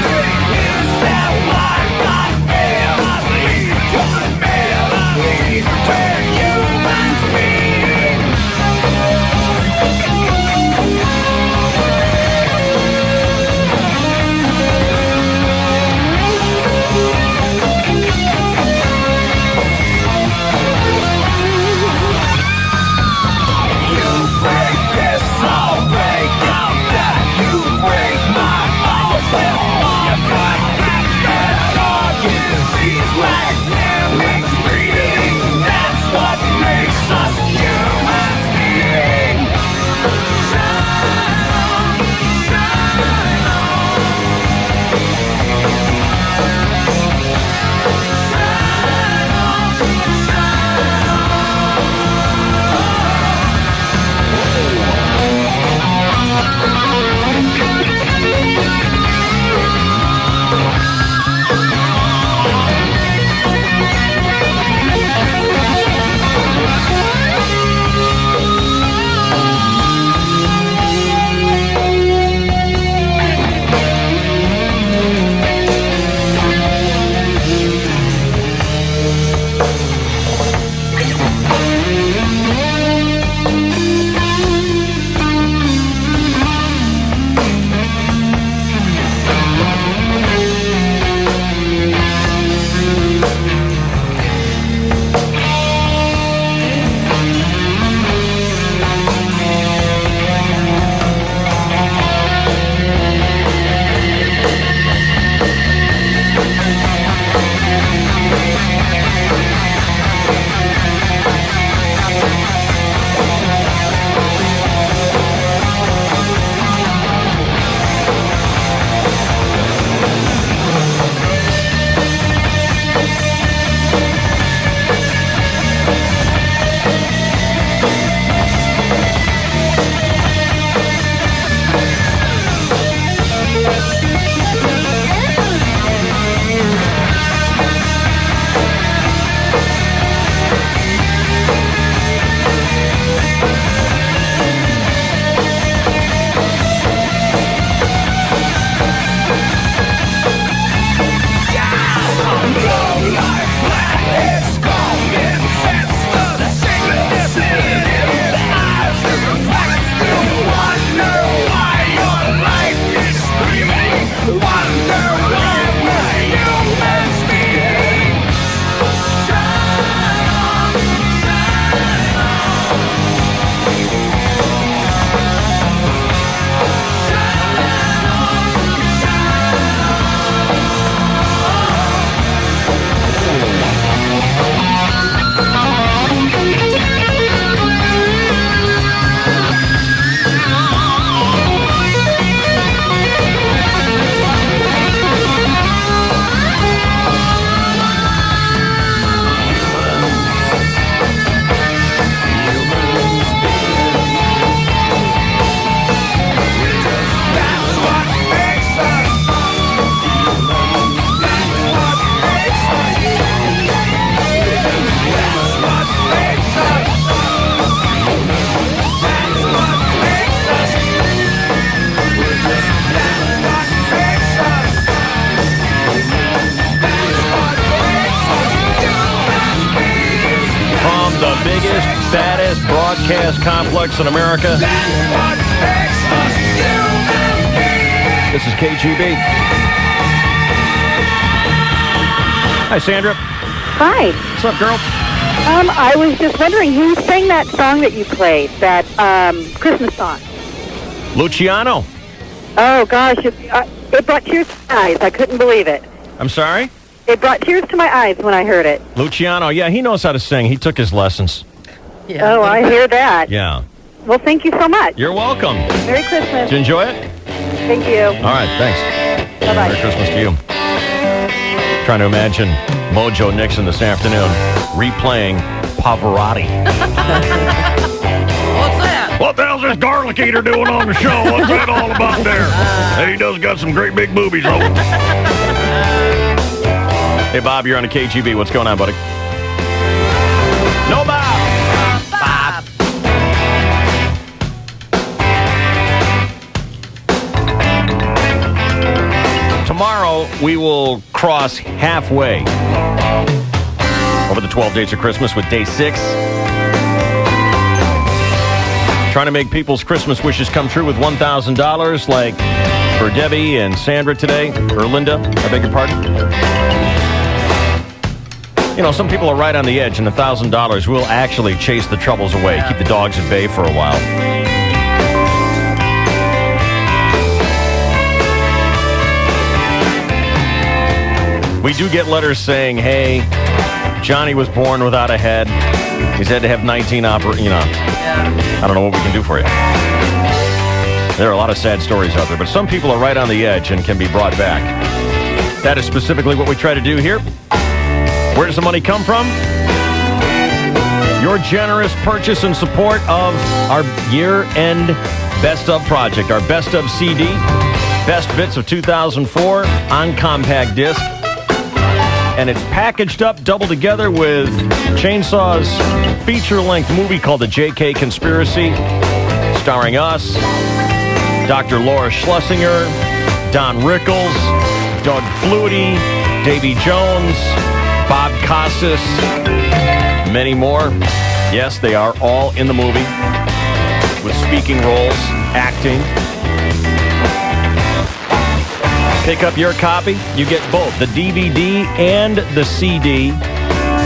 baddest broadcast complex in America. This is KGB. Hi, Sandra. Hi. What's up, girl? I was just wondering who sang that song that you played, that Christmas song. Luciano. Oh, gosh. It brought tears to my eyes. I couldn't believe it. I'm sorry? It brought tears to my eyes when I heard it. Luciano, yeah, he knows how to sing. He took his lessons. Yeah. Oh, I hear that. Yeah. Well, thank you so much. You're welcome. Merry Christmas. Did you enjoy it? Thank you. All right, thanks. Bye-bye. Merry Christmas to you. Trying to imagine Mojo Nixon this afternoon replaying Pavarotti. What's that? What the hell's this garlic eater doing on the show? What's that all about there? Hey, he does got some great big boobies rolling. Hey, Bob, you're on the KGB. What's going on, buddy? No, Bob. Bob. Tomorrow, we will cross halfway over the 12 days of Christmas with day 6. Trying to make people's Christmas wishes come true with $1,000, like for Debbie and Sandra today, or Linda, I beg your pardon. You know, some people are right on the edge, and $1,000 will actually chase the troubles away, keep the dogs at bay for a while. We do get letters saying, hey, Johnny was born without a head. He's had to have 19 I don't know what we can do for you. There are a lot of sad stories out there, but some people are right on the edge and can be brought back. That is specifically what we try to do here. Where does the money come from? Your generous purchase and support of our year-end Best Of project, our Best Of CD, Best Bits of 2004 on compact disc. And it's packaged up, doubled together with Chainsaw's feature-length movie called The J.K. Conspiracy, starring us, Dr. Laura Schlesinger, Don Rickles, Doug Flutie, Davy Jones, Bob Costas, many more. Yes, they are all in the movie with speaking roles, acting. Pick up your copy. You get both the DVD and the CD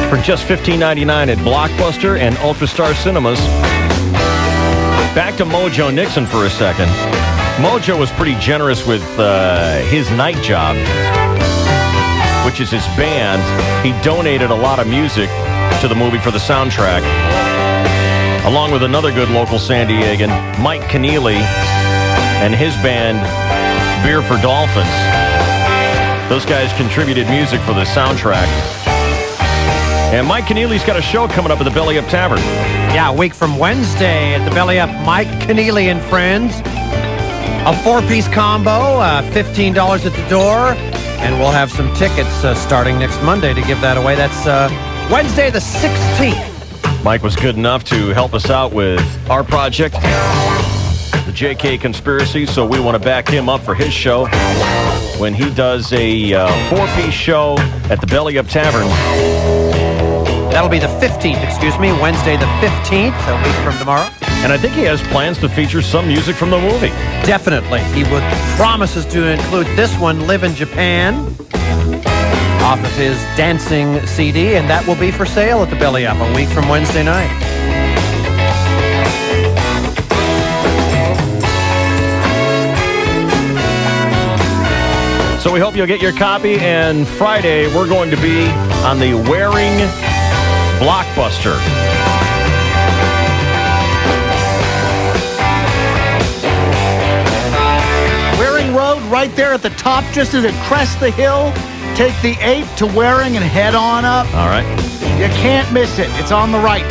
for just $15.99 at Blockbuster and Ultrastar Cinemas. Back to Mojo Nixon for a second. Mojo was pretty generous with his night job, which is his band. He donated a lot of music to the movie for the soundtrack, along with another good local San Diegan, Mike Keneally, and his band, Beer for Dolphins. Those guys contributed music for the soundtrack. And Mike Keneally's got a show coming up at the Belly Up Tavern. Yeah, a week from Wednesday at the Belly Up, Mike Keneally and friends. A 4-piece combo, $15 at the door. And we'll have some tickets starting next Monday to give that away. That's Wednesday the 16th. Mike was good enough to help us out with our project, the J.K. Conspiracy, so we want to back him up for his show when he does a 4-piece show at the Belly Up Tavern. That'll be the 15th, Wednesday the 15th, a week from tomorrow. And I think he has plans to feature some music from the movie. Definitely. He promises to include this one, Live in Japan, off of his dancing CD, and that will be for sale at the Belly Up a week from Wednesday night. So we hope you'll get your copy, and Friday we're going to be on the Waring Blockbuster. Waring Road, right there at the top, just as it crests the hill. Take the 8 to Waring and head on up. All right. You can't miss it. It's on the right.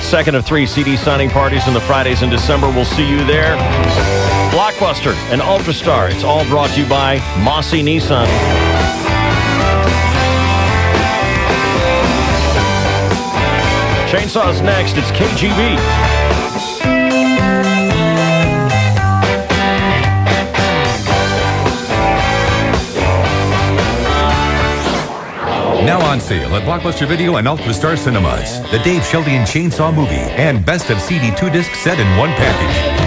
Second of 3 CD signing parties in the Fridays in December. We'll see you there. Blockbuster and Ultrastar. It's all brought to you by Mossy Nissan. Chainsaw's next. It's KGB. Now on sale at Blockbuster Video and Ultrastar Cinemas. The Dave Shelby and Chainsaw movie and Best of CD 2-disc set in one package.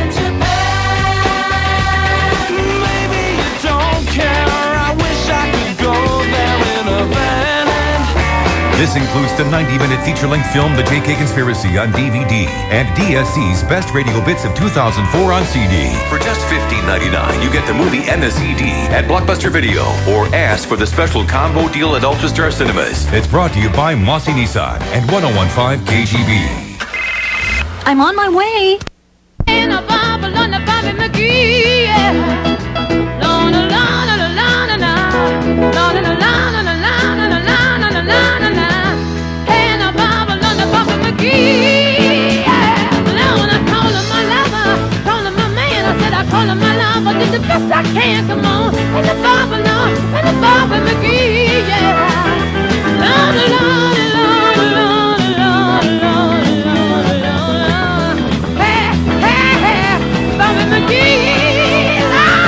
This includes the 90-minute feature-length film The J.K. Conspiracy on DVD and DSC's Best Radio Bits of 2004 on CD. For just $15.99, you get the movie and the CD at Blockbuster Video, or ask for the special combo deal at Ultrastar Cinemas. It's brought to you by Mossy Nissan and 1015 KGB. I'm on my way. The best I can, come on, and the Bobby Lord, and the Bobby McGee, yeah. Lord, Lord, Lord, Lord, Lord, Lord, Lord, Lord. Hey, hey, hey, Bobby McGee, Lord.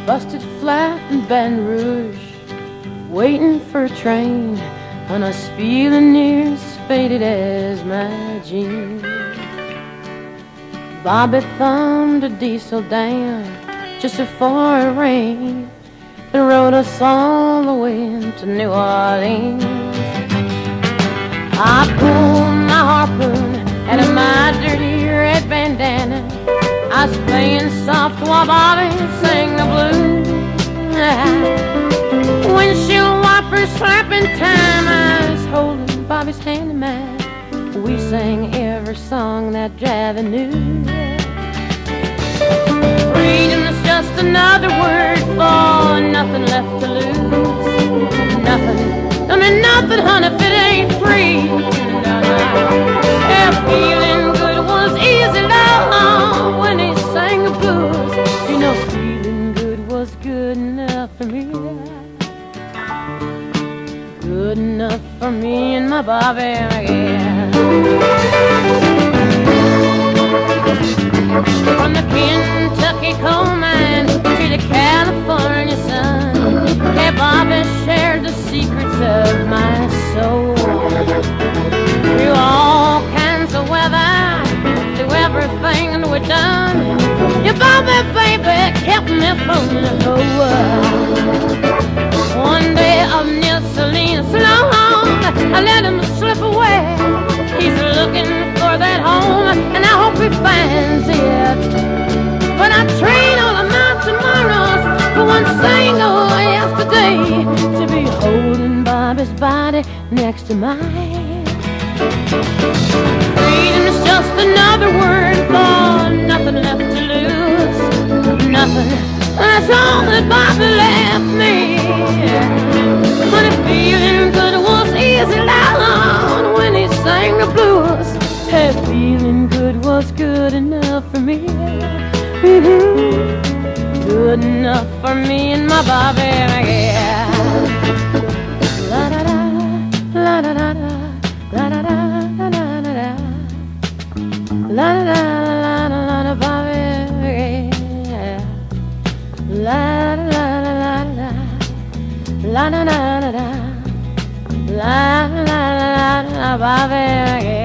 busted flat in Baton Rouge, waiting for a train, and I was feeling near as faded as my jeans. Bobby thumbed a diesel down just before it rained and rode us all the way to New Orleans. I pulled my harpoon out of my dirty red bandana. I was playing soft while Bobby sang the blues. Windshield wipers slapping time, I was holding Bobby's hand in mine. We sang every song that Javi knew. Freedom's just another word for nothing left to lose. Nothing, I mean nothing, honey, if it ain't free. Yeah, feeling good was easy, love, when he sang the blues. You know, feeling good was good enough for me. Good enough for me and my Bobby McGee. From the Kentucky coal mine to the California sun, hey, Bobby shared the secrets of my soul. Through all kinds of weather, through everything we've done, your Bobby, baby, kept me from the whole world. One day up near Salinas, long, I let him slip away. He's looking for that home, and I hope he finds it. But I trade all of my tomorrows for one single yesterday, to be holding Bobby's body next to mine. Freedom's just another word for nothing left to lose. Nothing, that's all that Bobby left me. But if feeling good was easy, loud when he sang the blues, hey, feeling good was good enough for me. Good enough for me and my Bobby McGee. La da da, la da da da, la da da da da da, la da da la da Bobby McGee. La da da da da, la da da da da, la da da da Bobby McGee.